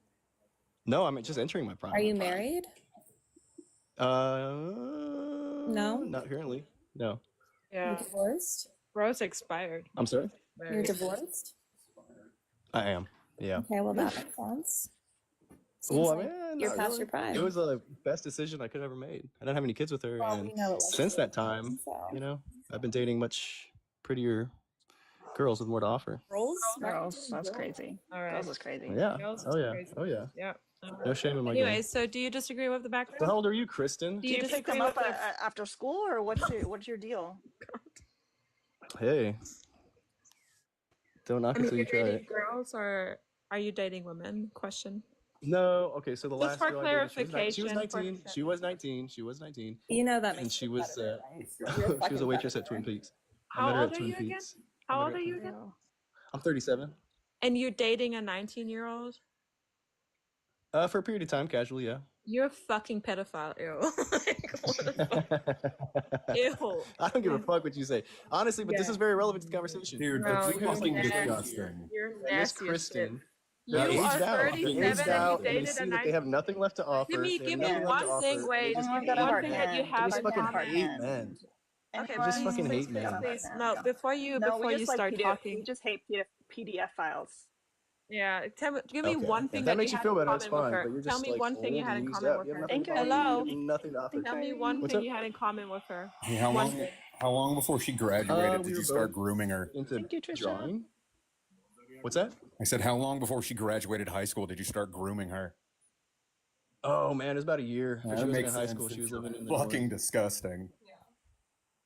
No, I'm just entering my prime. Are you married? No? Not currently. No. You're Yeah. divorced? Rose expired. I'm sorry? You're divorced? I am. Yeah. Okay, well that makes sense. Well, Seems I like mean, you're not past really. your prime. It was the best decision I could have ever made. I didn't have any kids with her, Well, and we know it was since that time, you know, I've been dating much prettier girls with more to offer. Girls? Girls, that's crazy. All right. Girls is crazy. Yeah. Girls Oh is yeah. crazy. Oh yeah. Yeah. No shame in my Anyway, game. so do you disagree with the background? So how old are you, Kristen? Do Do you you pick disagree them with up the after school, or what's your deal? Hey. Don't knock I it mean, till you you're try dating it. girls or are you dating women? Question. No. Okay. So the Just last for girl I dated, she was clarification. 19. She was 19. She was 19. You know that And makes she you was better, right? You're a she was a fucking waitress at predator. Twin Peaks. I How met her old at are Twin you again? Peaks. How old are you again? I'm 37. And you're dating a 19-year-old? For a period of time, casually, yeah. You're a fucking pedophile. Ew. Like, what the fuck? Ew. I don't give a fuck what you say. Honestly, but this is very relevant to the conversation. Dude, No, that's you're fucking nasty. disgusting. You're And Miss nasty as shit. Kristen, You they're are aged out. They're 37 aged and you out, and they dated a see that they have nothing left to offer. Give me They have nothing left to one thing. offer. Wait, They just give me got a one hard thing that you hand. have just in fucking common. hate men. Okay, They just please, fucking please, hate please, men. please. No, before you We just like start PDF. talking. We just hate PDF files. Yeah, give me Okay, one if thing that that you makes you had feel in better, it's common with fine. her. But you're Tell just me like one thing you old had and in used common up. with You have her. nothing to offer. Hello? You have nothing to offer. Tell me one What's thing up? you had in common with her. Hey, One thing. how long before she graduated We did were you start both grooming her? into Thank you, Trisha. drawing. What's that? I said, how long before she graduated high school did you start grooming her? Oh man, it was about a year. Yeah, She that wasn't makes in high sense. school. She was It's living in the fucking north. disgusting.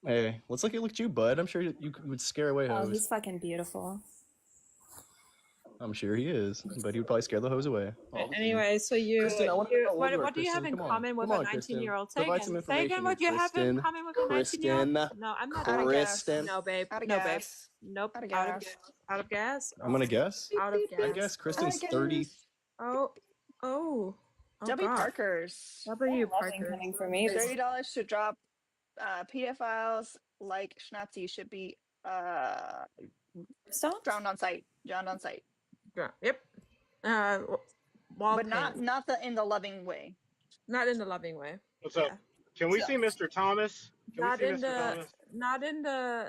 Hey, let's look at you, bud. I'm sure you would scare away Oh, hoes. he's fucking beautiful. I'm sure he is, but he would probably scare the hose away. all the time. Anyway, so Kristen, I want to know how old you are, what do you have Kristen. in Come on. common with Come a on, Kristen. 19-year-old? Say Provide again. some Say information again here, what you have in Kristen. common with a 19-year-old. Kristen. No, I'm not. Out of gas. Kristen. No, babe. Out of No, babe. gas. Nope. Out of Out of gas. gas. Out of gas. I'm gonna guess. Out of I gas. guess Out Kristen's of 30. gas. Oh. Oh. Oh W God. Parkers. W Nothing Parker. coming for me. $30 to drop PDF files like Schnapsy should be Stop. drowned on site. Drowned on site. Yep. Wall But paint. not in the loving way. Not in the loving way. What's up? Can we see Mr. Thomas? Can we Not see in Mr. the Thomas?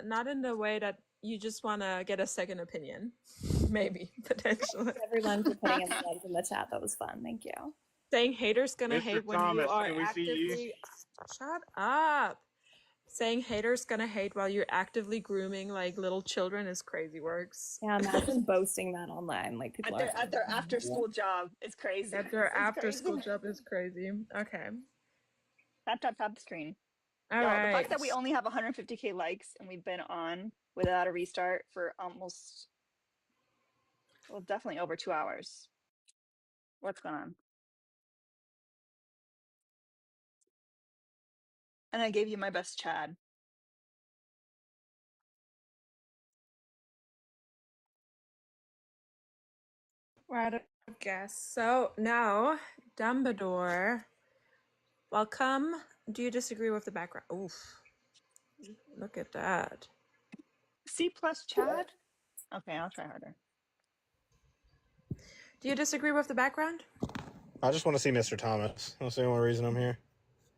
not in the way that you just want to get a second opinion. Maybe potentially. Everyone for putting in the ones in the chat. That was fun. Thank you. Saying haters gonna Mr. hate when Thomas, you are can we see you? actively. Shut up. Saying haters gonna hate while you're actively grooming like little children is crazy works. Yeah, imagine boasting that online. Like people At their after school job is crazy. At their It's after crazy. school job is crazy. Okay. Tap the screen. All Y'all, right. the fact that we only have 150K likes and we've been on without a restart for almost, well, definitely over 2 hours. What's going on? And I gave you my best Chad. Right, I guess. So now, Dumbledore, welcome. Do you disagree with the background? Oof. Look at that. C plus Chad? Okay, I'll try harder. Do you disagree with the background? I just want to see Mr. Thomas. That's the only reason I'm here.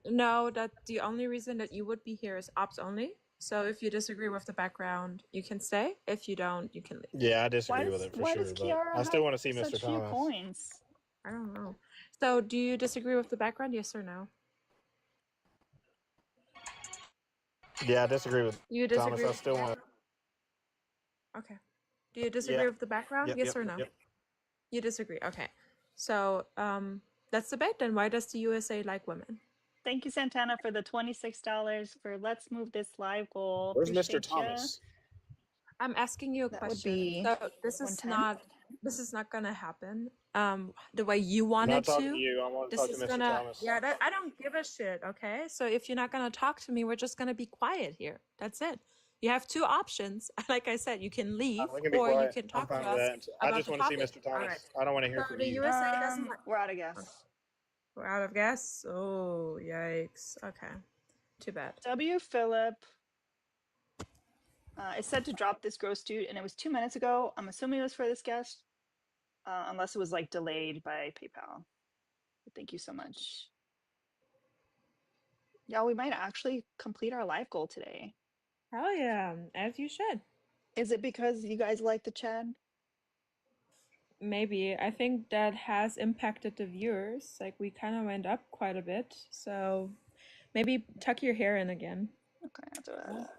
No, that the only reason that you would be here is ops only. So if you disagree with the background, you can stay. If you don't, you can leave. Yeah, I disagree with it for Why sure, does but Kiara I still have want to see such Mr. few Thomas. coins? I don't know. So do you disagree with the background? Yes or no? Yeah, I disagree with You Thomas. disagree I with still want. Okay. Do you disagree with the background? Yes or no? Yep. You disagree. Okay. So let's debate then. Why does the USA like women? Thank you, Santana, for the $26 for Let's Move This Live goal. Where's Mr. Appreciate ya. Thomas? I'm asking you a That would question. be So this is 110. not gonna happen. The way you I'm want not it talking to. to you. I want to This talk to is Mr. gonna Thomas. I don't give a shit, okay? So if you're not gonna talk to me, we're just gonna be quiet here. That's it. You have two options. Like I said, you can leave We can be or you quiet. can I'm talk to fine with us that. I about just the want to see topic. Mr. All Thomas. right. I don't want to hear So from the you. USA doesn't like We're out of gas. we're out of gas. Oh, yikes. Okay. Too bad. W. Phillip. It said to drop this gross dude, and it was 2 minutes ago. I'm assuming it was for this guest, unless it was like delayed by PayPal. But thank you so much. Y'all, we might actually complete our life goal today. Hell yeah, as you should. Is it because you guys like the Chad? Maybe. I think that has impacted the viewers. Like we kind of went up quite a bit. So maybe tuck your hair in again. Okay, I'll do that.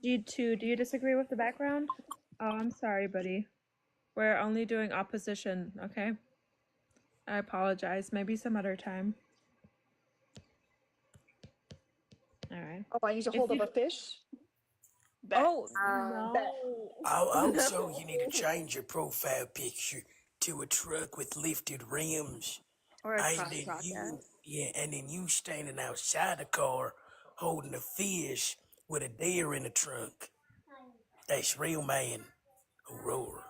G2, do you disagree with the background? Oh, I'm sorry, buddy. We're only doing opposition, okay? I apologize. Maybe some other time. Alright. Oh, I need to hold up a fish? Bet. Oh, no. Also, you need to change your profile picture to a truck with lifted rims. Or a And crotch then rocket. and then you standing outside the car holding a fish with a deer in the trunk. That's real man. Aurora.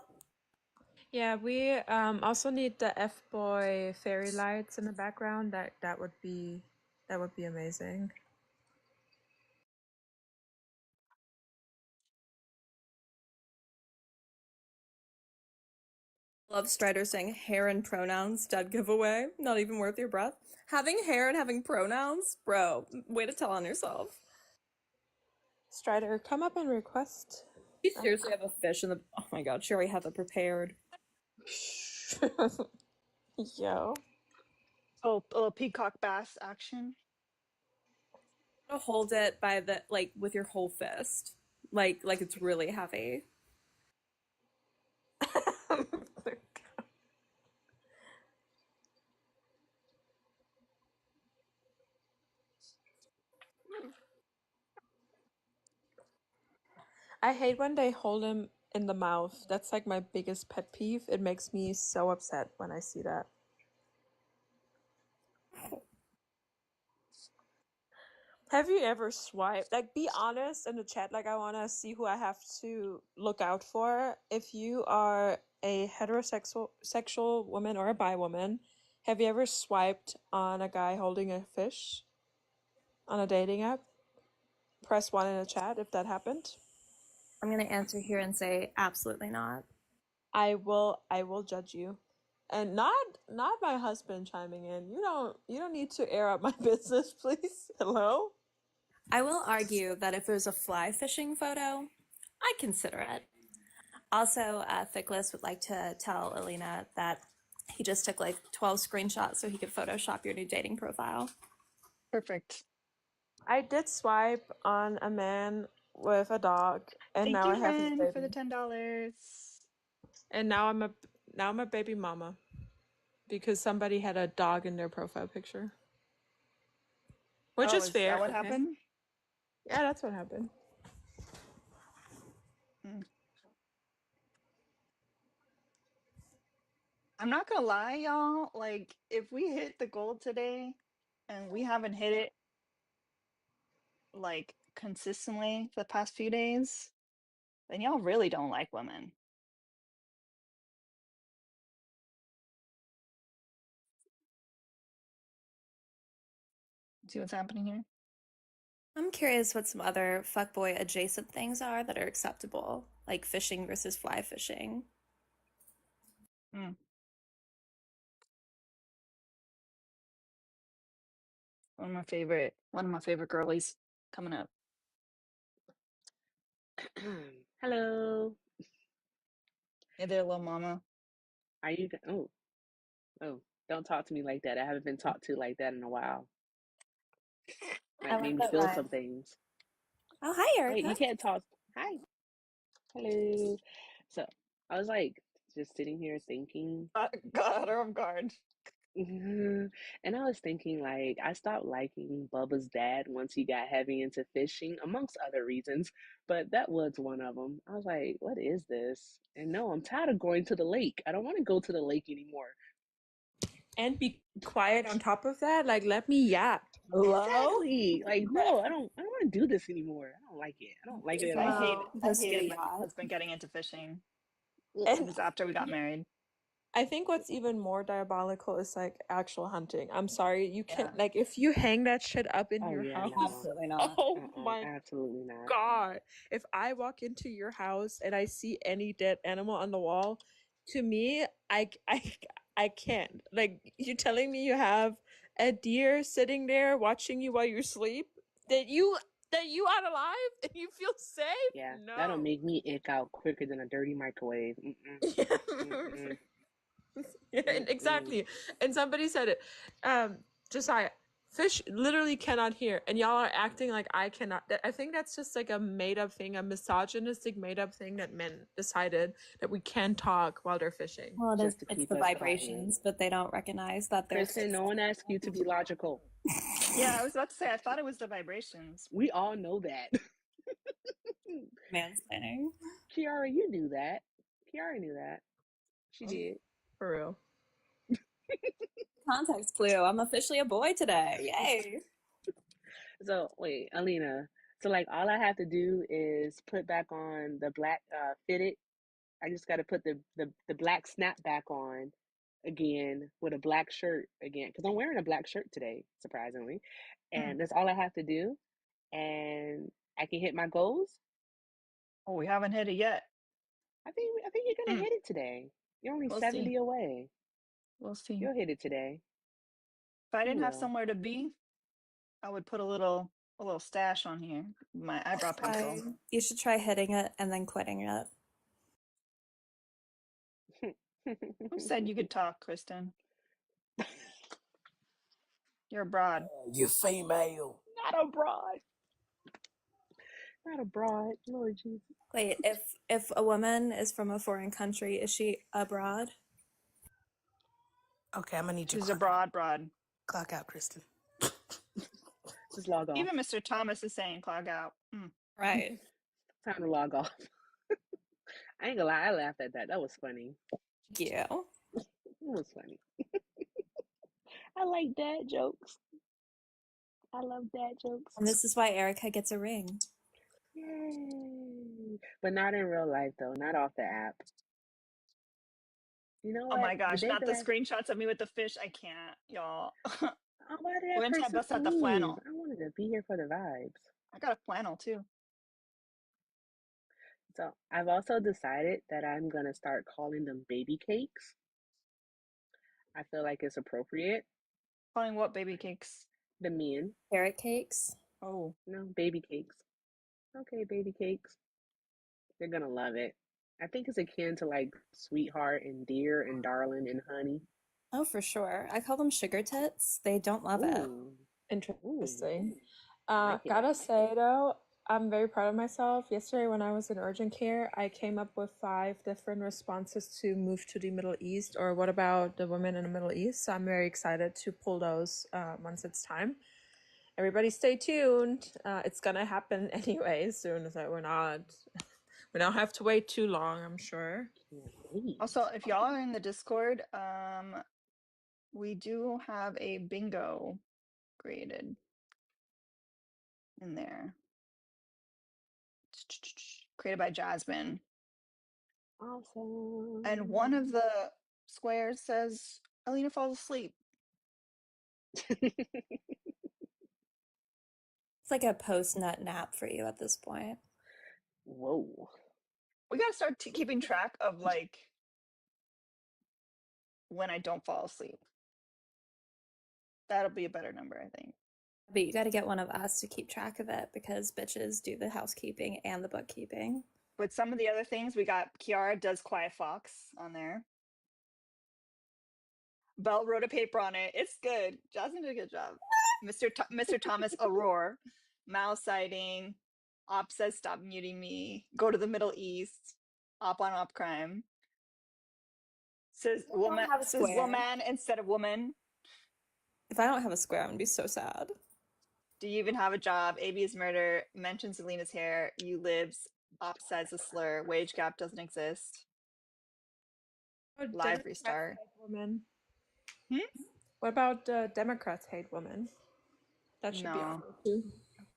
Yeah, we also need the F-boy fairy lights in the background. That would be amazing. Love Strider saying hair and pronouns, dead giveaway. Not even worth your breath. Having hair and having pronouns? Bro, way to tell on yourself. Strider, come up and request. You seriously have a fish in the... Oh my god, she already had that prepared. Yo. Oh, a little peacock bass action. Hold it by the, like, with your whole fist. Like it's really heavy. I hate when they hold him in the mouth. That's like my biggest pet peeve. It makes me so upset when I see that. Have you ever swiped? Like, be honest in the chat. Like, I want to see who I have to look out for. If you are a sexual woman or a bi woman, have you ever swiped on a guy holding a fish on a dating app? Press 1 in the chat if that happened. I'm gonna answer here and say absolutely not. I will judge you. And not my husband chiming in. You don't need to air out my business, please. Hello? I will argue that if it was a fly fishing photo, I'd consider it. Also, Thickless would like to tell Alina that he just took like 12 screenshots so he could Photoshop your new dating profile. Perfect. I did swipe on a man with a dog, and Thank now I you, have his Ren, for the baby. $10. And now I'm a baby mama because somebody had a dog in their profile picture, which Oh, is is that fair. what Okay. happened? Yeah, that's what happened. I'm not gonna lie, y'all. Like, if we hit the goal today and we haven't hit it like consistently for the past few days, then y'all really don't like women. See what's happening here? I'm curious what some other fuckboy adjacent things are that are acceptable, like fishing versus fly fishing. Mm. One of my favorite girlies coming up. Hello. Hey there, little mama. Are you? Oh, don't talk to me like that. I haven't been talked to like that in a while. I Might like make me that feel vibe. some things. Oh, hi, Wait, Erica. you can't talk. Hi. Hello. So I was like just sitting here thinking, Got her off guard. and I was thinking like I stopped liking Bubba's dad once he got heavy into fishing, amongst other reasons, but that was one of them. I was like, what is this? And no, I'm tired of going to the lake. I don't want to go to the lake anymore. And be quiet on top of that. Like, let me yap. Hello? Exactly. Like, no, I don't want to do this anymore. I don't like it. I don't like it at I all. hated my husband getting into fishing. It And was after we got married. I think what's even more diabolical is like actual hunting. I'm sorry, you can't Yeah. like if you hang that shit up in Oh your yeah, house. no. Absolutely not. Oh my Absolutely not. God. If I walk into your house and I see any dead animal on the wall, to me, I can't. Like you're telling me you have a deer sitting there watching you while you sleep? That you are alive and you feel safe? Yeah, that'll No. make me ick out quicker than a dirty microwave. Mm-mm. Yeah, exactly. And somebody said it. Josiah, fish literally cannot hear, and y'all are acting like I cannot. I think that's just like a made up thing, a misogynistic made up thing that men decided that we can talk while they're fishing. Well, it is, Just to it's keep the us quiet. vibrations, but they don't recognize that they're Kristen, no one asked you to be logical. Yeah, I was about to say, I thought it was the vibrations. We all know that. mansplaining. Kiara, you knew that. Kiara knew that. She did. For real. Context clue. I'm officially a boy today. Yay. So wait, Alina. So like all I have to do is put back on the black fitted. I just got to put the black snapback on again with a black shirt again because I'm wearing a black shirt today, surprisingly, and that's all I have to do, and I can hit my goals. Oh, we haven't hit it yet. I think you're gonna hit it today. You're only We'll 70 see. away. We'll see. You'll hit it today. If I You didn't have will. somewhere to be, I would put a little stash on here. My eyebrow pencil. You should try hitting it and then quitting it. Who said you could talk, Kristen? You're a broad. You female. Not a broad. Not a broad. Lord Jesus. Wait, if a woman is from a foreign country, is she abroad? Okay, I'm gonna need you. She's a broad. Clock out, Kristen. Just log off. Even Mr. Thomas is saying clog out. Right. Time to log off. I ain't gonna lie, I laughed at that. That was funny. Thank you. It was funny. I like dad jokes. I love dad jokes. And this is why Erica gets a ring. Yay. But not in real life though, not off the app. You know Oh what? my The gosh, day not that the screenshots of me with the fish. I can't, y'all. why did We're that gonna try to person bust out the leave? flannel. I wanted to be here for the vibes. I got a flannel too. So I've also decided that I'm gonna start calling them baby cakes. I feel like it's appropriate. Calling what baby cakes? The men. Carrot cakes. Oh. No, baby cakes. Okay, baby cakes. They're gonna love it. I think it's akin to like sweetheart and dear and darling and honey. Oh, for sure. I call them sugar tits. They don't love it. Ooh. Interesting. Gotta say though, I'm very proud of myself. Yesterday, when I was in urgent care, I came up with 5 different responses to move to the Middle East, or what about the women in the Middle East. So I'm very excited to pull those once it's time. Everybody, stay tuned. It's gonna happen anyway soon. So we don't have to wait too long, I'm sure. Also, if y'all are in the Discord, we do have a bingo created in there. Created by Jasmine. Awesome. And one of the squares says Alina falls asleep. It's like a post-nut nap for you at this point. Whoa. We gotta start keeping track of like when I don't fall asleep. That'll be a better number, I think. But you got to get one of us to keep track of it because bitches do the housekeeping and the bookkeeping. But some of the other things, we got Kiara does Quiet Fox on there. Belle wrote a paper on it. It's good. Jasmine did a good job. Mr. Thomas Aurora, mouse sighting. Op says stop muting me. Go to the Middle East. Op on op crime. Says I don't have a says square. woman instead of woman. If I don't have a square, I'm gonna be so sad. Do you even have a job? AB is murder. Mentions Selena's hair. You lives. Op says a slur. Wage gap doesn't exist. Live restart. Women. Hmm? What about Democrats hate women? That should be on No. there too.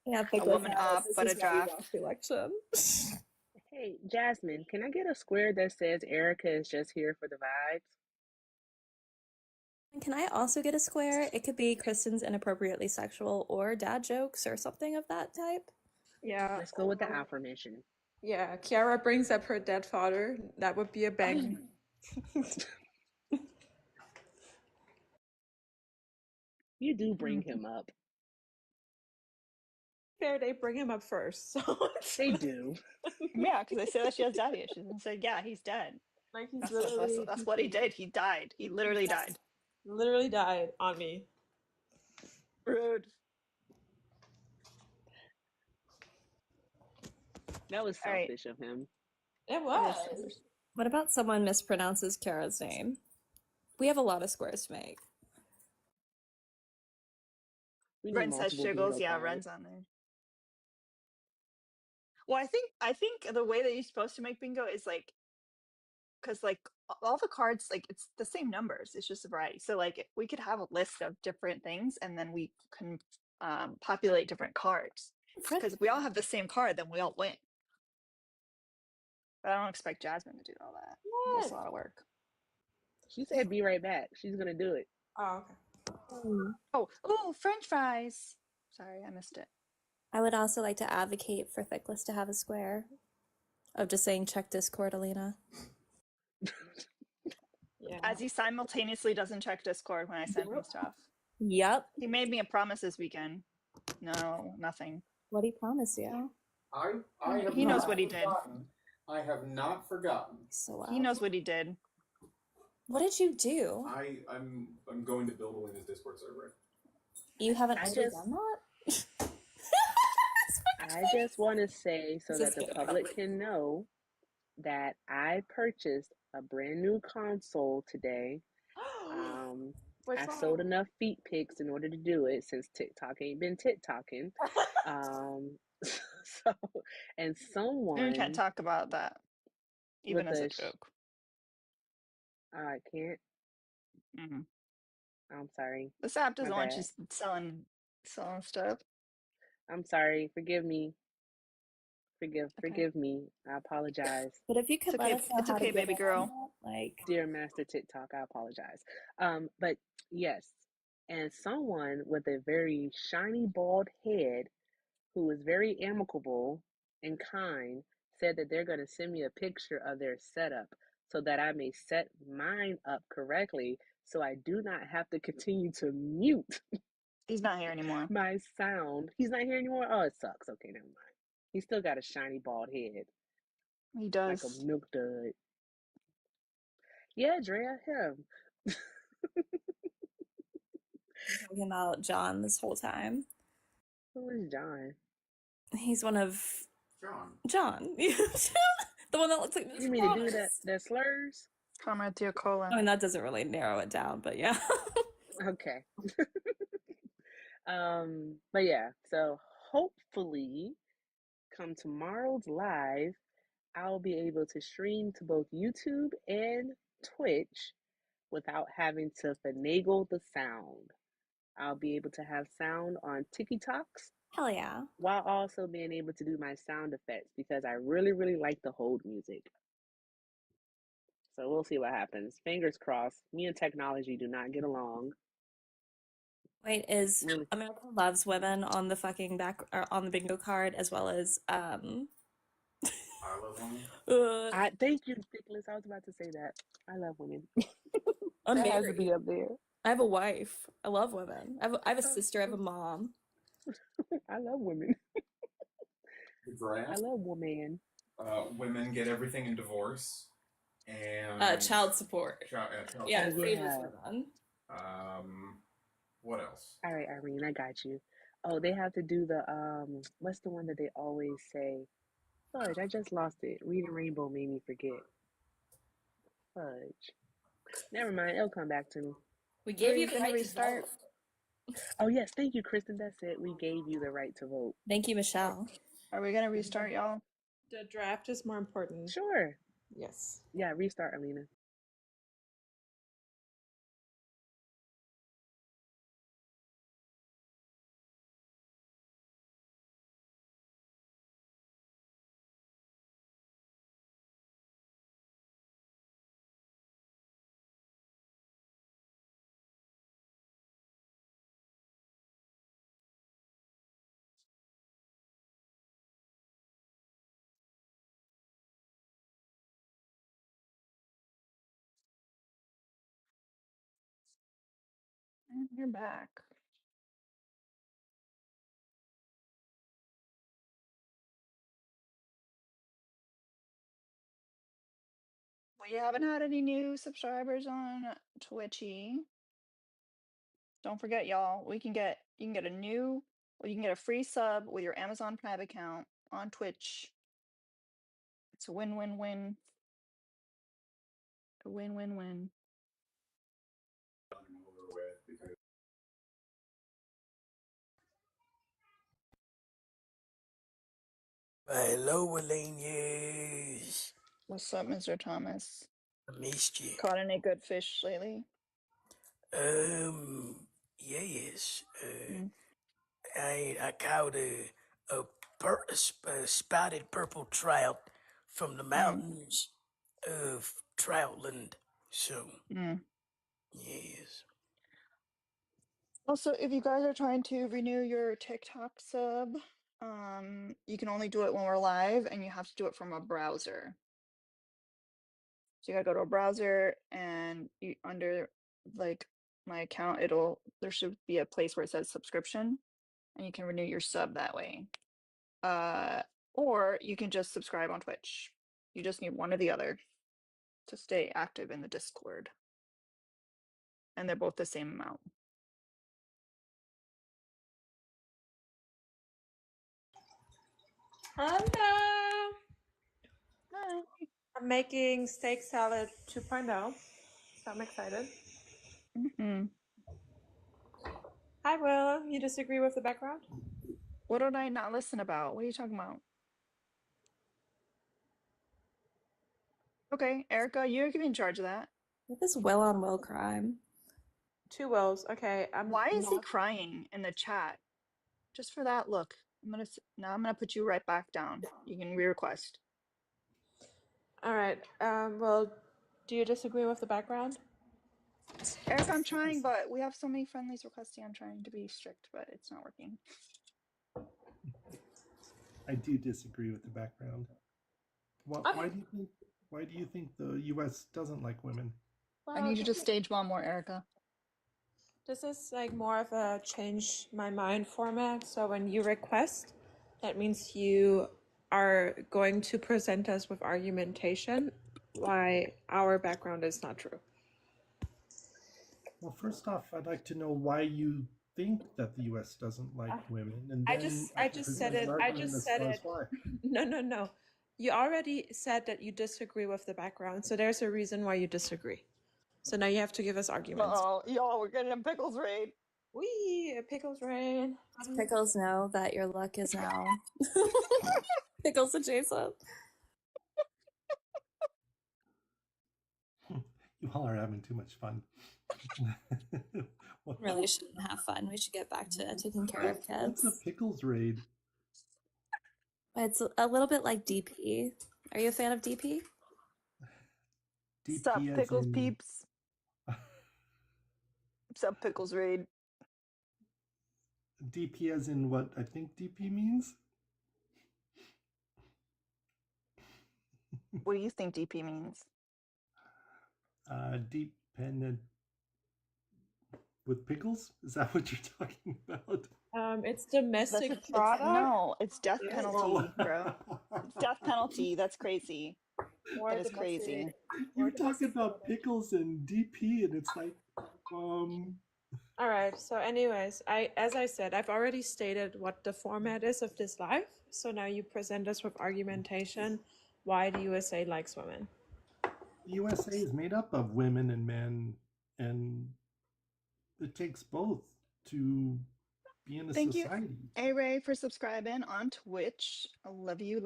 Yeah, A woman op, but a draft. the election. Hey, Jasmine, can I get a square that says Erica is just here for the vibes? Can I also get a square? It could be Kristen's inappropriately sexual or dad jokes or something of that type. Yeah. Let's go with the affirmation. Yeah, Kiara brings up her dead father. That would be a bang. You do bring him up. Fair, they bring him up first. So They do. Yeah, because they say that she has daddy issues and say, yeah, he's dead. Like he's That's what he did. He died. He literally died. Literally died on me. Rude. That was All right. selfish of him. It It was. is selfish. What about someone mispronounces Kara's name? We have a lot of squares to make. We need Ren says multiple Shiggles. bingo Yeah, cards. Ren's on there. Well, I think the way that you're supposed to make bingo is like, because like all the cards, like it's the same numbers. It's just a variety. So like we could have a list of different things, and then we can populate different cards. Because if we all have the same card, then we all win. But I don't expect Jasmine to do all that. That's a lot of work. She said be right back. She's gonna do it. Oh, okay. Oh, French fries. Sorry, I missed it. I would also like to advocate for Thickless to have a square of just saying check Discord, Alina. Yeah. As he simultaneously doesn't check Discord when I send him stuff. Yep. He made me a promise this weekend. No, nothing. What do you promise you? I have He knows not what he did. forgotten. I have not forgotten. So He knows what he did. What did you do? I'm going to build Elena's Discord server. You haven't I already just- done that? I just want to say so This that is the good. public can know that I purchased a brand new console today. I sold enough feet pics in order to do it since TikTok ain't been TikToking. So, and someone We can't talk about that, even with as a a joke. I can't. Mm-hmm. I'm sorry. This app My doesn't want you bad. selling stuff. I'm sorry. Forgive me. Forgive me. I apologize. But if you could let us know It's how to okay, get baby in girl. on that, like Dear Master TikTok, I apologize. But yes, and someone with a very shiny bald head who is very amicable and kind said that they're going to send me a picture of their setup so that I may set mine up correctly so I do not have to continue to mute He's not here anymore. my sound. He's not here anymore? Oh, it sucks. Okay, never mind. He's still got a shiny bald head. He Like does. a milk dud. Yeah, Drea, him. talking about John this whole time. Who is John? He's one of John. The one that looks like You Mr. mean the dude Thomas. that slurs? Comrade Theocola. I mean, that doesn't really narrow it down, but yeah. Okay. But yeah, so hopefully come tomorrow's live, I'll be able to stream to both YouTube and Twitch without having to finagle the sound. I'll be able to have sound on TikToks. Hell yeah. While also being able to do my sound effects because I really, really like the hold music. So we'll see what happens. Fingers crossed. Me and technology do not get along. Wait, is Really? America Loves Women on the fucking back or on the bingo card as well as I love women. I thank you, Nicholas. I was about to say that. I love women. I'm That has to be married. up there. I have a wife. I love women. I have a sister. I have a mom. I love women. The draft. I love women. Women get everything in divorce, and Child support. child Yeah, Oh, famous yeah. women. What else? All right, Irene, I got you. Oh, they have to do the what's the one that they always say? Fudge, I just lost it. Reading Rainbow made me forget. Fudge. Never mind, it'll come back to me. We Are gave you you the gonna right to restart? vote. Oh yes, thank you, Kristen. That's it. We gave you the right to vote. Thank you, Michelle. Are we gonna restart, y'all? The draft is more important. Sure. Yes. Yeah, restart, Alina. And you're back. We haven't had any new subscribers on Twitchy. Don't forget, y'all. You can get a free sub with your Amazon Prime account on Twitch. It's a win-win-win. A win-win-win. Hello, Alanias. What's up, Mr. Thomas? I missed you. Caught any good fish lately? Yes. Mm. I caught a spotted purple trout from the Mm. mountains of Troutland. So, Mm. yes. Also, if you guys are trying to renew your TikTok sub, you can only do it when we're live, and you have to do it from a browser. So you gotta go to a browser, and you, under like my account, there should be a place where it says subscription, and you can renew your sub that way. Or you can just subscribe on Twitch. You just need one or the other to stay active in the Discord, and they're both the same amount. Hello. Hi. I'm making steak salad 2.0, so I'm excited. Mm-hmm. Hi, Will. You disagree with the background? What did I not listen about? What are you talking about? Okay, Erica, you're gonna be in charge of that. This Will on Will crime. Two Wills. Okay, Why is he crying in the chat? Just for that look. I'm gonna put you right back down. You can re-request. All right. Well, do you disagree with the background? Erica, I'm trying, but we have so many friendlies requesting. I'm trying to be strict, but it's not working. I do disagree with the background. Why do you think the U.S. doesn't like women? I need you to stage bomb more, Erica. This is like more of a change my mind format. So when you request, that means you are going to present us with argumentation why our background is not true. Well, first off, I'd like to know why you think that the U.S. doesn't like women, and I then just present said an it. I argument just as said far it. as why. No. You already said that you disagree with the background, so there's a reason why you disagree. So now you have to give us arguments. Oh, y'all, we're getting a pickles raid. Wee, a pickles raid. Does Pickles know that your luck is now Pickles adjacent? You all are having too much fun. Really shouldn't have fun. We should get back to taking care of What's a kids. pickles raid? It's a little bit like DP. Are you a fan of DP? Sup, DP as pickles in peeps. Sup, pickles raid. DP as in what I think DP means? What do you think DP means? Dependent with pickles? Is that what you're talking about? It's domestic That's product. No, it's death Whoa. penalty, bro. It's death penalty. That's crazy. More That is domestic. crazy. You're talking about pickles and DP, and it's like, All right. So, anyways, as I said, I've already stated what the format is of this live. So now you present us with argumentation why the USA likes women. the USA is made up of women and men, and it takes both to be in a Thank you, society. A-Ray, for subscribing on Twitch. I love you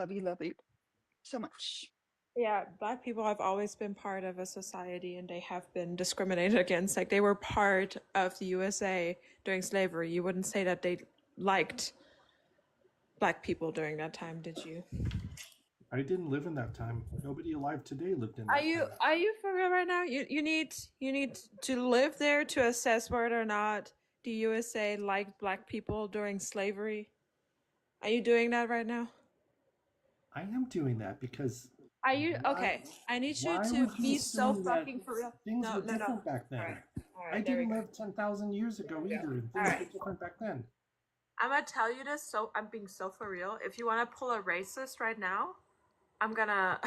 so much. Yeah, Black people have always been part of a society and they have been discriminated against. Like, they were part of the USA during slavery. You wouldn't say that they liked Black people during that time, did you? I didn't live in that time. Nobody alive today lived in that time. Are you for real right now? You need to live there to assess whether or not the USA liked Black people during slavery. Are you doing that right now? I am doing that because. Are you okay? I need you Why to would you be so assume that fucking for real. things were different back then? All right, I there we didn't go. live 10,000 years ago either, and things were different back then. I'm gonna tell you this, so I'm being so for real. If you want to pull a racist right now, I'm gonna.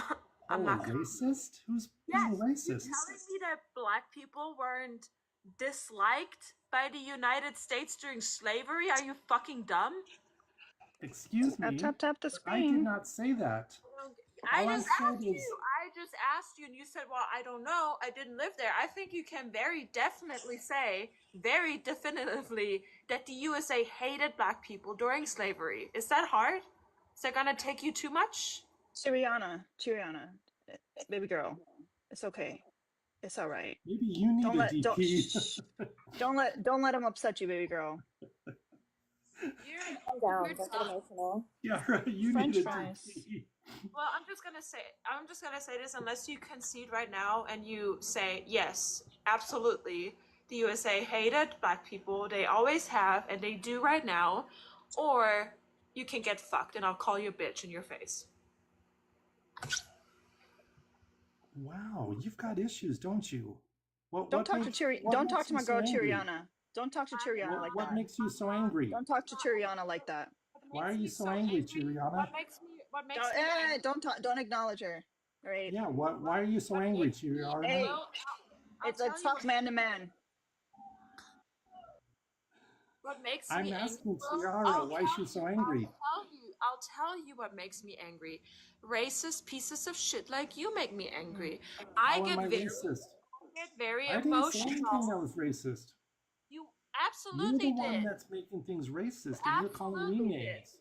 I'm not gonna. Racist? Who's Yes, being racist? you're telling me that Black people weren't disliked by the United States during slavery? Are you fucking dumb? Excuse me. Tap the I did screen. not say that. I All I just said asked you. is- I just asked you, and you said, "Well, I don't know. I didn't live there." I think you can very definitely say, very definitively, that the USA hated Black people during slavery. Is that hard? Is that gonna take you too much? Chiriana, baby girl, it's okay. It's all right. Maybe you need a DP. Don't let him upset you, baby girl. Calm down. Don't get emotional. Yeah, right. You French need a fries. DP. Well, I'm just gonna say this. Unless you concede right now and you say yes, absolutely, the USA hated Black people. They always have, and they do right now. Or you can get fucked, and I'll call you a bitch in your face. Wow, you've got issues, don't you? Don't talk to my girl Chiriana. Don't talk to Chiriana like that. What makes you so angry? Don't talk to Chiriana like that. Why are you so angry, Chiriana? What makes me Don't acknowledge her. All right. Yeah, why are you so angry, Chiriana? Hey, it's a tough man to man. What makes I'm me asking angry? Tiara why she's so angry. I'll tell you what makes me angry. Racist pieces of shit like you make me angry. I get very I didn't say anything that was racist. You You're absolutely the one did. that's making things racist, and you're calling me names.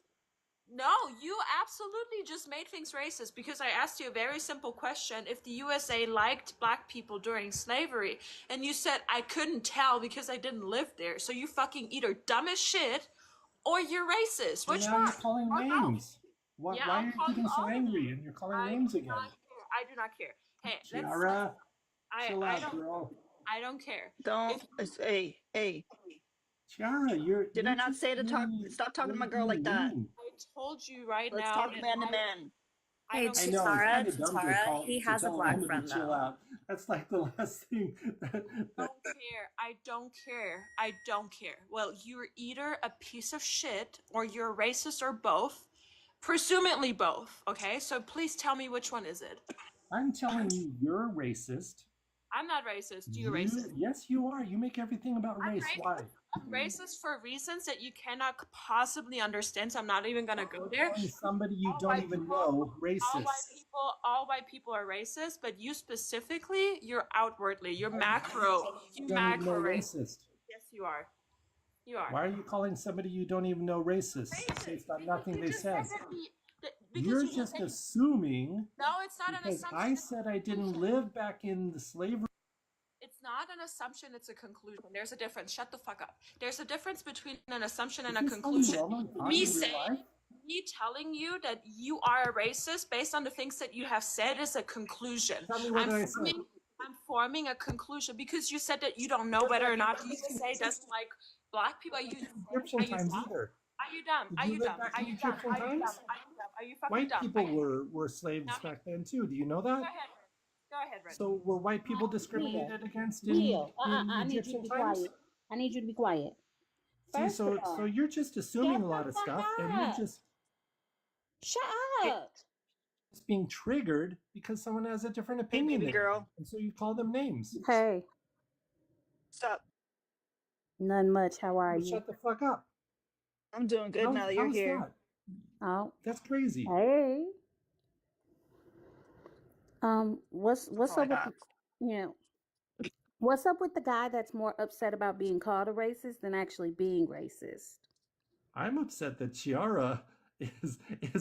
No, you absolutely just made things racist because I asked you a very simple question if the USA liked Black people during slavery, and you said I couldn't tell because I didn't live there. So you fucking either dumb as shit or you're racist. Which now one? you're calling names. Why are you getting so angry and you're calling names again? I do not care. Hey, Tiara, chill I out, don't, girl. I don't care. Hey. Tiara, Did I not say to talk? Stop talking to my girl like that. I told you right Let's now. talk man to man. Hey, I know, it's kind of dumb to he has a tell Black him to friend chill though. out. That's like the last thing. I don't care. I don't care. Well, you're either a piece of shit or you're racist or both. Presumably both, okay? So please tell me which one is it. I'm telling you, you're racist. I'm not racist. You're racist. Yes, you are. You make everything about race. Why? I'm racist for reasons that you cannot possibly understand, so I'm not even gonna go there. Calling somebody you don't even know racist. All white people are racist, but you specifically, you're outwardly, you're macro, You don't even know racist. racist. Yes, you are. You are. Why are you calling somebody you don't even know racist based on nothing they said? You're just assuming. No, it's not an Because assumption. I said I didn't live back in the slavery. It's not an assumption, it's a conclusion. There's a difference. Shut the fuck up. There's a difference between an assumption and a conclusion. Me telling you that you are a racist based on the things that you have said is a conclusion. Tell me what I said. I'm forming a conclusion because you said that you don't know whether or not the USA doesn't like black people. Are you Egyptian times either. Are you dumb? Are you dumb? Are you dumb? Are you dumb? Are you dumb? Are you fucking White dumb? people were slaves back then too. Do you know that? Go ahead, Red. So were white people discriminated against in I need you Egyptian to be times? quiet. I need you to be quiet. See, First of all, so you're just assuming a lot of stuff, and you're just shut up. being triggered because someone has a different opinion than you, and so you call them names. Hey. Stop. None much. How are you? Shut the fuck up. I'm doing good now that you're here. Oh, that's crazy. Hey. What's Oh up with what's up with the guy that's more upset about being called a racist than actually being racist? I'm upset that Chiara is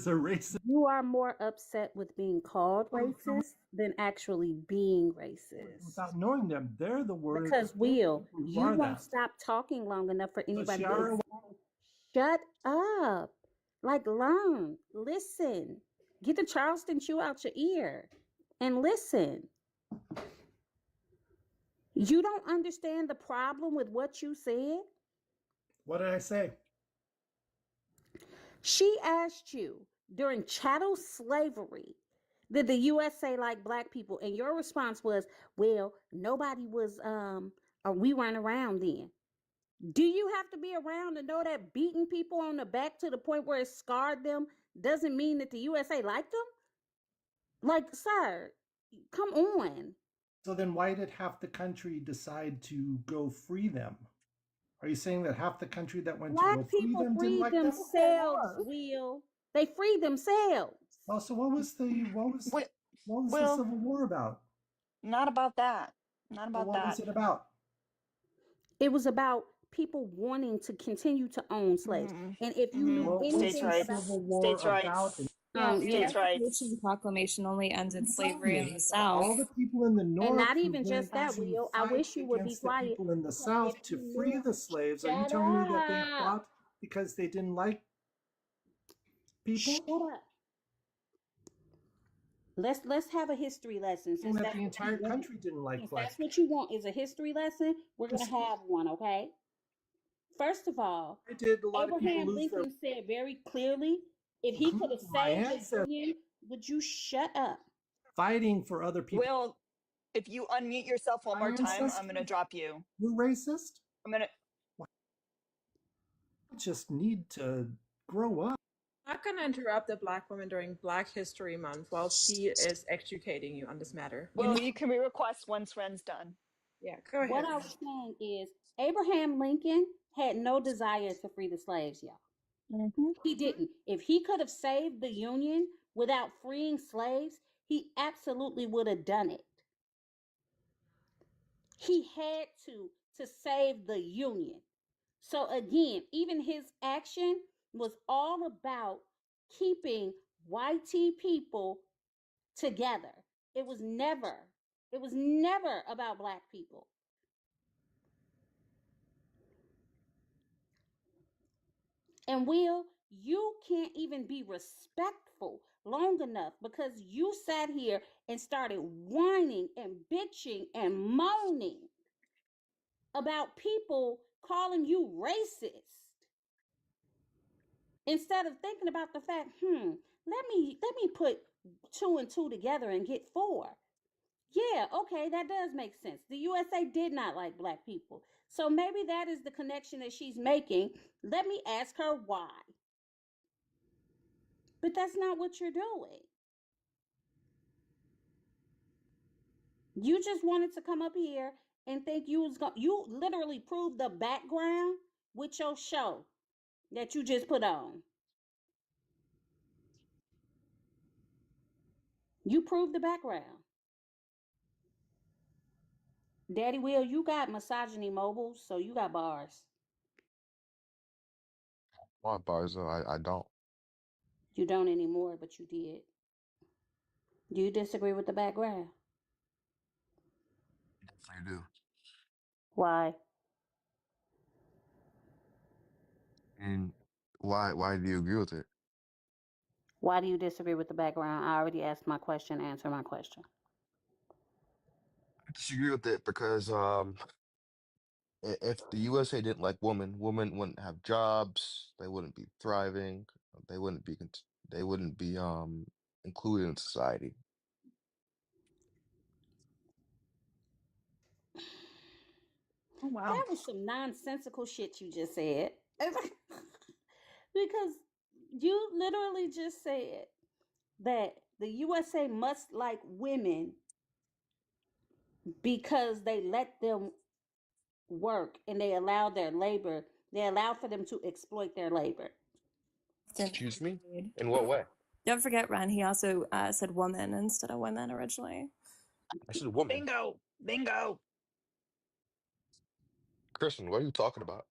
a racist. You are more upset with being called racist than actually being racist. Without knowing them, they're the words. Because you won't stop talking long enough for anybody to explain. Shut up. Like, learn, listen, get the Charleston chew out your ear and listen. You don't understand the problem with what you said? What did I say? She asked you during chattel slavery, did the USA like black people? And your response was, well, nobody was, or we weren't around then. Do you have to be around to know that beating people on the back to the point where it scarred them doesn't mean that the USA liked them? Like, sir, come on. So then why did half the country decide to go free them? Are you saying that half the country that went to go free them didn't like them? Themselves, Will. They freed themselves. Oh, so what was the Civil War about? Not about that. Not about what that. was it about? It was about people wanting to continue to own slaves. And if you knew anything about Civil War about? The Emancipation Proclamation only ended slavery in the South. All the people in the North, and not even just that, Will. I wish you would be quiet. People in the South to free the slaves. Are you telling me that they fought because they didn't like people? Shut up. Let's have a history lesson. Since that the entire country didn't like black. That's what you want is a history lesson. We're gonna have one, okay? First of all, Abraham Lincoln said very clearly, if he could have saved the Union, would you shut up? Fighting for other people. Will, if you unmute yourself one more time, I'm gonna drop you. You're racist? I'm gonna. Just need to grow up. I'm not gonna interrupt a black woman during Black History Month while she is educating you on this matter. Well, you can request once Ren's done. Yeah, go ahead. What I was saying is Abraham Lincoln had no desire to free the slaves, y'all. He didn't. If he could have saved the Union without freeing slaves, he absolutely would have done it. He had to save the Union. So again, even his action was all about keeping white people together. It was never about black people. And Will, you can't even be respectful long enough because you sat here and started whining and bitching and moaning about people calling you racist. Instead of thinking about the fact, let me put 2 and 2 together and get 4. Yeah, okay, that does make sense. The USA did not like black people. So maybe that is the connection that she's making. Let me ask her why. But that's not what you're doing. You just wanted to come up here and think you was going you literally proved the background with your show that you just put on. You proved the background. Daddy Will, you got misogyny mobile, so you got bars. My bars though, I don't. You don't anymore, but you did. Do you disagree with the background? Definitely do. Why? And why do you agree with it? Why do you disagree with the background? I already asked my question. Answer my question. I disagree with it because if the USA didn't like women wouldn't have jobs, they wouldn't be thriving, they wouldn't be they wouldn't be included in society. Oh wow. That was some nonsensical shit you just said. Because you literally just said that the USA must like women because they let them work and they allow their labor, they allow for them to exploit their labor. Excuse me? In what way? Don't forget, Ren, he also said woman instead of women originally. I said woman. Bingo. Bingo. Kristen, what are you talking about?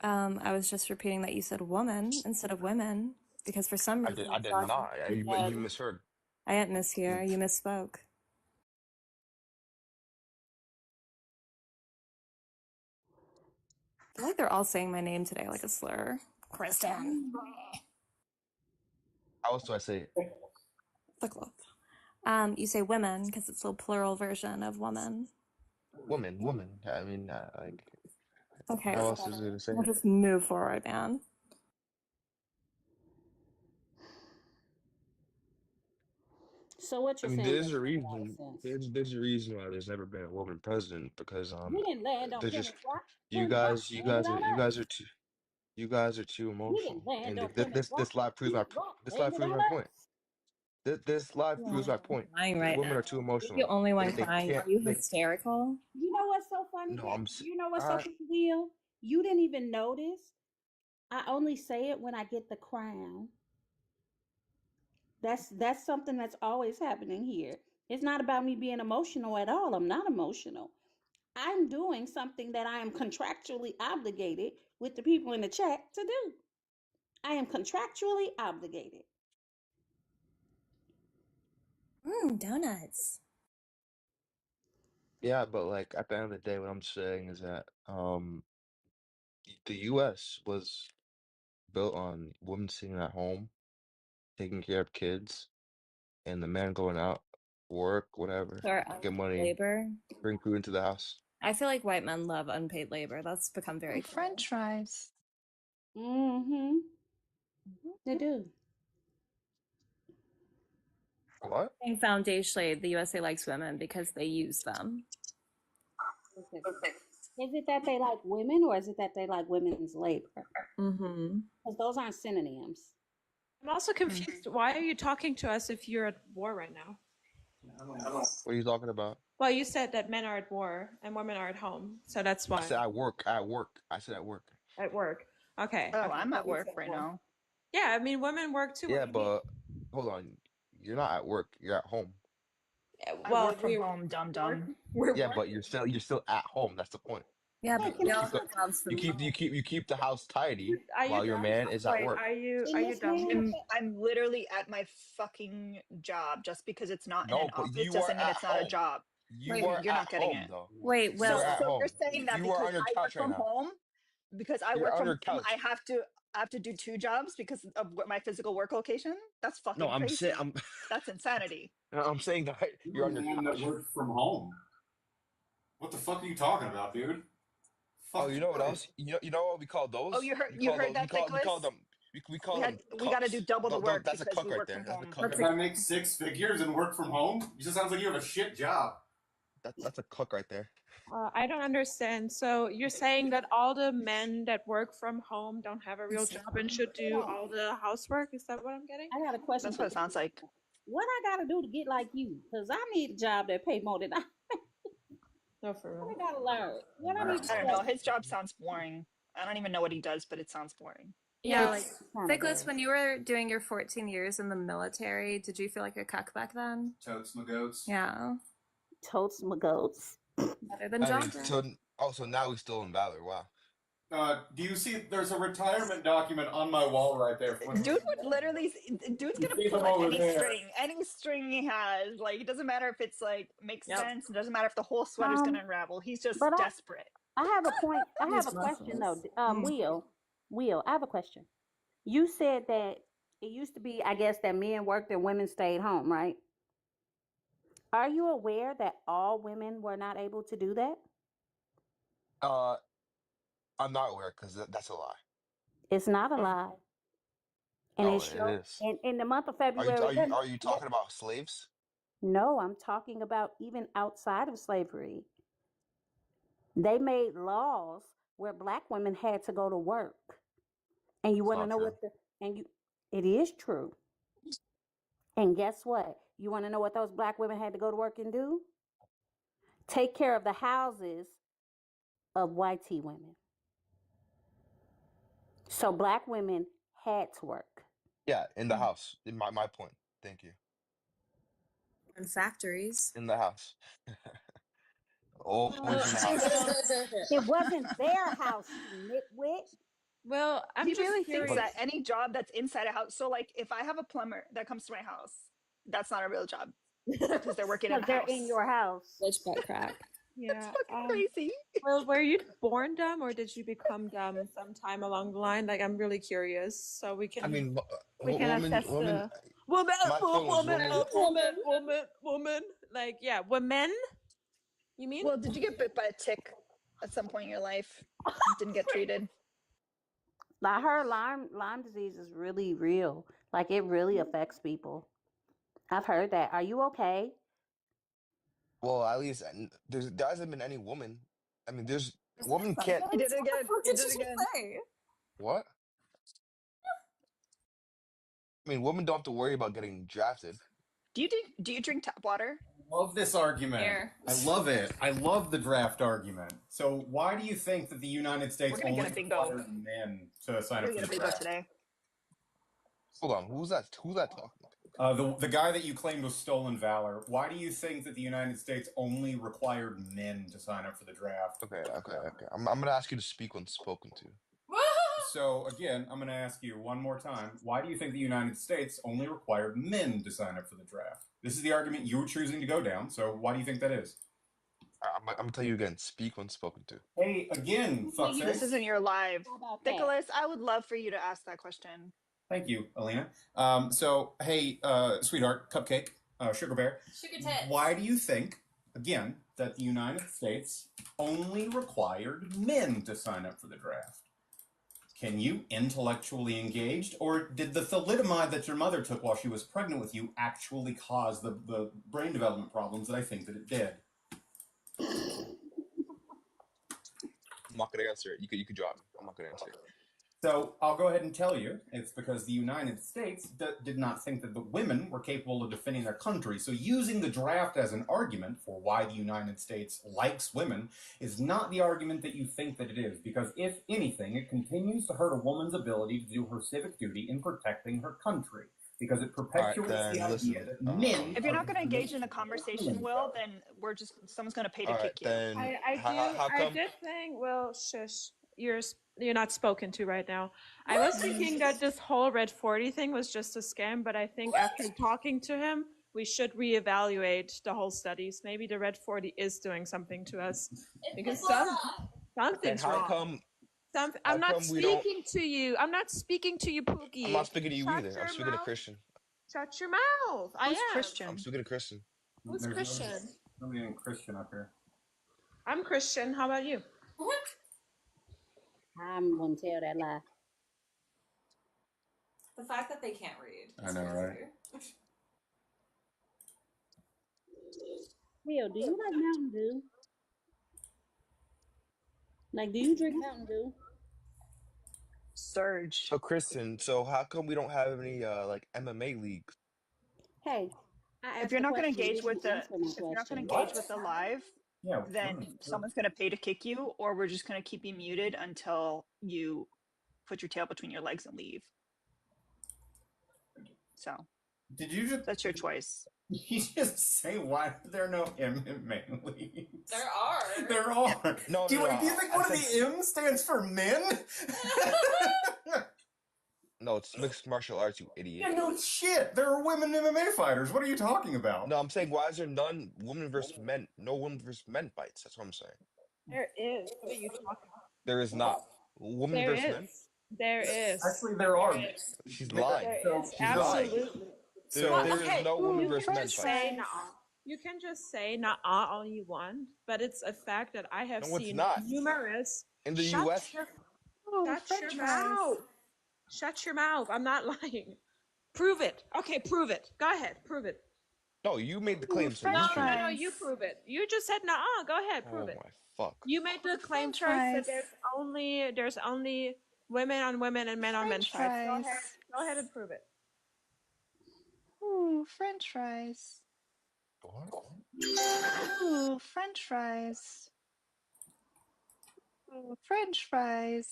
I was just repeating that you said woman instead of women because for some reason I did not. You misheard. I didn't mishear. You misspoke. I feel like they're all saying my name today like a slur. Kristen. How else do I say it? You say women because it's a plural version of woman. Woman. I mean, like, Okay, how else is it to say we'll it? just move forward, man. So what I you're mean, saying there's doesn't a make a lot of reason. sense. There's a reason why there's never been a woman president because We didn't land on they're Plymouth just Rock. Plymouth Rock landed on us. you guys are too We didn't emotional, land and on Plymouth Rock. this live proves Plymouth Rock this live landed proves on my point. us. This live proves my point. Crying That right women now. are too You're the emotional. only one They crying. can't. Are you They hysterical? You know what's so funny? no. You know what's so I funny, Will? You didn't even notice. I only say it when I get the crown. That's something that's always happening here. It's not about me being emotional at all. I'm not emotional. I'm doing something that I am contractually obligated with the people in the chat to do. I am contractually obligated. Donuts. yeah, but like at the end of the day, what I'm saying is that the U.S. was built on women sitting at home, taking care of kids, and the man going out, work, whatever, For get unpaid money, labor. bring food into the house. I feel like white men love unpaid labor. That's become very clear. French fries. Mm-hmm. They do. What? I think foundationally, the USA likes women because they use them. Is it that they like women or is it that they like women's labor? Mm-hmm. Because those aren't synonyms. I'm also confused. Why are you talking to us if you're at war right now? What are you talking about? Well, you said that men are at war and women are at home, so that's I why. said at work. At work. I said at work. At work. Okay. Oh, Okay. I'm Well, at you work said right war. now. Yeah, I mean, women work too. What Yeah, do you mean? but hold on. You're not at work. You're at home. I Well, work from home, dum dum. Yeah, but you're still at home. That's the point. Yeah, You but keep we you all keep the have jobs from home. you keep the house tidy Are you while your dumb? man is at Wait, work. are you In this dumb? man, I'm literally at my fucking job. Just because it's not in No, an but office you are doesn't mean at it's not a home. job. You Wait, are You're at not getting home it. though. wait, You So are Will. at so you're home. saying that You are because on your I work couch right from now. home, because I You're work on from your home, couch. I have to do two jobs because of my physical work location? That's No, fucking I'm saying crazy. That's insanity. I'm saying that You're you're a on your man that couch. works from home. What the fuck are you talking about, dude? Oh, Fuck you you. know what else? You know what we call Oh, those? you heard that, We call Thickliss? them we call We got to do them double the work that's a because cuck we right work there. from That's a home. cuck If right I there. make six figures and work from home, it just sounds like you have a shit job. That's a cuck right there. I don't understand. So you're saying that all the men that work from home don't have a real job and should do all the housework? Is that what I'm getting? I got a question That's for what it sounds like. what I gotta do to get like you? Because I need a job that pay more than I No, for real. I gotta learn. What I need to I don't know. study? His job sounds boring. I don't even know what he does, but it sounds boring. Yeah, It's like kind of Fickless, does. when you were doing your 14 years in the military, did you feel like a cuck back then? Totes my goats. Yeah. Totes my goats. Better than I mean, John. so now he's still in Valor. Wow. Do you see? There's a retirement document on my wall right there. Dude would literally, dude's You gonna see pull them at over any there. string he has. Like, it doesn't matter if it's like makes Yep. sense. It doesn't matter if the whole sweater's gonna unravel. He's just But desperate. I have a point. I have These a question though. muscles. Will, I have a question. You said that it used to be, I guess, that men worked and women stayed home, right? Are you aware that all women were not able to do that? I'm not aware because that's a lie. It's not a lie. And Oh, it it shows is. in the month of Are you February. are you are you talking about slaves? No, I'm talking about even outside of slavery. They made laws where black women had to go to work. And you It's want to not know true. it is true. And guess what? You want to know what those black women had to go to work and do? Take care of the houses of white tea women. So black women had to work. Yeah, in the house. My point. Thank you. And factories. In the house. Always in the house. It wasn't their house, you nitwit. Well, I'm He just really thinks curious. that any job that's inside a house. So, like, if I have a plumber that comes to my house, that's not a real job because they're working in Because a they're house. in your house. Bitch butt crack. Yeah. Fucking crazy. Well, were you born dumb or did you become dumb sometime along the line? Like, I'm really curious, so we can I mean, assess woman. the woman, My point was woman. Like, yeah, women. You mean? Well, did you get bit by a tick at some point in your life? Didn't get treated. I heard Lyme disease is really real. Like it really affects people. I've heard that. Are you okay? Well, at least there hasn't been any woman. I mean, woman can't. You did it again. What You did did it you again. say? What? I mean, women don't have to worry about getting drafted. Do you drink tap water? Love this argument. Here. I love it. I love the draft argument. So why do you think that the United States We're gonna only get a bingo. requires men to sign We're up gonna for get a the bingo draft? today. Hold on, who's that talking? The guy that you claimed was stolen valor. Why do you think that the United States only required men to sign up for the draft? Okay. I'm gonna ask you to speak when spoken to. So again, I'm going to ask you one more time. Why do you think the United States only required men to sign up for the draft? This is the argument you're choosing to go down. So why do you think that is? I'm gonna tell you again. Speak when spoken to. Hey, again, fuckface. This isn't your live. How about that? Nicholas, I would love for you to ask that question. Thank you, Alina. Hey, sweetheart, cupcake, sugar bear. Sugar tits. Why do you think, again, that the United States only required men to sign up for the draft? Can you intellectually engaged, or did the thalidomide that your mother took while she was pregnant with you actually cause the brain development problems that I think that it did? I'm not gonna answer it. You could drop me. I'm not gonna answer it. So I'll go ahead and tell you, it's because the United States did not think that the women were capable of defending their country. So using the draft as an argument for why the United States likes women is not the argument that you think that it is. Because if anything, it continues to hurt a woman's ability to do her civic duty in protecting her country. Because it perpetuates the idea that men. If you're not going to engage in the conversation, Will, then someone's going to pay to All right, kick you. then I did think, well, shush. You're not spoken to right now. I was thinking that this whole Red 40 thing was just a scam, but I think after talking to him, we should reevaluate the whole studies. Maybe the Red 40 is doing something to us because something's wrong. I'm not speaking to you. I'm not speaking to you, Pookie. I'm not speaking to you Shut either. your I'm speaking to mouth. Christian. Shut your mouth. I Who's am. Christian? I'm speaking to Christian. Who's Christian? Nobody named Christian up here. I'm Christian. How about you? What? I'm gonna tell that lie. The fact that they can't read. I know, right? Will, do you like Mountain Dew? Like, do you drink Mountain Dew? Surge. So Christian, how come we don't have any like MMA leagues? Hey, If you're not going to engage with the live, Yeah. then someone's going to pay to kick you, or we're just going to keep you muted until you put your tail between your legs and leave. So Did you just? That's your choice. You just say why are there no MMA leagues? There are. There are. No, do no, you no. think I one of said the M stands for men? no. It's mixed martial arts, you idiot. Yeah, no shit. There are women MMA fighters. What are you talking about? No, I'm saying why is there none women versus men? No women versus men fights. That's what I'm saying. There is. What are you talking about? There is not women There versus men. is. There is. Actually, there are. She's lying. There is. She's lying. Absolutely. There, Well, there is okay, no women you versus can men just fights. say nah. You can just say nah all you want, but it's a fact that I have No, it's seen not. numerous. In the Shut U.S., your, Oh, shut French your fries. mouth. Shut your mouth. I'm not lying. Prove it. Okay, prove it. Go ahead, prove it. no, you made the Ooh, claim, so French you No, prove no, it. no. You fries. prove it. You just said nah. Go ahead, prove Oh it. my fuck. You made the claim French first that fries. there's only women on women and men on men French fights. Go ahead. fries. Go ahead and prove it. Ooh, French fries. What? Ooh, French fries. Ooh, French fries.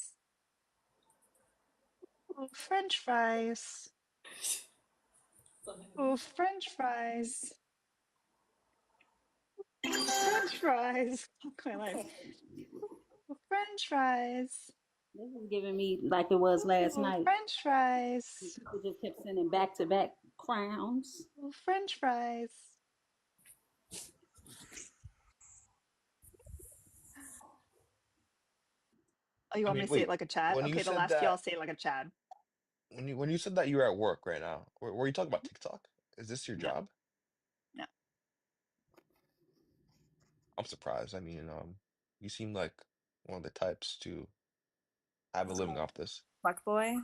Ooh, French fries. Ooh, French fries. French fries. Fuck my life. Ooh, French fries. This is giving me like it was last Ooh, night. French fries. People just kept sending back to back crowns. Ooh, French fries. Oh, you I want me mean, to say it wait. like a Chad? When you Okay, the said last few I'll that, say it like a Chad. when you said that you were at work right now, were you talking about TikTok? Is this your No, job? no. I'm surprised. I mean, you seem like one of the types to have a living off this. Fuck boy.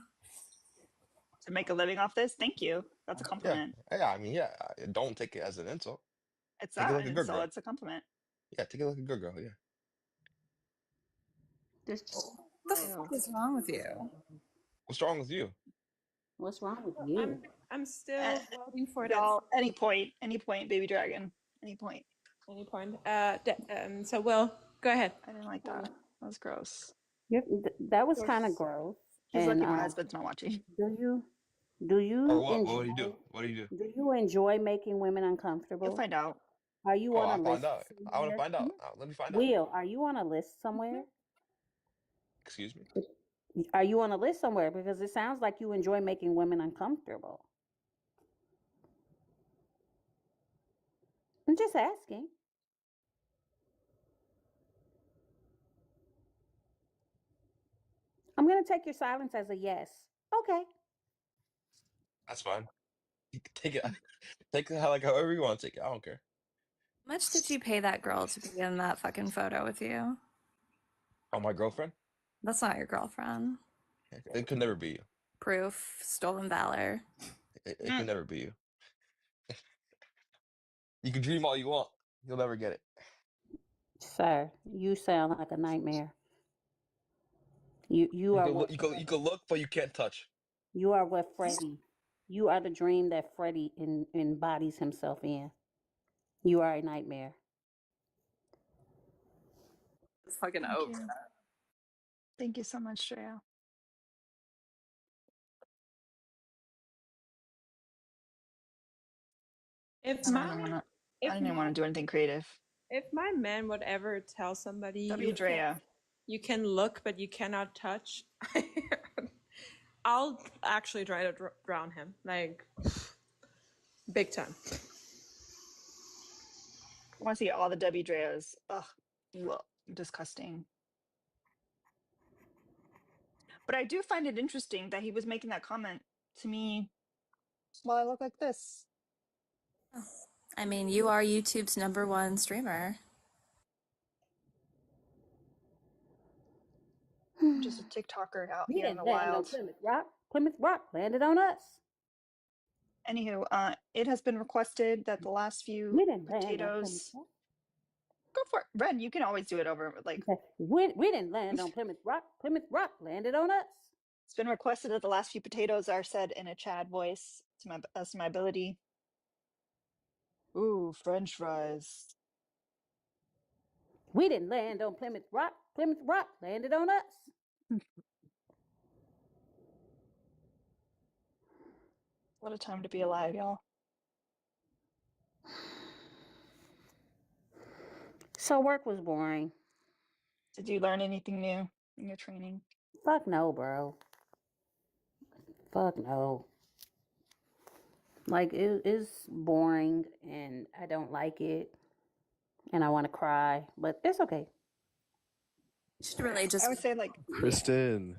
To make a living off this? Thank you. That's a Yeah, compliment. yeah. I mean, yeah. Don't take it as an insult. It's Take it not like an a good insult, girl. it's a compliment. Yeah, take it like a good girl. Yeah. This, What the fuck is wrong with you? What's wrong with you? what's wrong with I'm you? I'm still waiting for that Y'all, any point, baby dragon. Any point. any point. So Will, go ahead. I didn't like that. That was gross. Yep, that was kind of gross. He's And lucky my husband's not watching. do Or you what? What enjoy do you do? What do you do? do you enjoy making women You'll uncomfortable? find out. Are you Oh, on a I'll find list out. I want to somewhere? find out. Let me find out. Will, are you on a list somewhere? Excuse me. Are you on a list somewhere? Because it sounds like you enjoy making women uncomfortable. I'm just asking. I'm going to take your silence as a yes. Okay. That's fine. You can take it. Take it like however you want to take it. I don't care. How much did you pay that girl to be in that fucking photo with you? Oh, my girlfriend? That's not your girlfriend. It could never be you. Proof, stolen valor. It could never be you. You can dream all you want. You'll never get it. Sir, you sound like a nightmare. You are what You could look, but you can't touch. you are what Freddie. You are the dream that Freddie embodies himself in. You are a nightmare. It's fucking Thank over. you. Thank you so much, Shreya. If I my don't even want to. I if didn't even my want to do anything creative. if my man would ever tell somebody W. Drea. you can look but you cannot touch, I'll actually try to drown him, like big time. I want to see all the W. Dreas. Ugh, ugh, disgusting. But I do find it interesting that he was making that comment to me while I look like this. I mean, you are YouTube's #1 streamer. I'm just a TikToker out We here in the didn't land on wild. Plymouth Rock. Plymouth Rock landed on us. Anywho, it has been requested that the last few We didn't land on Plymouth potatoes. Rock. Go for it, Ren. You can always do it over. Like Okay. We didn't land on Plymouth Rock. Plymouth Rock landed on us. it's been requested that the last few potatoes are said in a Chad voice to my best of my ability. Ooh, French fries. We didn't land on Plymouth Rock. Plymouth Rock landed on us. What a time to be alive, y'all. So work was boring. Did you learn anything new in your training? Fuck no, bro. Fuck no. Like, it is boring and I don't like it. And I want to cry, but it's okay. You should really just. I would say like Kristen,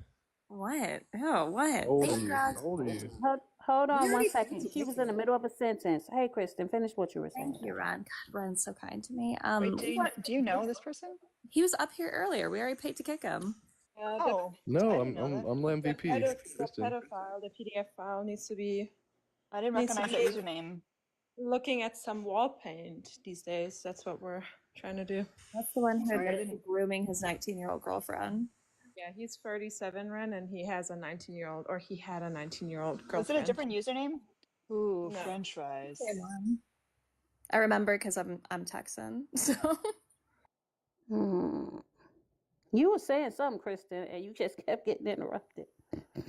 What? Oh, what? how old are Thank you? God. How old are you? Hold We on one already second. paid She was in the tickets. middle of a sentence. Hey, Kristen, finish what you were saying. Thank you, Ron. God, Ron's so kind to me. wait, do you know this person? He was up here earlier. We already paid to kick him. Oh, I No, didn't know that. I'm The MVP. Kristen. pedophile, the PDF file needs to be I didn't needs to recognize that be username. looking at some wall paint these days. That's what we're trying to do. That's the one who Sorry, I admitted to didn't. grooming his 19-year-old girlfriend. Yeah, he's 37, Ren, and he has a 19-year-old, or he had a 19-year-old Was it a girlfriend. different username? Ooh, No. French fries. Same one. I remember because I'm Texan. So You were saying something, Kristen, and you just kept getting interrupted.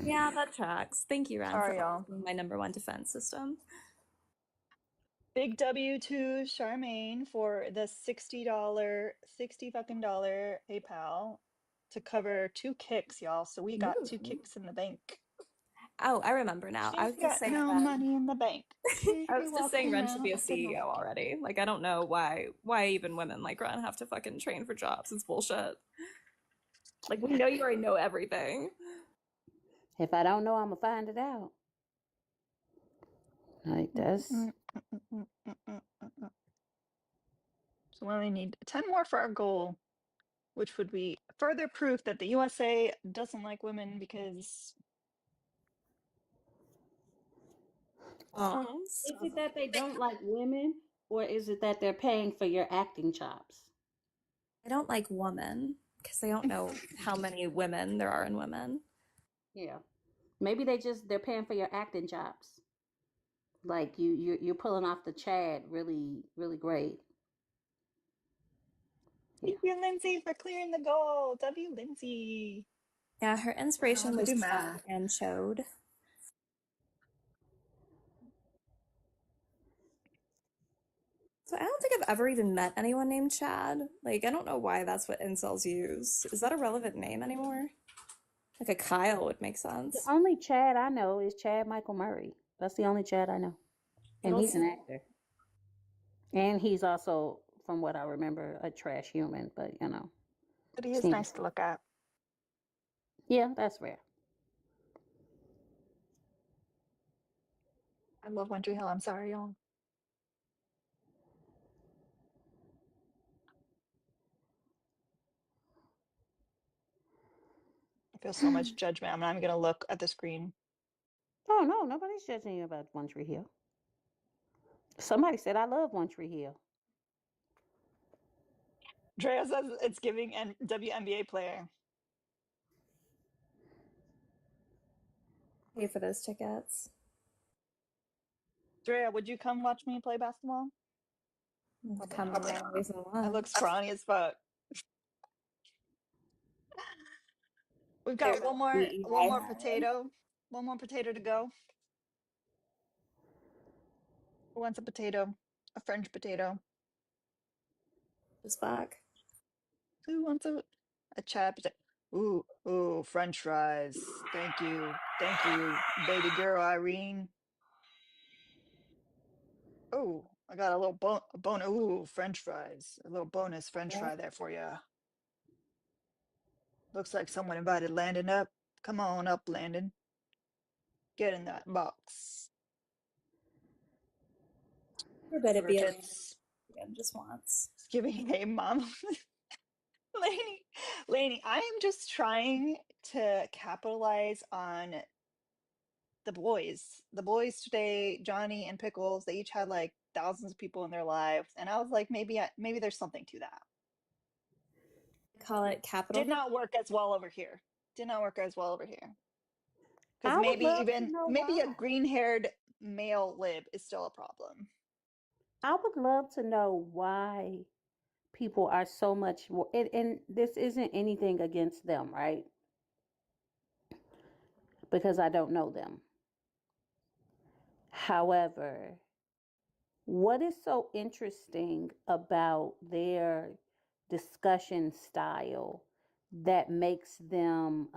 yeah, that tracks. Thank you, Ron, for Sorry, y'all. being my number one defense system. Big W to Charmaine for the $60 fucking dollar PayPal to cover 2 kicks, y'all. So we got 2 Ooh. kicks in the bank. Oh, I remember now. I She's was just got saying no that. money in the bank. She'd I be was just saying walking Ren should around be a like a CEO monkey. already. Like I don't know why even women like Ren have to fucking train for jobs. It's bullshit. Like we know you already know everything. If I don't know, I'm gonna find it out. Like that's. So we only need 10 more for our goal, which would be further proof that the USA doesn't like women because Is it that they don't like women, or is it that they're paying for your acting chops? I don't like women because they don't know how many women there are in women. Yeah, maybe they're paying for your acting chops. Like you're pulling off the Chad really really great. thank you, Lindsay, for clearing the goal. W. Lindsay. Yeah, her inspiration To was do Chad math. and Chode. So I don't think I've ever even met anyone named Chad. Like I don't know why that's what incels use. Is that a relevant name anymore? Like a Kyle would make sense. The only Chad I know is Chad Michael Murray. That's the only Chad I know, and he's an actor. And he's also, from what I remember, a trash human. But you know, But he is nice to look at. Yeah, that's rare. I love One Tree Hill. I'm sorry, y'all. I feel so much judgment. I'm not even gonna look at the screen. Oh no, nobody's judging you about One Tree Hill. Somebody said I love One Tree Hill. Drea says it's giving an WNBA player. Pay for those tickets. Drea, would you come watch me play basketball? Come on, reason I why. look scrawny as fuck. We've They got were one more DEI. potato. One more potato to go. Who wants a potato? A French potato. Just back. Who wants a chad potato? Ooh, French fries. Thank you, baby girl Irene. Oh, I got a little bone. Ooh, French fries. A little bonus French fry there for you. Looks like someone invited Landon up. Come on up, Landon. Get in that box. We're better be alone Tits. again just once. It's giving hey mom. Lainey, I am just trying to capitalize on the boys. The boys today, Johnny and Pickles, they each had like thousands of people in their lives, and I was like, maybe there's something to that. Call it capital. Did not work as well over here. Did not work as well over here. Because I would love to know maybe a why. green-haired male lib is still a problem. I would love to know why people are so much more, and this isn't anything against them, right? Because I don't know them. However, what is so interesting about their discussion style that makes them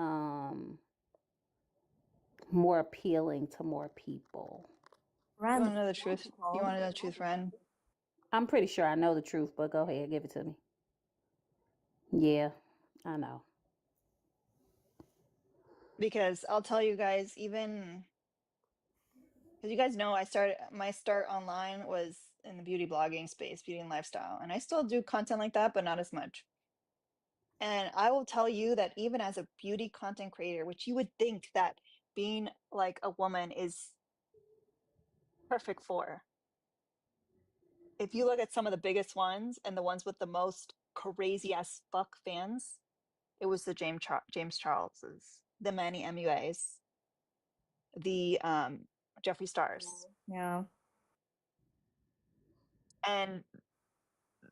more appealing to more people? You want to know the truth? You want to know the truth, Ren? I'm pretty sure I know the truth, but go ahead, give it to me. Yeah, I know. Because I'll tell you guys, even because you guys know my start online was in the beauty blogging space, beauty and lifestyle, and I still do content like that, but not as much. And I will tell you that even as a beauty content creator, which you would think that being like a woman is perfect for, if you look at some of the biggest ones and the ones with the most crazy as fuck fans, it was the James Charleses, the Manny MUAs, the Jeffree Stars. Yeah. And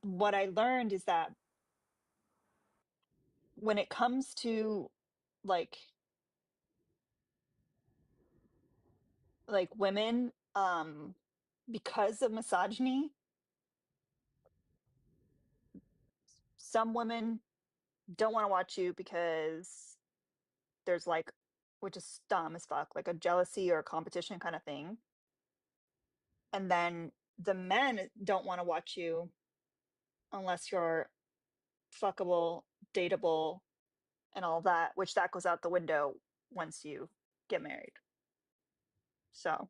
what I learned is that when it comes to like women, because of misogyny, some women don't want to watch you because there's like, which is dumb as fuck, like a jealousy or a competition kind of thing. And then the men don't want to watch you unless you're fuckable, dateable, and all that, which that goes out the window once you get married. So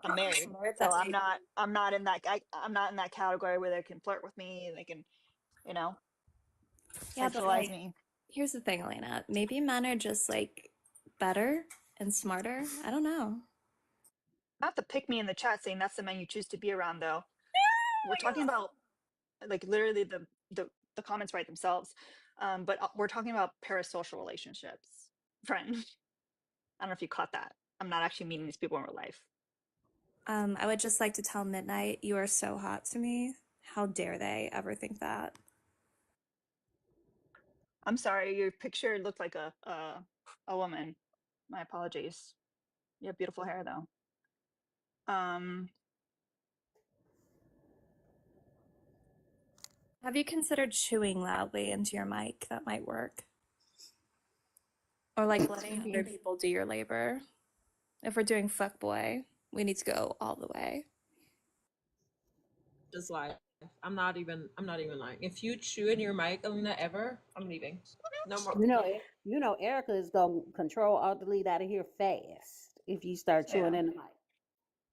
I'm married, so I'm not in that I'm not in that category where they can flirt with me, they can, you know, Yeah, but sexualize like, me. here's the thing, Elena. Maybe men are just like better and smarter. I don't know. Not to pick me in the chat saying that's the man you choose to be around, though. We're talking about like literally the comments write themselves, but we're talking about parasocial relationships, friend. I don't know if you caught that. I'm not actually meeting these people in real life. I would just like to tell Midnight, you are so hot to me. How dare they ever think that? I'm sorry, your picture looked like a woman. My apologies. You have beautiful hair though. Have you considered chewing loudly into your mic? That might work. Or like letting other people do your labor. If we're doing fuckboy, we need to go all the way. Just live. I'm not even lying. If you chew in your mic, Alina, ever, I'm leaving. No more. You know, Erica is gonna control alt delete out of here fast if you start chewing Yeah. in the mic.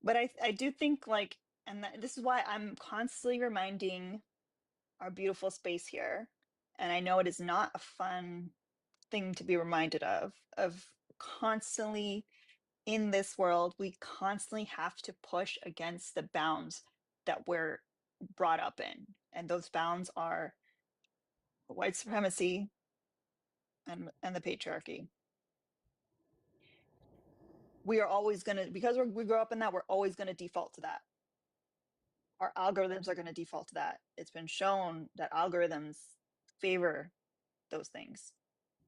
But I do think like, and this is why I'm constantly reminding our beautiful space here. And I know it is not a fun thing to be reminded of constantly in this world, we constantly have to push against the bounds that we're brought up in. And those bounds are white supremacy and the patriarchy. We are always going to, because we grow up in that, we're always going to default to that. Our algorithms are going to default to that. It's been shown that algorithms favor those things.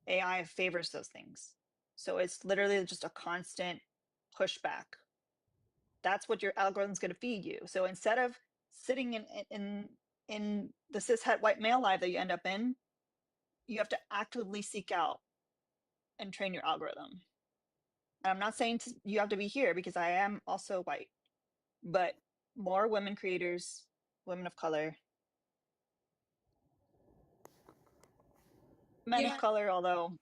AI favors those things. So it's literally just a constant pushback. That's what your algorithm's going to feed you. So instead of sitting in the cishet white male life that you end up in, you have to actively seek out and train your algorithm. And I'm not saying you have to be here because I am also white, but more women creators, women of color, men of color, although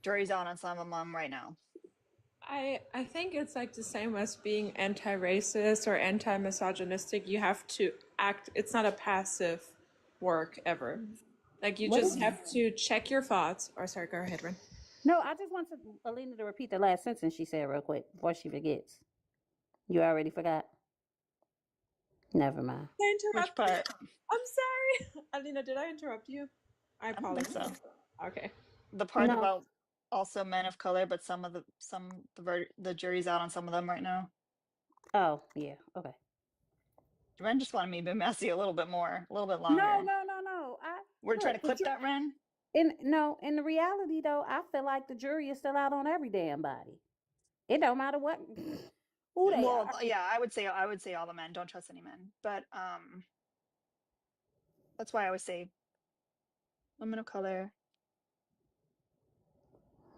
jury's out on some of them right now. I think it's like the same as being anti-racist or anti-misogynistic. You have to act. It's not a passive work ever. Like you just have to check your thoughts. Or sorry, go ahead, Ren. No, I just want Alina to repeat the last sentence she said real quick before she forgets. You already forgot? Never mind. I interrupt. Which part? I'm sorry, Alina. Did I interrupt you? I apologize. I don't think so. Okay. The part about also men of color, but the jury's out on some of them right now. Oh yeah, okay. Ren just wanted me to be messy a little bit more, a little bit No, longer. no. We're trying to Look, clip that, Ren? in the reality though, I feel like the jury is still out on every damn body. It don't matter what who they Well, are. yeah, I would say all the men. Don't trust any men. But that's why I would say women of color,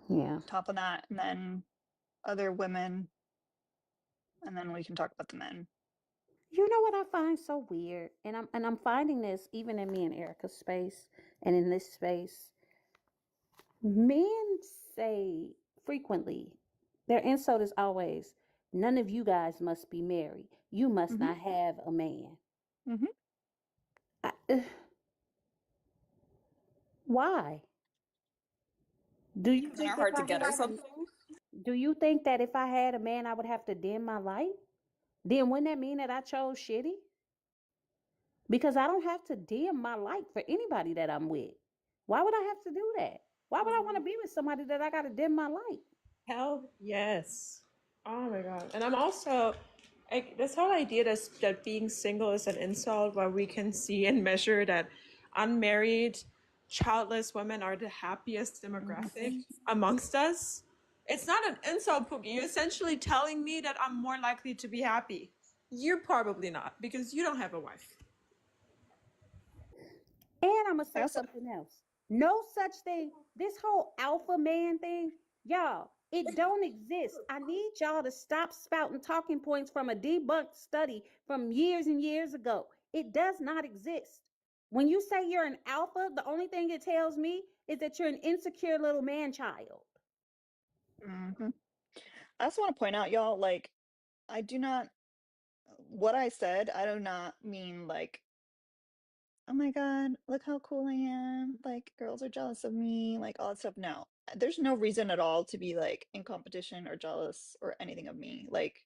Yeah. top of that, and then other women, and then we can talk about the men. You know what I find so weird, and I'm finding this even in me and Erica's space, and in this space. Men say frequently, their insult is always, "None of you guys must be married. You must Mm-hmm. not have a man." Mm-hmm. Why? Do you Men are think if hard to I get or had something. do you think that if I had a man, I would have to dim my light? Then wouldn't that mean that I chose shitty? Because I don't have to dim my light for anybody that I'm with. Why would I have to do that? Why would I want to be with somebody that I got to dim my light? Hell yes. Oh my god. And I'm also like this whole idea that being single is an insult, where we can see and measure that unmarried, childless women are the happiest demographic amongst us. It's not an insult, Pookie. You're essentially telling me that I'm more likely to be happy. You're probably not, because you don't have a wife. And I'm going to say something else. No such thing. This whole alpha man thing, y'all, it don't exist. I need y'all to stop spouting talking points from a debunked study from years and years ago. It does not exist. When you say you're an alpha, the only thing it tells me is that you're an insecure little man child. Mm-hmm. I also want to point out, y'all, like, I do not, what I said, I do not mean like, oh my God, look how cool I am. Like, girls are jealous of me, like all that stuff. No, there's no reason at all to be like in competition or jealous or anything of me. Like,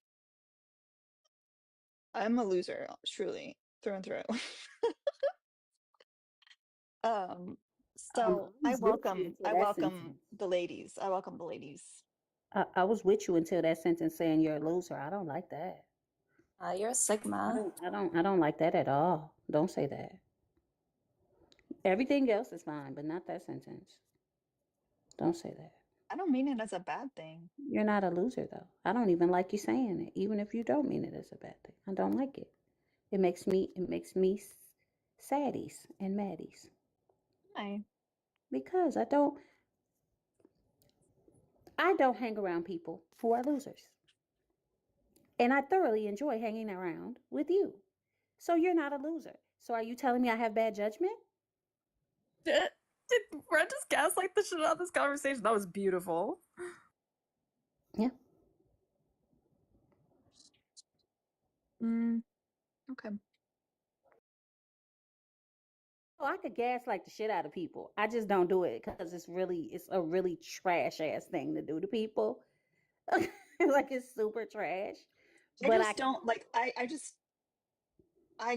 I'm a loser, truly, through and through. Um, so I was with you until I that welcome sentence. the ladies. I welcome the ladies. I was with you until that sentence saying you're a loser. I don't like that. You're a Sigma. I don't like that at all. Don't say that. Everything else is fine, but not that sentence. Don't say that. I don't mean it as a bad thing. You're not a loser though. I don't even like you saying it, even if you don't mean it as a bad thing. I don't like it. It makes me saddies and maddies. Why? Because I don't hang around people who are losers. And I thoroughly enjoy hanging around with you. So you're not a loser. So are you telling me I have bad judgment? Did Brent just gaslight the shit out of this conversation? That was beautiful. Yeah. Okay. Oh, I could gaslight the shit out of people. I just don't do it because it's a really trash ass thing to do to people. Like it's super trash. I But I just don't like I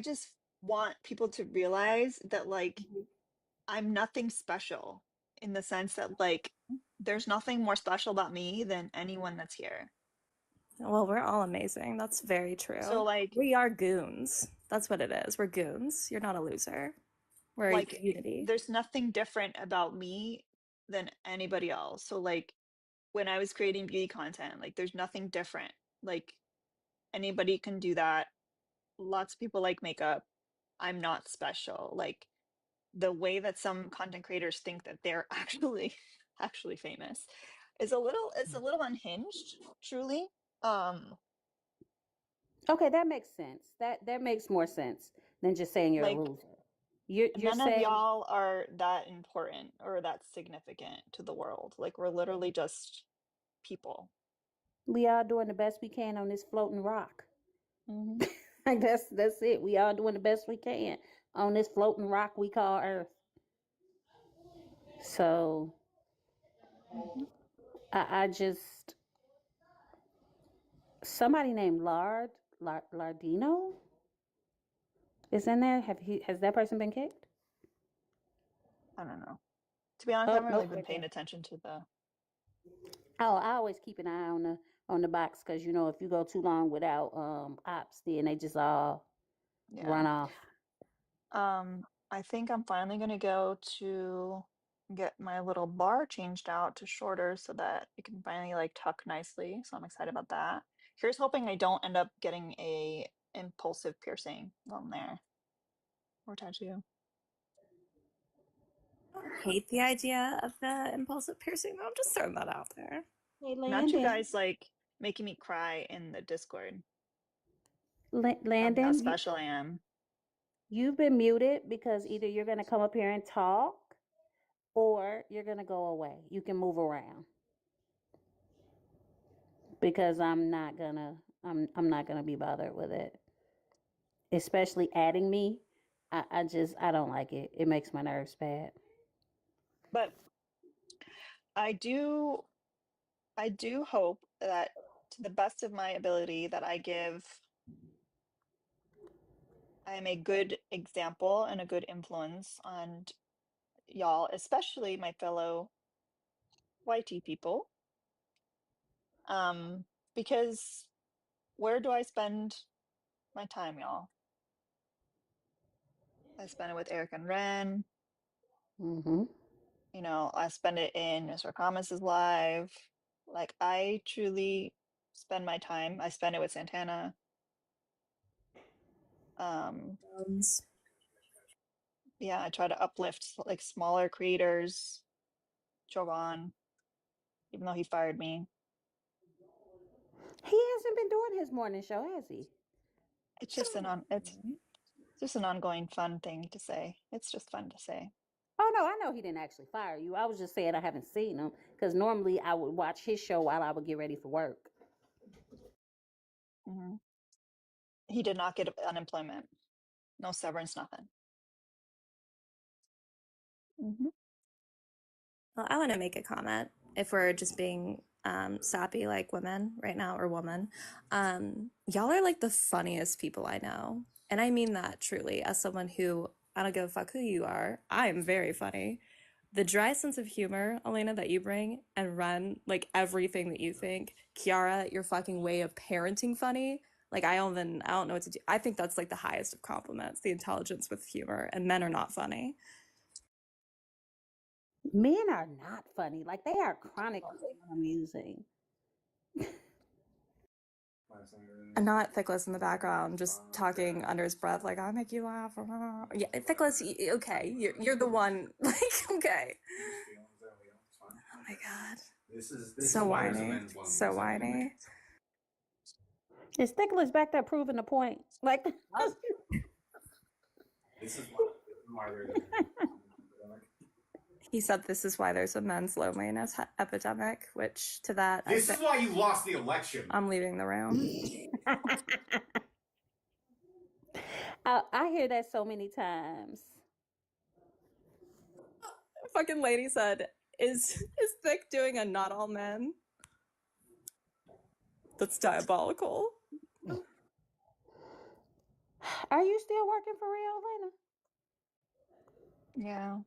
just want people to realize that like I'm nothing special in the sense that like there's nothing more special about me than anyone that's here. Well, we're all amazing. That's very So true. like We are goons. That's what it is. We're goons. You're not a loser. We're a like unity. there's nothing different about me than anybody else. So like when I was creating beauty content, like there's nothing different. Like anybody can do that. Lots of people like makeup. I'm not special. Like the way that some content creators think that they're actually famous is it's a little unhinged, truly. Um Okay, that makes sense. That makes more sense than just saying you're a like loser. You're none of saying y'all are that important or that significant to the world. Like we're literally just people. we are doing the best we can on this floating rock. Hmm. Like that's it. We are doing the best we can on this floating rock we call Earth. So Hmm. I just somebody named Lardino is in there. Has that person been kicked? I don't know. To be honest, I Oh haven't really nope, been they're paying there. attention to the Oh, I always keep an eye on the box because you know if you go too long without ops, then they just all Yeah. runoff. I think I'm finally gonna go to get my little bar changed out to shorter so that it can finally like tuck nicely. So I'm excited about that. Here's hoping I don't end up getting a impulsive piercing on there or tattoo. I don't hate the idea of the impulsive piercing, though. I'm just throwing that out there. Hey, Not you Landon. guys like making me cry in the Discord of how Landon, special I am. you've been muted because either you're going to come up here and talk or you're going to go away. You can move around because I'm not going to be bothered with it. Especially adding me. I don't like it. It makes my nerves bad. But I do hope that to the best of my ability that I am a good example and a good influence on y'all, especially my fellow whitey people. Because where do I spend my time, y'all? I spend it with Eric and Ren. Mm-hmm. You know, I spend it in Mr. Thomas's live. Like, I truly spend my time. I spend it with Santana. Yeah, I try to uplift like smaller creators. Jovan, even though he fired me. He hasn't been doing his morning show, has he? It's just it's just an ongoing fun thing to say. It's just fun to say. Oh no, I know he didn't actually fire you. I was just saying I haven't seen him because normally I would watch his show while I would get ready for work. Mm-hmm. He did not get unemployment. No severance, nothing. Mm-hmm. Well, I want to make a comment if we're just being sappy like women right now or woman. Y'all are like the funniest people I know. And I mean that truly as someone who, I don't give a fuck who you are. I am very funny. The dry sense of humor, Elena, that you bring and run like everything that you think. Kiara, your fucking way of parenting funny. Like I don't know what to do. I think that's like the highest of compliments, the intelligence with humor, and men are not funny. Men are not funny. Like they are chronically amusing. And not Thickless in the background, just talking under his breath, like I'll make you laugh. Yeah, Thickless, okay, you're the one. Like, okay. Oh my god, This so is why there's a whiny, men's one. so whiny. Is Sticklers back there proving the point? Like This is why there's a He said this is why there's a men's loneliness epidemic, which to that This is why you lost the election. I'm leaving the room. I hear that so many times. Fucking lady said, is Thick doing a not all men? That's diabolical. Are you still working for real, Lena? Yeah.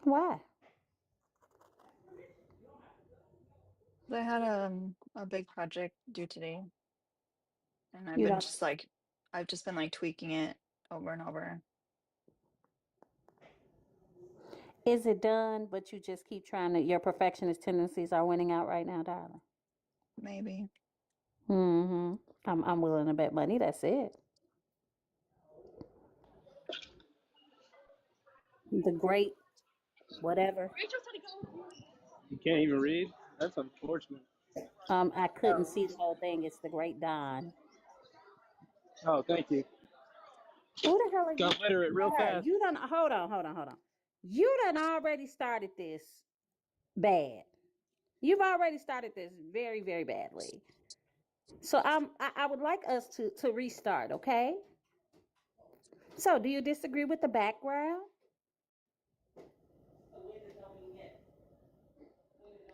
Why? I had a big project due today. And I've You been don't. just like I've just been like tweaking it over and over. Is it done? But you just keep trying to. Your perfectionist tendencies are winning out right now, darling. Maybe. Mm-hmm. I'm willing to bet money. That's it. The great whatever. You can't even read? That's unfortunate. I couldn't see the whole thing. It's the great Don. Oh, thank you. Who the hell are you? Got literate real Sir, fast. you done. Hold on. You done already started this bad. You've already started this very, very badly. So I would like us to restart, okay? So do you disagree with the background?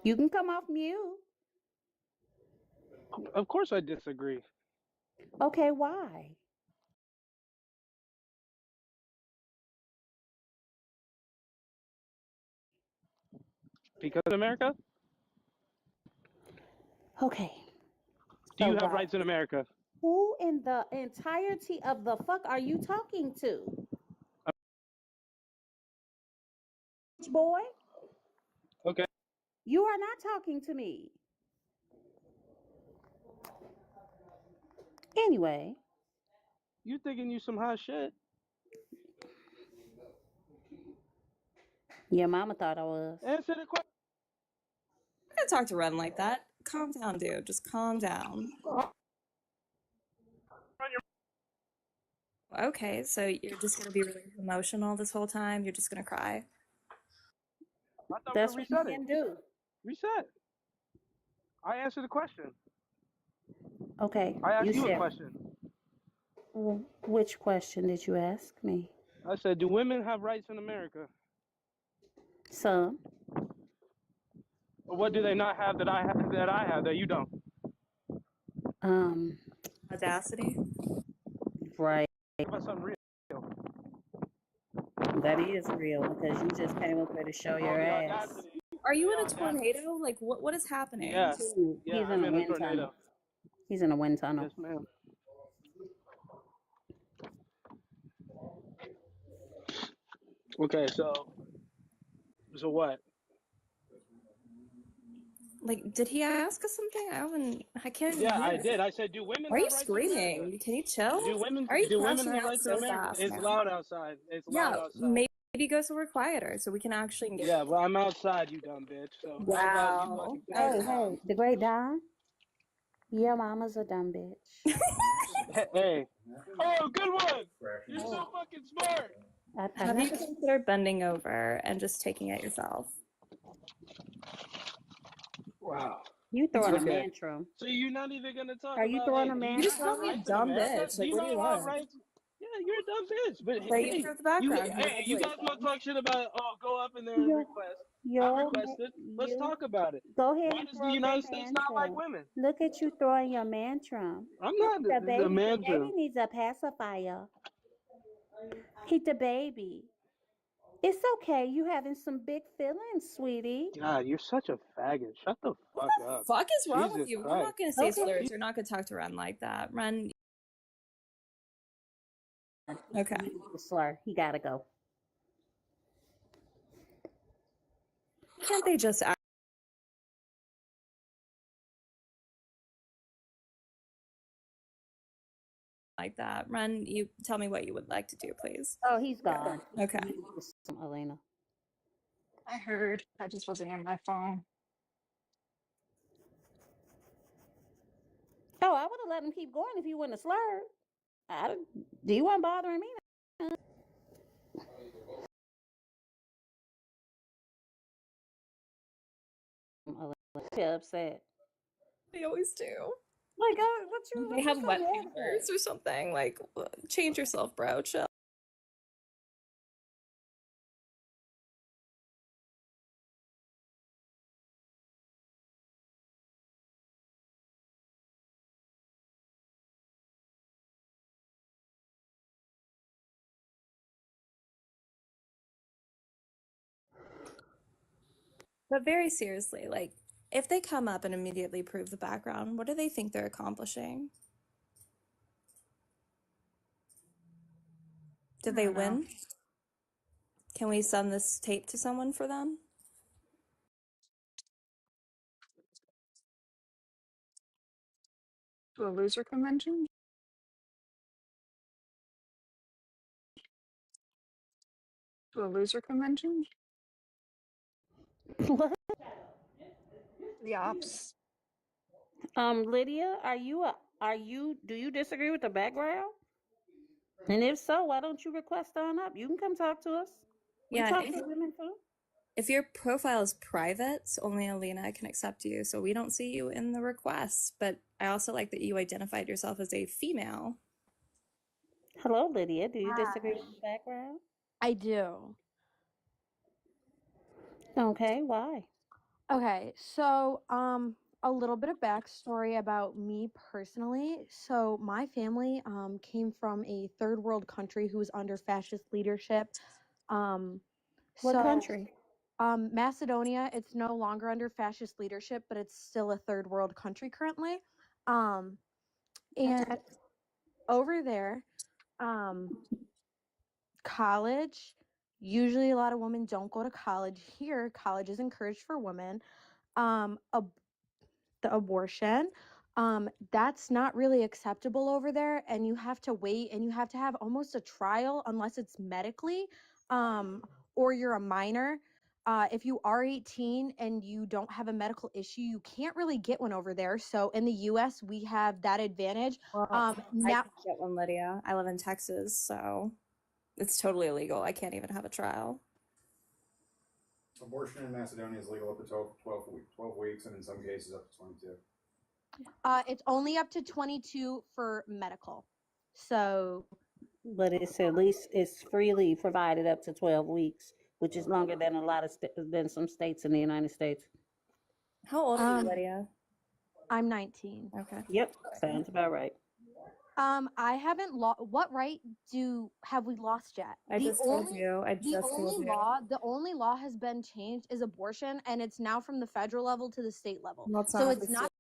You can come off mute. Of course I disagree. Okay, why? Because of America? Okay. Do So you have why? rights in America? Who in the entirety of the fuck are you talking to? Boy? Okay. You are not talking to me. Anyway. You thinking you some hot shit? Your mama thought I was. Answer the question. I'm gonna talk to Ren like that. Calm down, dude. Just calm down. Okay, so you're just gonna be really emotional this whole time? You're just gonna cry? I thought That's we what you reset it. can do. Reset. I answered the question. Okay, I asked you you a said. question. Which question did you ask me? I said, do women have rights in America? Some. Or what do they not have that I have that you don't? Audacity. Right. About something real. That is real because you just came up here to show your The ass. audacity. Are you in a tornado? Like, what is happening? Yeah. He's I'm in a in a wind tornado. tunnel. He's in a wind tunnel. Yes, ma'am. Okay, so what? Like, did he ask us something? I can't even Yeah, hear. I did. I said, do women Why are you have rights in America? screaming? Can you chill? Do women Why are you crashing have out rights in so America? fast, It's man? loud outside. It's Yeah, loud outside. maybe go somewhere quieter so we can actually engage. Yeah, well, I'm outside, you dumb bitch. So how about you Wow. fucking fix Hey, your hey, mom? the great Don. Your mama's a dumb bitch. Hey. Oh, good one. You're so fucking smart. Have you considered bending over and just taking it yourself? Wow. You throwing a Okay. tantrum. So you're not even gonna talk Are you about, throwing hey, a do You you just tantrum? have called me a rights in dumb America? bitch. Do Like, you what do you not have want? rights? Yeah, you're a dumb bitch. But Play you hey, through the background. you guys want to talk shit about? Oh, go up in there and request. I Yo, requested. Let's talk about it. go ahead Why and does the throw your United States not like tantrum. women? Look at you throwing your mantrum. I'm not The the baby man. needs a pacifier. Keep the baby. It's okay. You having some big feelings, sweetie. God, you're such a faggot. Shut the fuck up. Fuck is wrong with Jesus you? We're Christ. not gonna say slurs. You're not gonna talk to Ren like that. Ren. Okay. The slur. He gotta go. Can't they just act like that? Ren, you tell me what you would like to do, please. Oh, he's gone. Okay. Elena. I heard. I just wasn't in my phone. Oh, I would have let him keep going if he wouldn't have slurred. You weren't bothering me. Elena. Upset. They always do. Like, what's your? They have wet fingers or something. Like, change yourself, bro. Chill. But very seriously, like, if they come up and immediately prove the background, what do they think they're accomplishing? Did they win? Can we send this tape to someone for them? To a loser convention? To a loser convention? What? The ops. Lydia, do you disagree with the background? And if so, why don't you request on up? You can come talk to us. We Yeah, talk to women too. if your profile is private, only Alina can accept you, so we don't see you in the requests. But I also like that you identified yourself as a female. Hello, Lydia. Do you disagree with the background? I do. Okay, why? Okay, so a little bit of backstory about me personally. So my family came from a third world country who was under fascist leadership. What country? Macedonia. It's no longer under fascist leadership, but it's still a third world country currently. And over there, college, usually a lot of women don't go to college. Here, college is encouraged for women. The abortion, that's not really acceptable over there, and you have to wait and you have to have almost a trial unless it's medically, or you're a minor. If you are 18 and you don't have a medical issue, you can't really get one over there. So in the US, we have that advantage. Well, I Now, can't get one, Lydia. I live in Texas, so it's totally illegal. I can't even have a trial. Abortion in Macedonia is legal up to 12 weeks, and in some cases up to 22. it's only up to 22 for medical. So, But it's at least it's freely provided up to 12 weeks, which is longer than a lot of than some states in the United States. How old are you, Lydia? I'm 19. Okay. Yep, sounds about right. I haven't lost. What right have we lost yet? I just told you. The only law has been changed is abortion, and it's now from the federal level to the state level. No, it's so not. it's not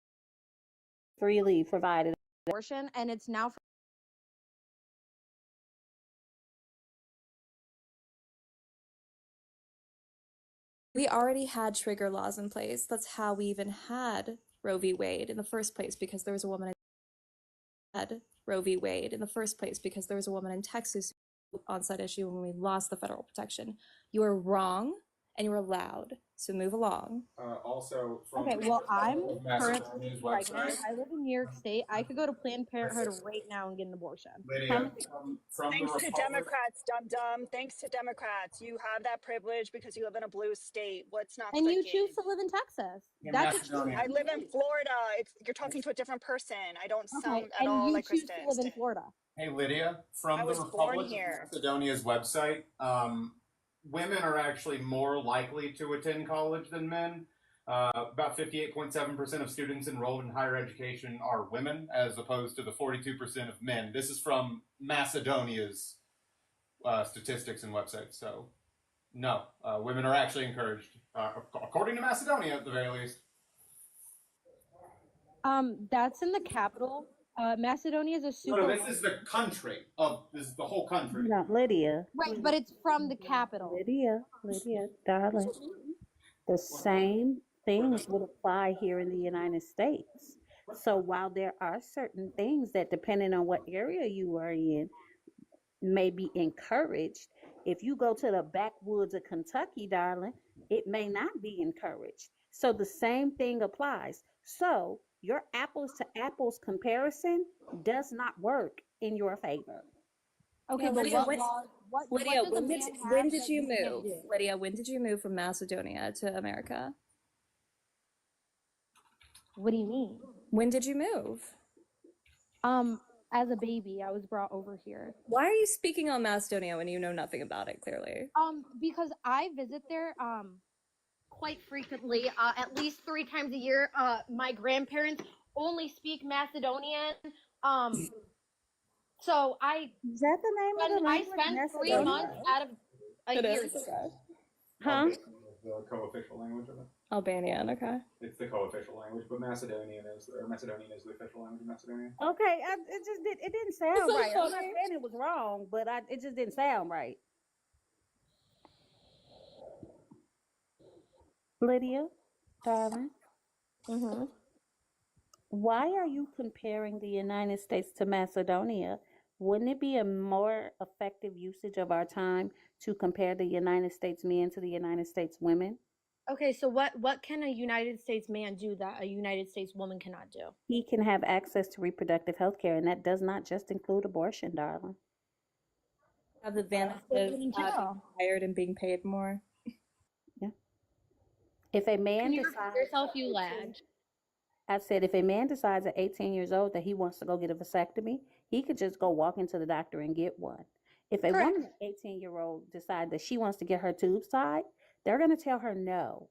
Freely provided. Abortion, and it's now. We already had trigger laws in place. That's how we even had Roe v. Wade in the first place, because there was a woman in Texas on said issue when we lost the federal protection. You are wrong, and you are loud. So move along. Also, from Okay, well, I'm currently Macedonia's pregnant. website. I live in New York State. I could go to Planned Parenthood right now and get an abortion. Lydia, from Thanks the to Republic. Democrats, dum-dum. Thanks to Democrats. You have that privilege because you live in a blue state. What's not And clicking? you choose to live in Texas. In That's Macedonia. I live in Florida. You're talking to a different person. I don't sound okay. at And all you like choose Kristen. to live in Florida. Hey Lydia, from I the was born Republic of here. Macedonia's website, women are actually more likely to attend college than men. About 58.7% of students enrolled in higher education are women, as opposed to the 42% of men. This is from Macedonia's statistics and website. So, no, women are actually encouraged, according to Macedonia at the very least. That's in the capital. Macedonia is a super. No, this is the country this is the whole country. No, Lydia. Right, but it's from the capital. Lydia, darling. The same things would apply here in the United States. So while there are certain things that, depending on what area you are in, may be encouraged, if you go to the backwoods of Kentucky, darling, it may not be encouraged. So the same thing applies. So your apples to apples comparison does not work in your favor. Okay, Yeah, but Lydia, Lydia, when did you move? Lydia, when did you move from Macedonia to America? What do you mean? When did you move? As a baby, I was brought over here. Why are you speaking on Macedonia when you know nothing about it, clearly? Because I visit there quite frequently, at least 3 times a year. My grandparents only speak Macedonian. So is that the name of the language? I spend 3 months out of a year. Huh? The co-official language of it. Albanian, okay. It's the co-official language, but Macedonian is the official language of Macedonia. Okay, it didn't sound so right. I'm not funny. saying it was wrong, but it just didn't sound right. Lydia, darling. Mm-hmm. Why are you comparing the United States to Macedonia? Wouldn't it be a more effective usage of our time to compare the United States men to the United States women? Okay, so what can a United States man do that a United States woman cannot do? He can have access to reproductive health care, and that does not just include abortion, darling. Have the advantage of being hired and being paid more. Yeah. If a man Can you decides, repeat yourself, you lagged. I said, if a man decides at 18 years old that he wants to go get a vasectomy, he could just go walk into the doctor and get one. If a woman at 18-year-old decides that she wants to get her tubes tied, they're going to tell her no.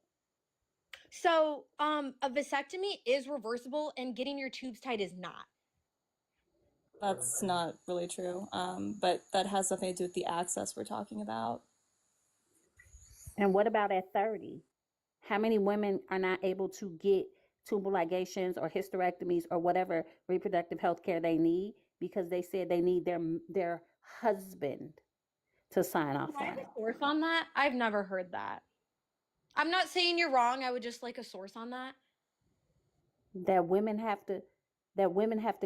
So, a vasectomy is reversible, and getting your tubes tied is not. That's not really true. But that has nothing to do with the access we're talking about. And what about at 30? How many women are not able to get tubal ligations or hysterectomies or whatever reproductive health care they need because they said they need their husband to sign off Can I on have it. a source on that? I've never heard that. I'm not saying you're wrong. I would just like a source on that. That women have to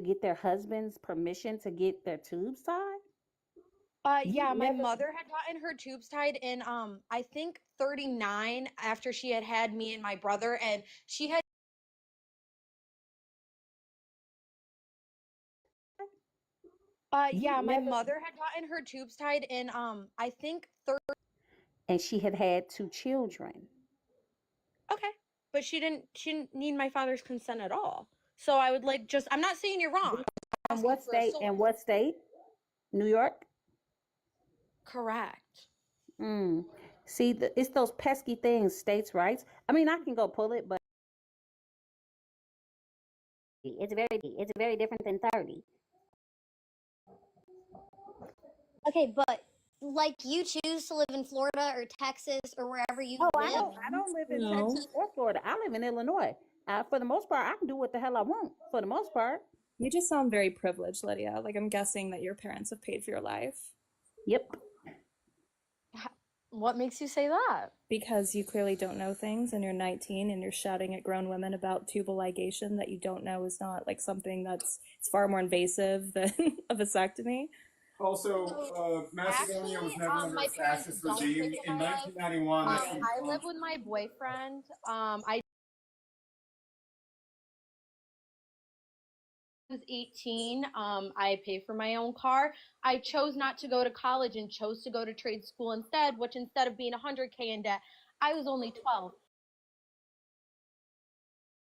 get their husband's permission to get their tubes tied? Yeah, my mother had gotten her tubes tied in I think 39 after she had me and my brother, and she had yeah, my mother had gotten her tubes tied in I think And she had 2 children. Okay. But she didn't need my father's consent at all. So I would like just I'm not saying you're wrong. And what state? And what state? New York? Correct. See, it's those pesky things, states' rights. I mean, I can go pull it, but it's very different than 30. Okay, but like you choose to live in Florida or Texas or wherever you Oh, live. I don't live in Texas or Florida. I live in Illinois. For the most part, I can do what the hell I want. For the most part. You just sound very privileged, Lydia. Like, I'm guessing that your parents have paid for your life. Yep. What makes you say that? Because you clearly don't know things and you're 19 and you're shouting at grown women about tubal ligation that you don't know is not like something it's far more invasive than a vasectomy. Also, Macedonia was never under a fascist regime. In 1991, I live with my boyfriend. I was 18. I pay for my own car. I chose not to go to college and chose to go to trade school instead, which instead of being 100K in debt, I was only 12.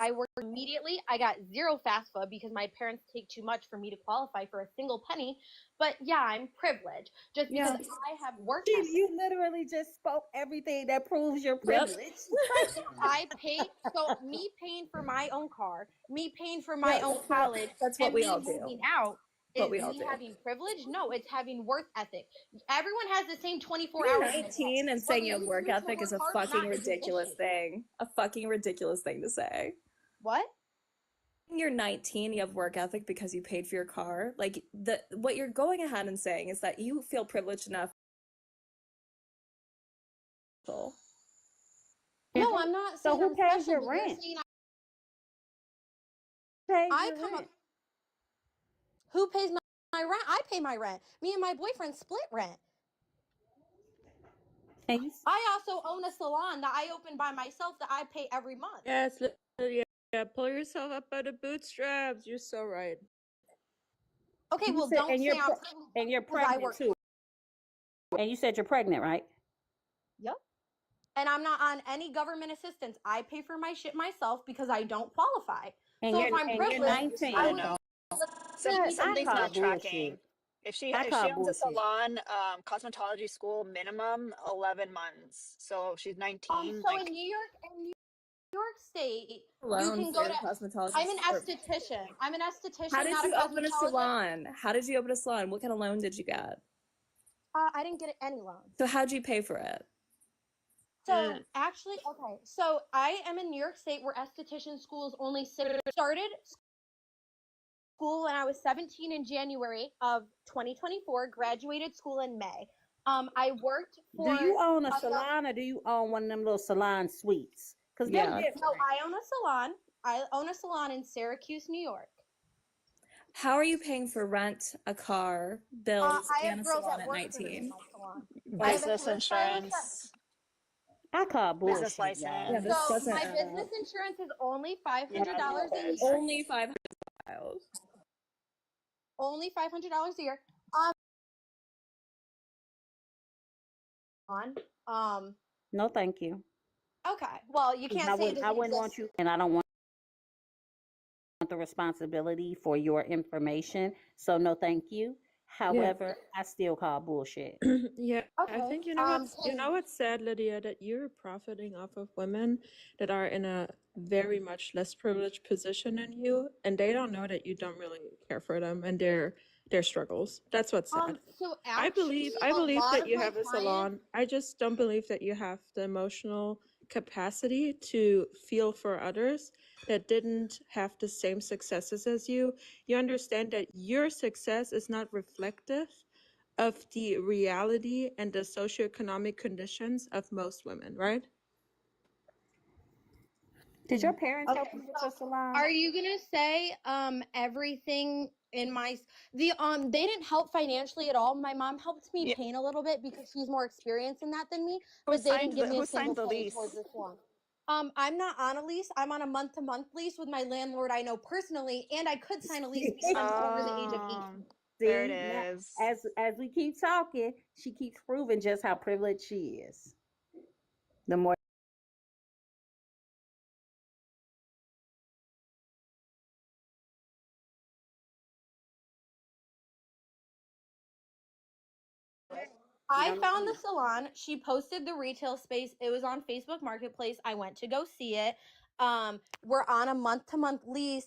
I worked immediately. I got 0 FAFSA because my parents take too much for me to qualify for a single penny. But yeah, I'm privileged just because I have worked. You literally just spoke everything that proves your privilege. I paid, so me paying for my own car, me paying for my own college, that's what and we me all do. moving out. What Is we all me do. having privilege? No, it's having work ethic. Everyone has the same 24 You're hours. 19 and saying you have work ethic is a fucking ridiculous thing. A fucking ridiculous thing to say. What? You're 19, you have work ethic because you paid for your car. Like, what you're going ahead and saying is that you feel privileged enough. No, I'm not So saying who I'm pays special, your but rent? you're saying I come up. Who pays my rent? I pay my rent. Me and my boyfriend split rent. I also own a salon that I open by myself that I pay every month. Yes, yeah, pull yourself up by the bootstraps. You're so right. Okay, well, don't say I'm pregnant. And you're pregnant too. And you said you're pregnant, right? Yep. And I'm not on any government assistance. I pay for my shit myself because I don't qualify. And so if I'm privileged, you're 19. I would No. I Something's call not tracking. bullshit. If she I call owns a bullshit. salon, cosmetology school, minimum 11 months. So if she's 19. So in New York State, Alone you can go for to. cosmetology. I'm an esthetician. I'm an esthetician. How did not you a open a cosmetologist. salon? How did you open a salon? What kind of loan did you get? I didn't get any loan. So how'd you pay for it? So actually, okay. So I am in New York State where esthetician schools only started school when I was 17 in January of 2024. Graduated school in May. I worked for. Do you own a salon or do you own one of them little salon suites? Because No, I own a salon. I own a salon in Syracuse, New York. How are you paying for rent, a car, bills, I and have a girls salon that at work 19? Business insurance. I call bullshit. Business license. Yeah, this So doesn't my add business up. insurance is only $500 a year. Only $500. Only $500 a year. No, thank you. Okay. Well, you can't say I wouldn't want you, and I don't want the responsibility for your information. So no, thank you. However, I still call bullshit. Yeah, I Okay. think you know what's sad, Lydia, that you're profiting off of women that are in a very much less privileged position than you, and they don't know that you don't really care for them and their struggles. That's what's sad. So I believe that you have a salon. I just don't believe that you have the emotional capacity to feel for others that didn't have the same successes as you understand that your success is not reflective of the reality and the socioeconomic conditions of most women, right? Did your parents help Okay, you with so your salon? are you gonna say everything in my they didn't help financially at all. My mom helped me Yeah. paint a little bit because she's more experienced in that than me, Who but they signed didn't give me a who single signed the penny towards lease? this one. I'm not on a lease. I'm on a month-to-month lease with my landlord I know personally, and I could sign a lease because I'm over the age of 18. There it See, now, is. as we keep talking, she keeps proving just how privileged she is. The more you I don't found know. the salon. She posted the retail space. It was on Facebook Marketplace. I went to go see it. We're on a month-to-month lease.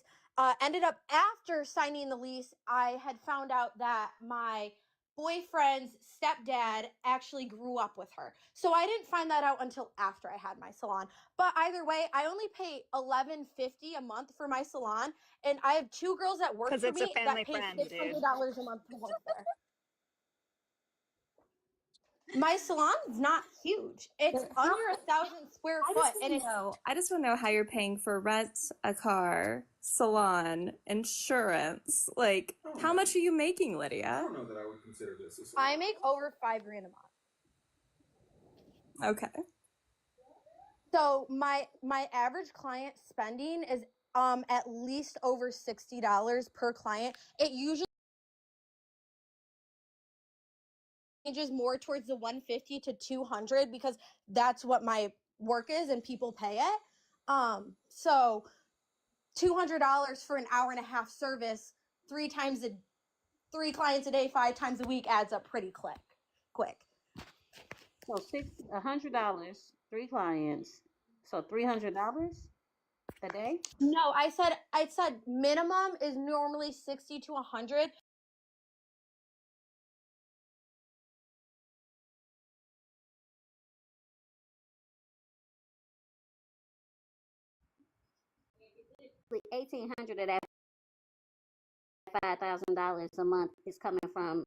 Ended up after signing the lease, I had found out that my boyfriend's stepdad actually grew up with her. So I didn't find that out until after I had my salon. But either way, I only pay $11.50 a month for my salon, and I have two girls that work Because for it's a me that family pay friend, dude. $600 a month to work there. My salon's not huge. It's under 1,000 square foot, and it's I just want to know how you're paying for rent, a car, salon, insurance. Like, how much are you making, I Lydia? don't know that I would consider this a I make over $5,000 a month. Okay. So my average client spending is at least over $60 per client. It usually ranges more towards the 150 to 200 because that's what my work is and people pay it. So $200 for an hour and a half service, three clients a day, 5 times a week adds up pretty quick. So $100, 3 clients, so $300 a day. No, I said minimum is normally 60 to 100. $1,800 of that $5,000 a month is coming from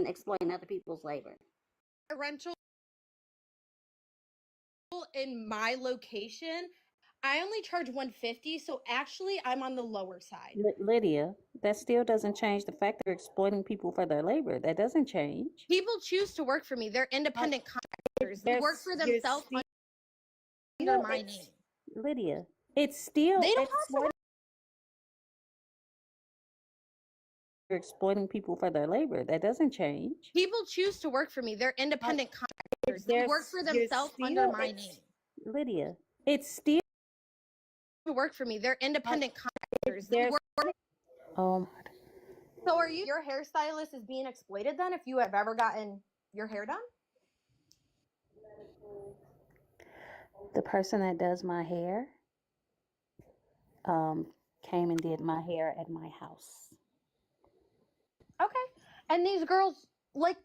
exploiting other people's labor. Rental in my location, I only charge 150, so actually I'm on the lower side. Lydia, that still doesn't change the fact they're exploiting people for their labor. That doesn't change. People choose to work for me. They're independent contractors. They work for themselves under my name. Lydia, it's still They don't have to work. You're exploiting people for their labor. That doesn't change. People choose to work for me. They're independent contractors. They work for themselves under my name. Lydia, it's still To work for me. They're independent contractors. They work. um So are your hairstylist is being exploited then if you have ever gotten your hair done? the person that does my hair came and did my hair at my house. Okay. And these girls like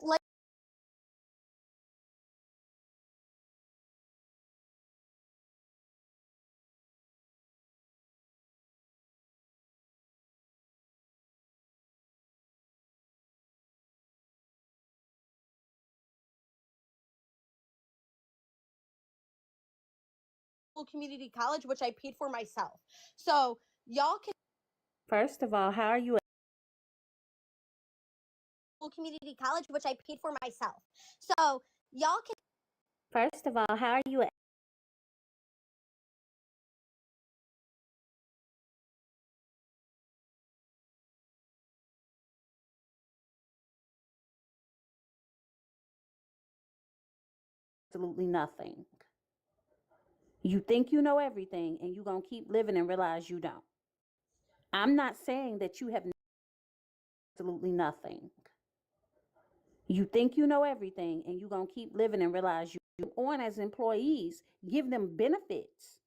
community college, which I paid for myself. So y'all can First of all, how are you community college, which I paid for myself. So y'all can. First of all, how are you absolutely nothing. You think you know everything and you're going to keep living and realize you don't. I'm not saying that you have absolutely nothing. You think you know everything and you're going to keep living and realize you on as employees, give them benefits.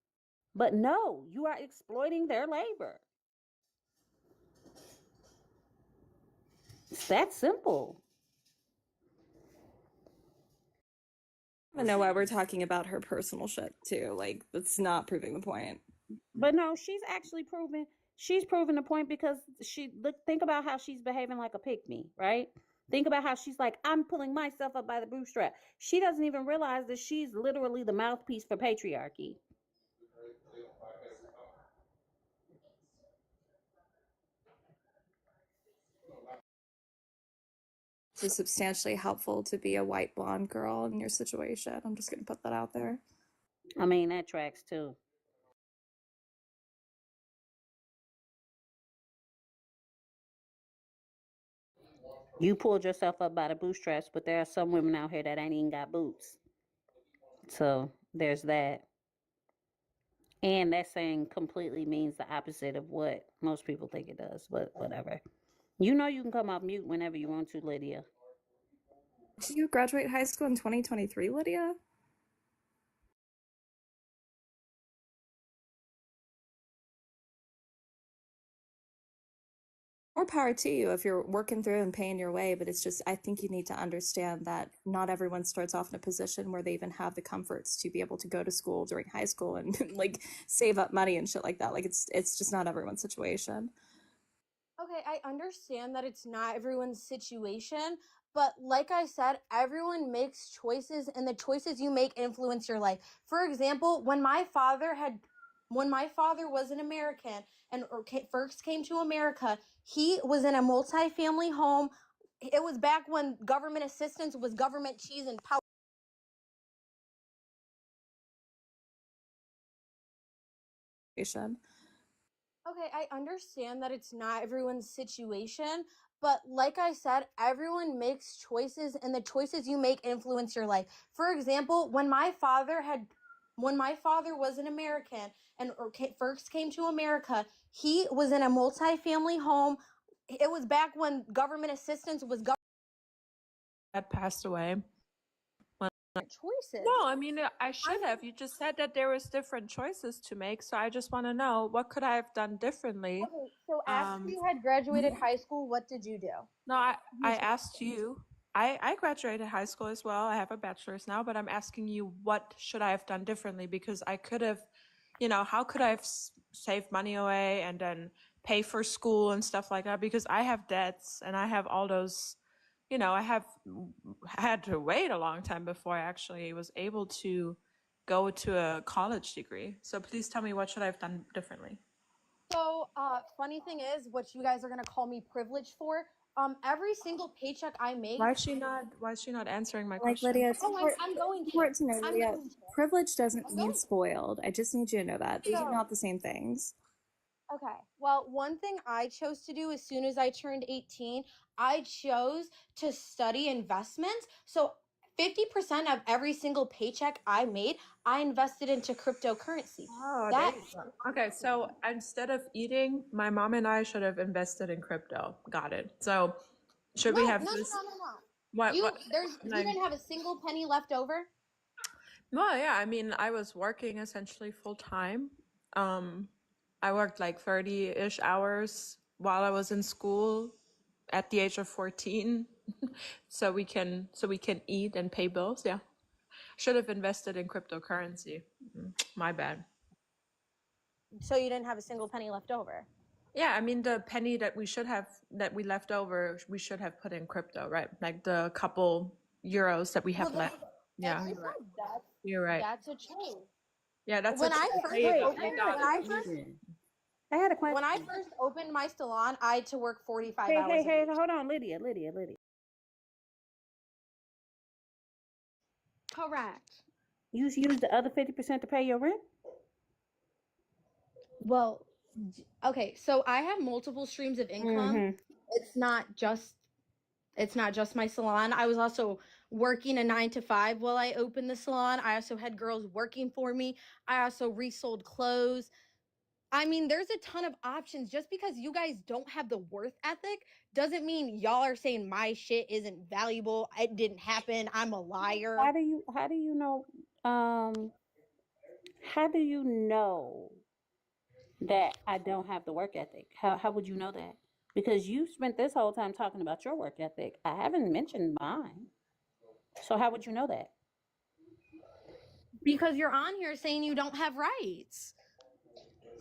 But no, you are exploiting their labor. It's that simple. I know why we're talking about her personal shit too. Like, that's not proving the point. But no, she's actually proven. She's proven the point because think about how she's behaving like a pygmy, right? Think about how she's like, I'm pulling myself up by the bootstrap. She doesn't even realize that she's literally the mouthpiece for patriarchy. It's substantially helpful to be a white blonde girl in your situation. I'm just gonna put that out there. I mean, that tracks too. You pulled yourself up by the bootstraps, but there are some women out here that ain't even got boots. So there's that. And that saying completely means the opposite of what most people think it does, but whatever. You know you can come off mute whenever you want to, Lydia. Did you graduate high school in 2023, Lydia? More power to you if you're working through and paying your way, but it's just, I think you need to understand that not everyone starts off in a position where they even have the comforts to be able to go to school during high school and like save up money and shit like that. Like it's just not everyone's situation. Okay, I understand that it's not everyone's situation, but like I said, everyone makes choices and the choices you make influence your life. For example, when my father was an American and first came to America, he was in a multi-family home. It was back when government assistance was government cheese and powder. Okay, I understand that it's not everyone's situation, but like I said, everyone makes choices and the choices you make influence your life. For example, when my father was an American and first came to America, he was in a multi-family home. It was back when government assistance was That passed away. choices. No, I mean, I should have. You just said that there was different choices to make, so I just want to know what could I have done differently. Okay, so after you had graduated high school, what did you do? No, I asked you. I graduated high school as well. I have a bachelor's now, but I'm asking you, what should I have done differently? Because I could have, how could I have saved money away and then pay for school and stuff like that? Because I have debts and I have all those, I had to wait a long time before I actually was able to go to a college degree. So please tell me, what should I have done differently? So, funny thing is, what you guys are gonna call me privileged for. Every single paycheck I make. Why is she not answering my Like, question? Lydia, it's I'm going to. important to know, I'm Lydia, going to. privilege doesn't mean spoiled. I just need you to know that. These are So- not the same things. Okay. Well, one thing I chose to do as soon as I turned 18, I chose to study investments. So 50% of every single paycheck I made, I invested into cryptocurrency. Oh, there you go. Okay, so instead of eating, my mom and I should have invested in crypto. Got it. So should we have No. this? You What? didn't have a single penny left over? Well, yeah, I mean, I was working essentially full time. I worked like 30-ish hours while I was in school at the age of 14. so we can eat and pay bills. Yeah. Should have invested in cryptocurrency. My bad. So you didn't have a single penny left over? Yeah, I mean, the penny that we left over, we should have put in crypto, right? Like the couple euros that we have left. Yeah, you're right. That's a choice. Yeah, that's when I first opened my salon, I had to work 45 hours. Hey, hold on, Lydia. Correct. You used the other 50% to pay your rent? Well, okay, so I have multiple streams of income. Mm-hmm. It's not just my salon. I was also working a 9 to 5 while I opened the salon. I also had girls working for me. I also resold clothes. I mean, there's a ton of options. Just because you guys don't have the worth ethic doesn't mean y'all are saying my shit isn't valuable. It didn't happen. I'm a liar. How do you know that I don't have the work ethic? How would you know that? Because you spent this whole time talking about your work ethic. I haven't mentioned mine. So how would you know that? Because you're on here saying you don't have rights.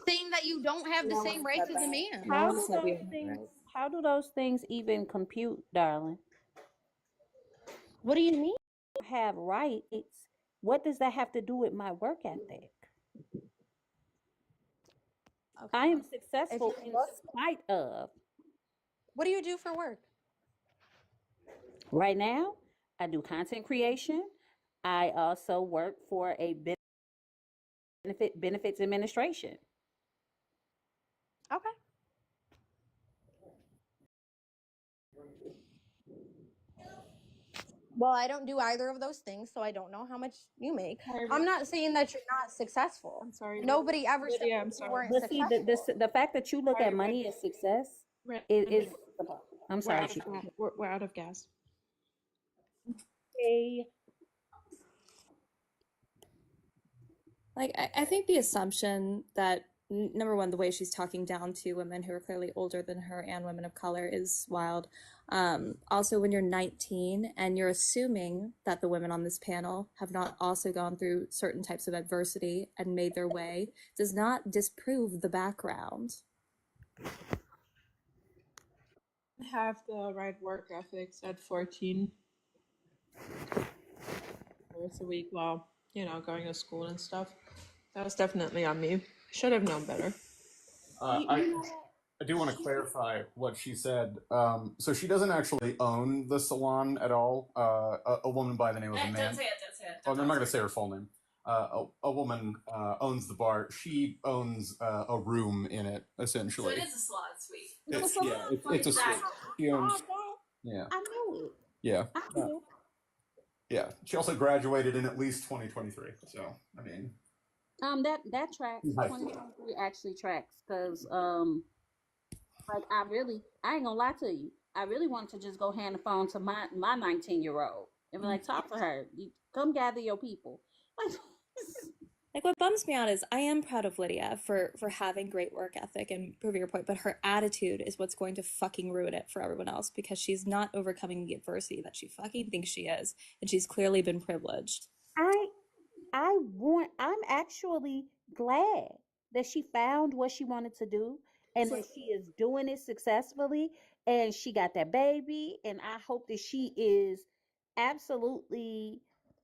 saying that you don't have the No one same rights said as a that. man. No How one do said we those don't have things? rights. How do those things even compute, darling? What do you mean? Have rights. What does that have to do with my work ethic? Okay. I am If successful you in look, spite of. what do you do for work? Right now, I do content creation. I also work for a benefits administration. Okay. Well, I don't do either of those things, so I don't know how much you make. I'm not saying that you're not successful. I'm sorry, Nobody ever said Lydia. I'm that you sorry. weren't But see, successful. the fact that you look Sorry, at money as success is Randy, I'm we're sorry, out of gas. We're out of gas. Hey. Like, I think the assumption that number one, the way she's talking down to women who are clearly older than her and women of color is wild. Also, when you're 19 and you're assuming that the women on this panel have not also gone through certain types of adversity and made their way, does not disprove the background. Have the right work ethics at 14 hours a week while, going to school and stuff. That was definitely on me. Should have known better. I do want to clarify what she said. So she doesn't actually own the salon at all. A woman by the name of a man. Don't say it, don't say it. Oh, I'm not going to say her full name. A woman owns the bar. She owns a room in it, So essentially. it is a salon suite. It's a suite. She owns. Yeah. I know it. Yeah. I know. Yeah. She also graduated in at least 2023. So I mean. That tracks. Hi. 2023 actually tracks because like I ain't gonna lie to you. I really wanted to just go hand the phone to my 19-year-old and be like, talk to her. You come gather your people. Like, what bums me out is I am proud of Lydia for having great work ethic and proving your point, but her attitude is what's going to fucking ruin it for everyone else because she's not overcoming the adversity that she fucking thinks she is, and she's clearly been privileged. I'm actually glad that she found what she wanted to do and that she is doing it successfully and she got that baby, and I hope that she is absolutely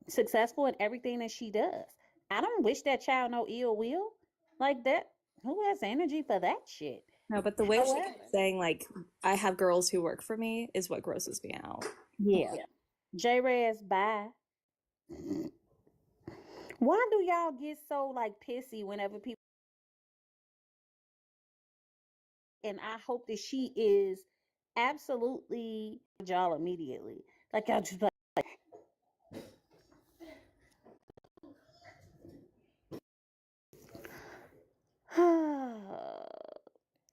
successful in everything that she does. I don't wish that child no ill will like that. Who has energy for that shit? No, but the way she kept saying, like, I have girls who work for me is what grosses me out. Yeah. J-Rez, bye. Why do y'all get so like pissy whenever people? And I hope that she is absolutely y'all immediately. Like y'all just like.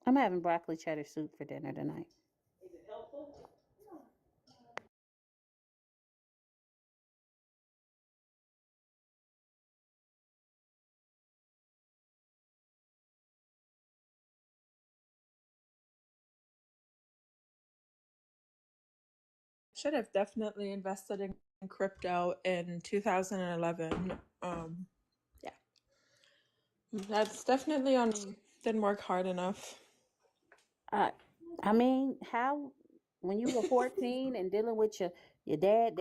I'm having broccoli cheddar soup for dinner tonight. Should have definitely invested in crypto in 2011. Yeah. That's definitely on me. Didn't work hard enough. I mean, how when you were 14 and dealing with your dad,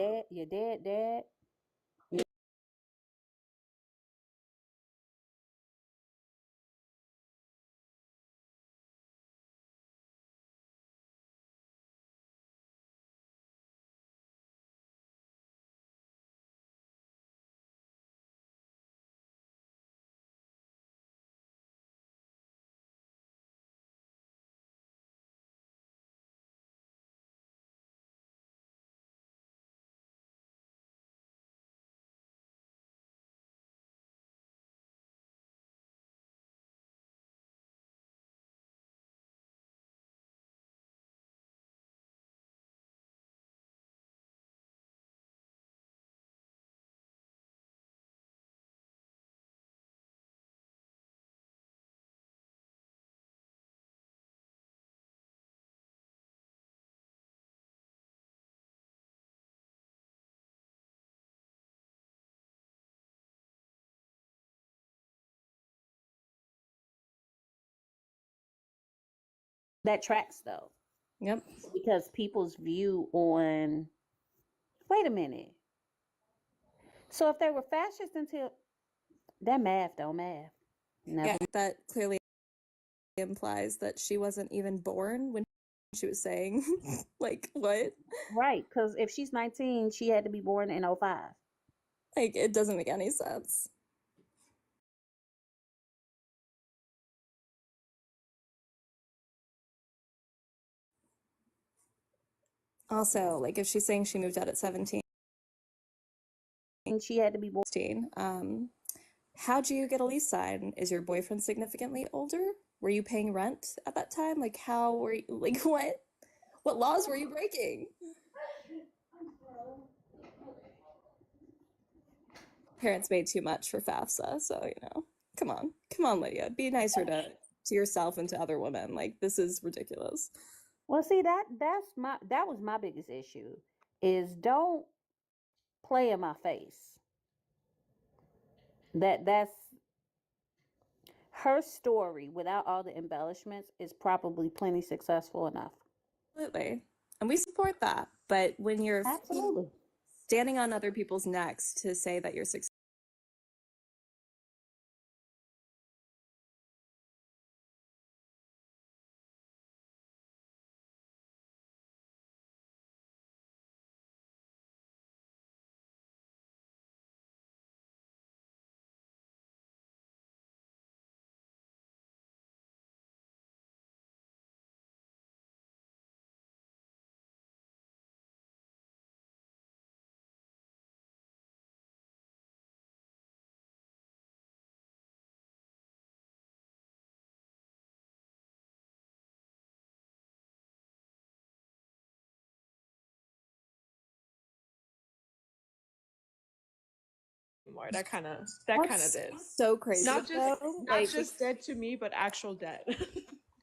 That tracks though. Yep. Because people's view on wait a minute. So if they were fascist until that math don't math. Never. Yeah, that clearly implies that she wasn't even born when she was saying, like, what? Right, because if she's 19, she had to be born in 05. Like, it doesn't make any sense. Also, like, if she's saying she moved out at 17, And she had to be born. How'd you get a lease sign? Is your boyfriend significantly older? Were you paying rent at that time? Like, how were you, like, what? What laws were you breaking? Parents made too much for FAFSA, so, you know, come on, Lydia. Be nicer to yourself and to other women. Like, this is ridiculous. Well, see, that was my biggest issue is don't play in my face. That's her story without all the embellishments is probably plenty successful enough. Absolutely. And we support that. But when you're absolutely standing on other people's necks to say that you're successful, That kind of did. So crazy. Not though. just dead to me, but actual dead.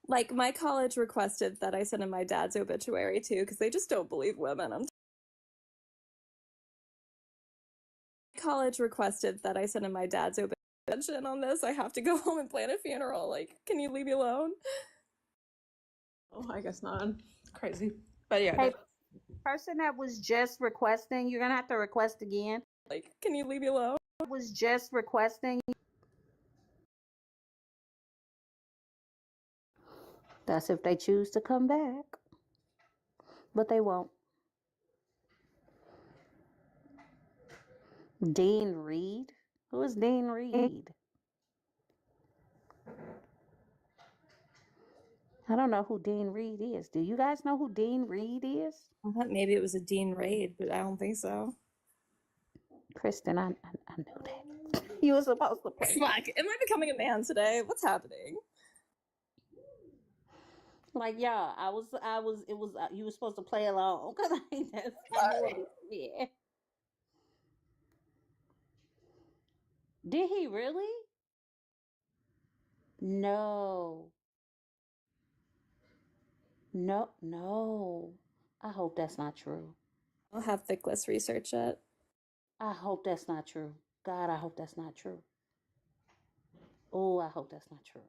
Like, my college requested that I send in my dad's obituary too, because they just don't believe women. College requested that I send in my dad's obituary on this. I have to go home and plan a funeral. Like, can you leave me alone? Oh, I guess not. Crazy. But yeah. Hey, person that was just requesting, you're gonna have to request again. Like, can you leave me alone? Was just requesting. That's if they choose to come back. But they won't. Dean Reed? Who is Dean Reed? I don't know who Dean Reed is. Do you guys know who Dean Reed is? I thought maybe it was a Dean raid, but I don't think so. Kristen, I knew that. You were supposed to play. Fuck, am I becoming a man today? What's happening? Like, yeah, you were supposed to play along. Cause yeah. Did he really? No. No. I hope that's not true. I'll have Thickless research it. I hope that's not true. God, I hope that's not true. Oh, I hope that's not true.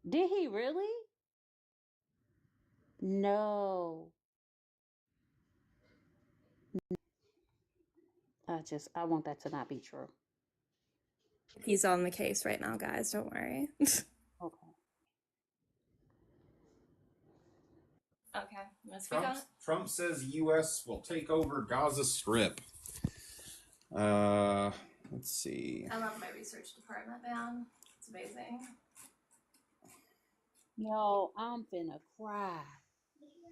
Did he really? No. I want that to not be true. He's on the case right now, guys. Don't worry. Okay. Okay, let's speak on it. Trump says U.S. will take over Gaza Strip. Let's see. I love my research department, man. It's amazing. Yo, I'm finna cry.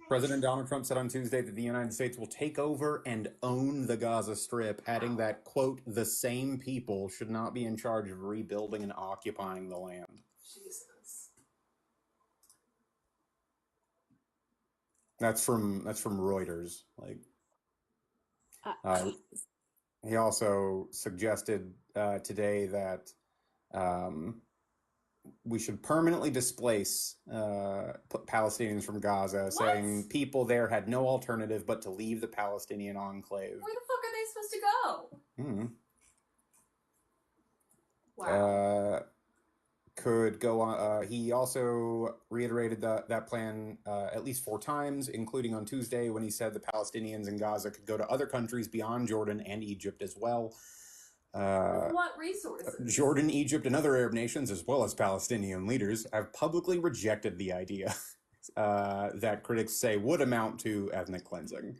President Donald Trump said on Tuesday that the United States will take over and own the Gaza Strip, adding that, quote, the same people should not be in charge of rebuilding and occupying the land. Jesus. That's from Reuters. Like, he also suggested today that we should permanently displace Palestinians from Gaza, saying people there had no alternative but to leave the Palestinian enclave. Where the fuck are they supposed to go? Hmm. Wow. could go on. He also reiterated that plan at least 4 times, including on Tuesday when he said the Palestinians in Gaza could go to other countries beyond Jordan and Egypt as well. What resources? Jordan, Egypt, and other Arab nations, as well as Palestinian leaders, have publicly rejected the idea that critics say would amount to ethnic cleansing.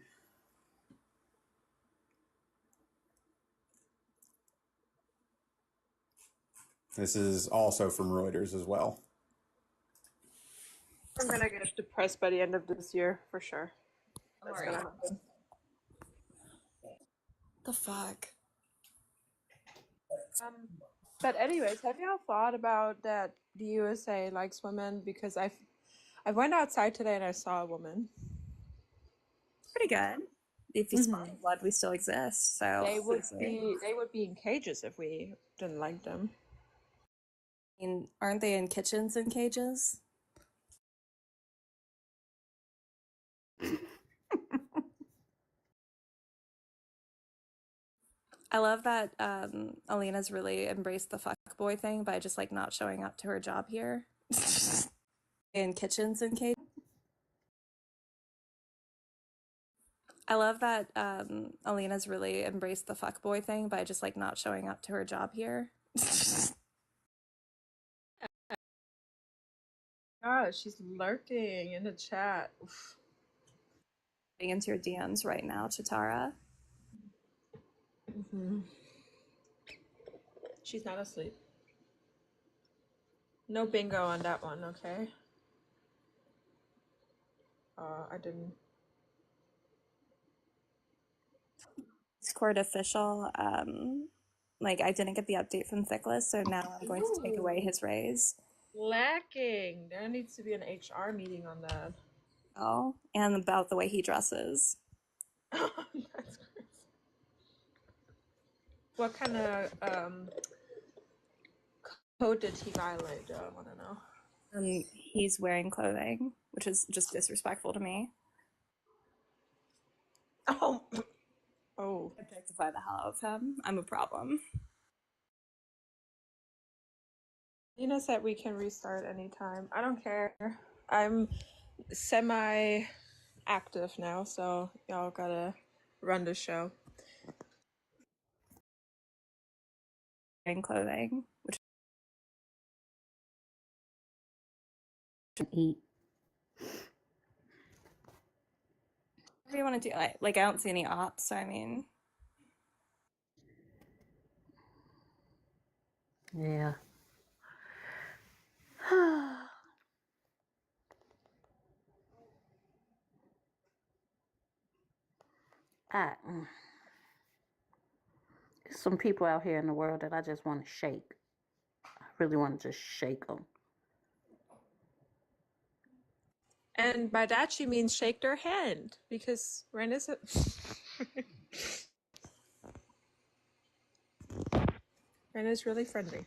This is also from Reuters as well. I'm gonna get depressed by the end of this year for sure. That's gonna happen. The fuck? But anyways, have y'all thought about that the USA likes women? Because I went outside today and I saw a woman. Pretty good. If you spot blood, we still exist. So They would be in cages if we didn't like them. I mean, aren't they in kitchens and cages? I love that Alina's really embraced the fuckboy thing by just like not showing up to her job here. In kitchens and cages. I love that Alina's really embraced the fuckboy thing by just like not showing up to her job here. God, she's lurking in the chat. Oof. Getting into your DMs right now, Chitara. She's not asleep. No bingo on that one, okay? I didn't. Discord official. Like I didn't get the update from Thickless, so now I'm going to take away his raise. Lacking. There needs to be an HR meeting on that. Oh, and about the way he dresses. That's crazy. What kind of code did he violate? I want to know. He's wearing clothing, which is just disrespectful to me. Oh. Objectify the hell out of him. I'm a problem. Nina said we can restart anytime. I don't care. I'm semi-active now, so y'all gotta run the show. Wearing clothing, which eat. What do you want to do? Like I don't see any ops, so I mean. Yeah. There's some people out here in the world that I just want to shake. I really want to just shake them. And by that she means shake their hand, because Rena's Rena's really friendly.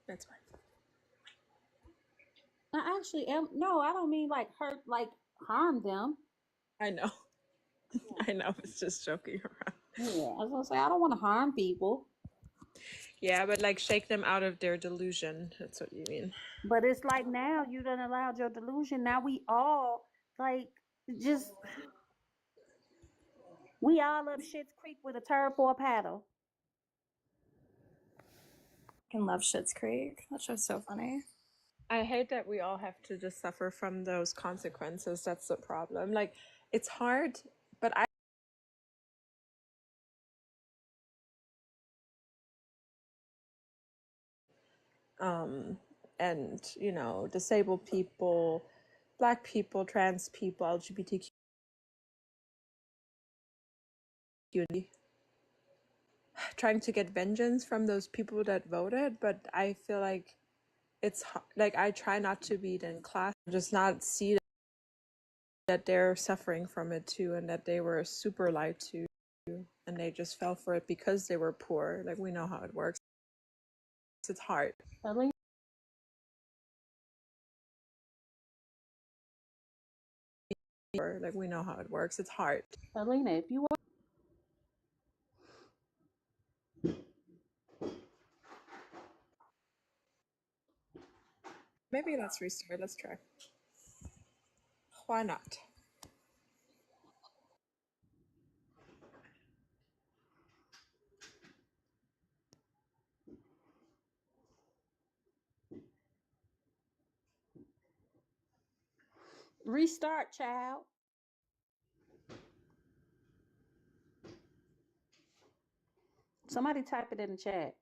That's why. I actually am. No, I don't mean like hurt, like harm them. I know. I know. It's just joking around. Yeah, I was gonna say I don't want to harm people. Yeah, but like shake them out of their delusion. That's what you mean. But it's like now you done allowed your delusion. Now we all like just we all up Shit's Creek with a turd for a paddle. I can love Schitt's Creek. That show's so funny. I hate that we all have to just suffer from those consequences. That's the problem. Like, it's hard, but and you know, disabled people, Black people, trans people, LGBTQ, trying to get vengeance from those people that voted. But I feel like it's like I try not to be in class, just not see that they're suffering from it too, and that they were super lied to, and they just fell for it because they were poor. Like, we know how it works. It's hard. Like, we know how it works. It's hard. Alina, if you want. Maybe let's restart. Let's try. Why not? Restart, child. Somebody type it in the chat.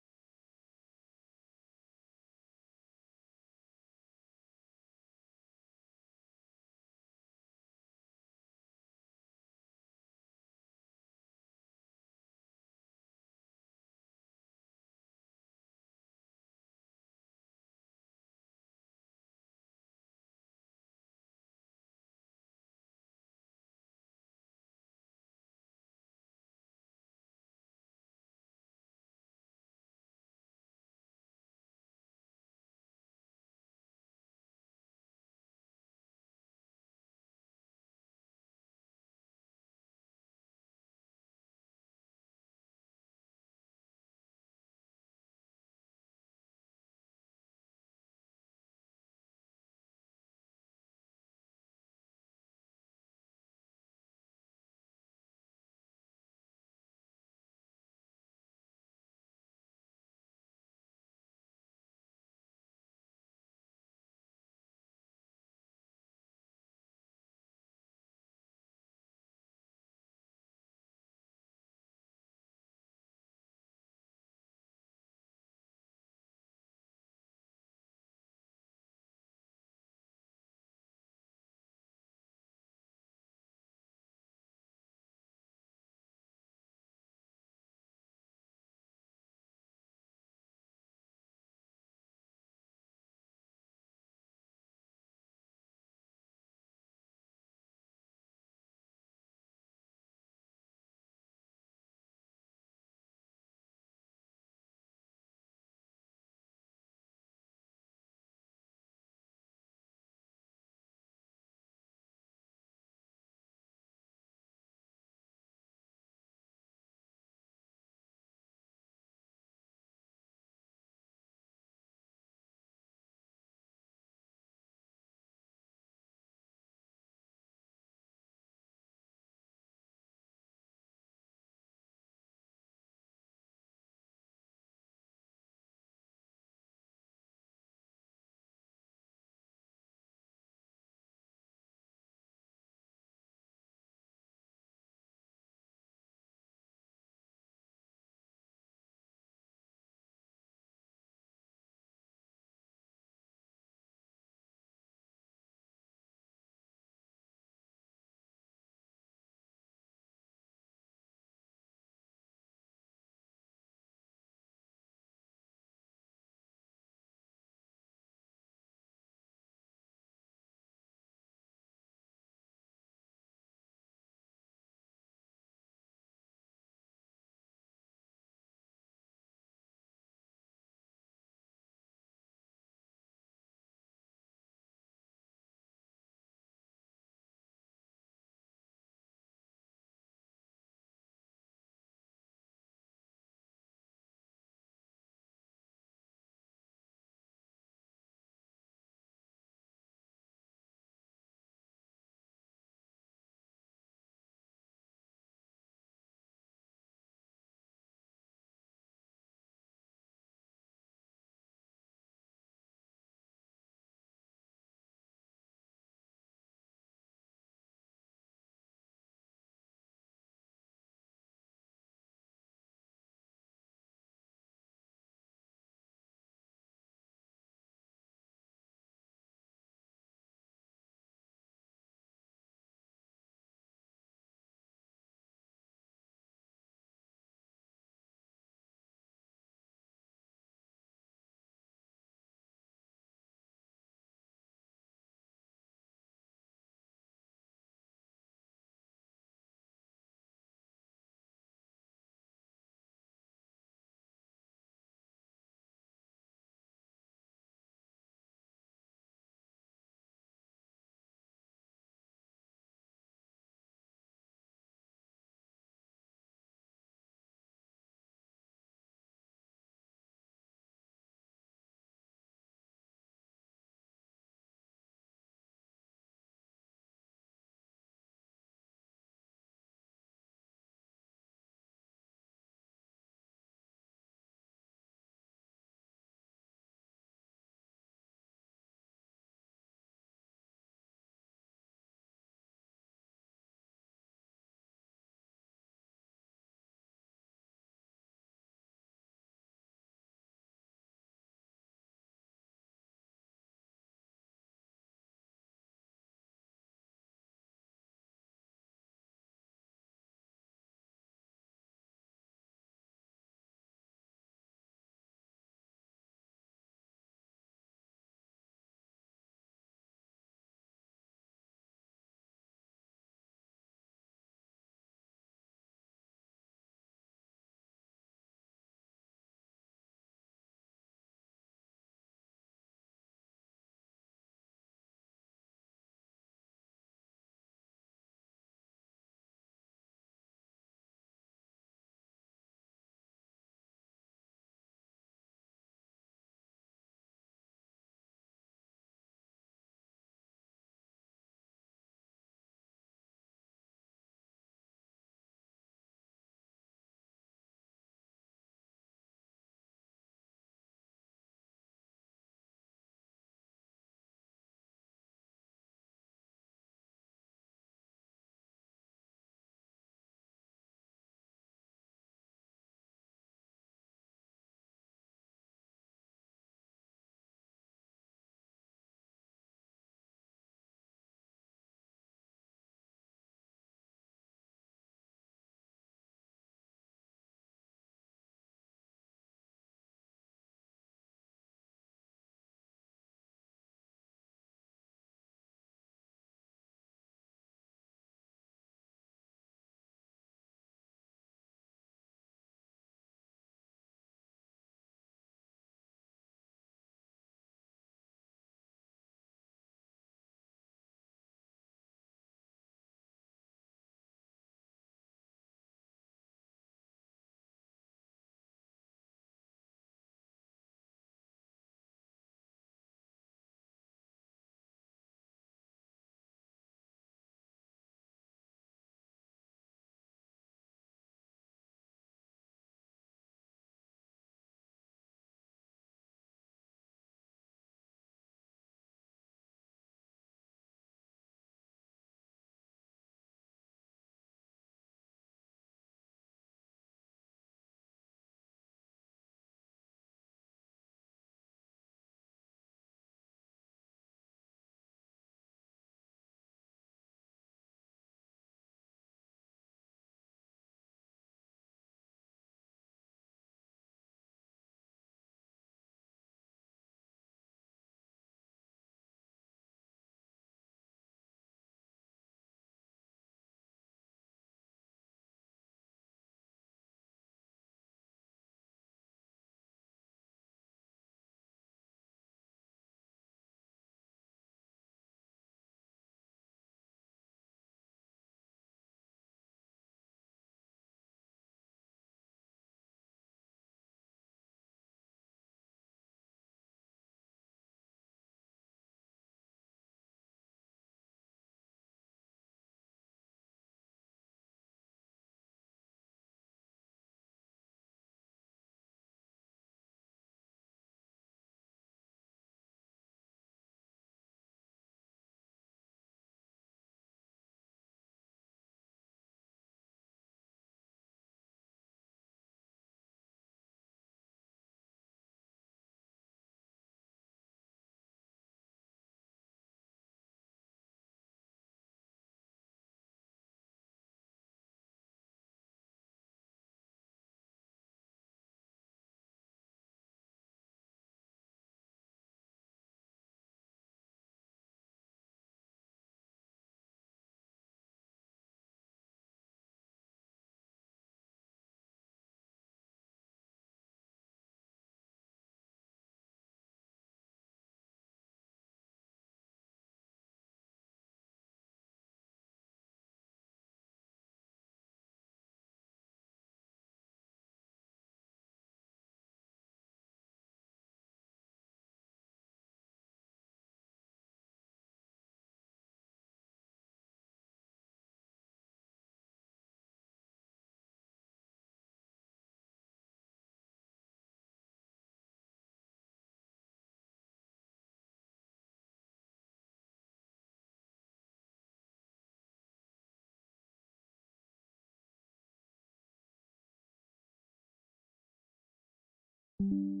you.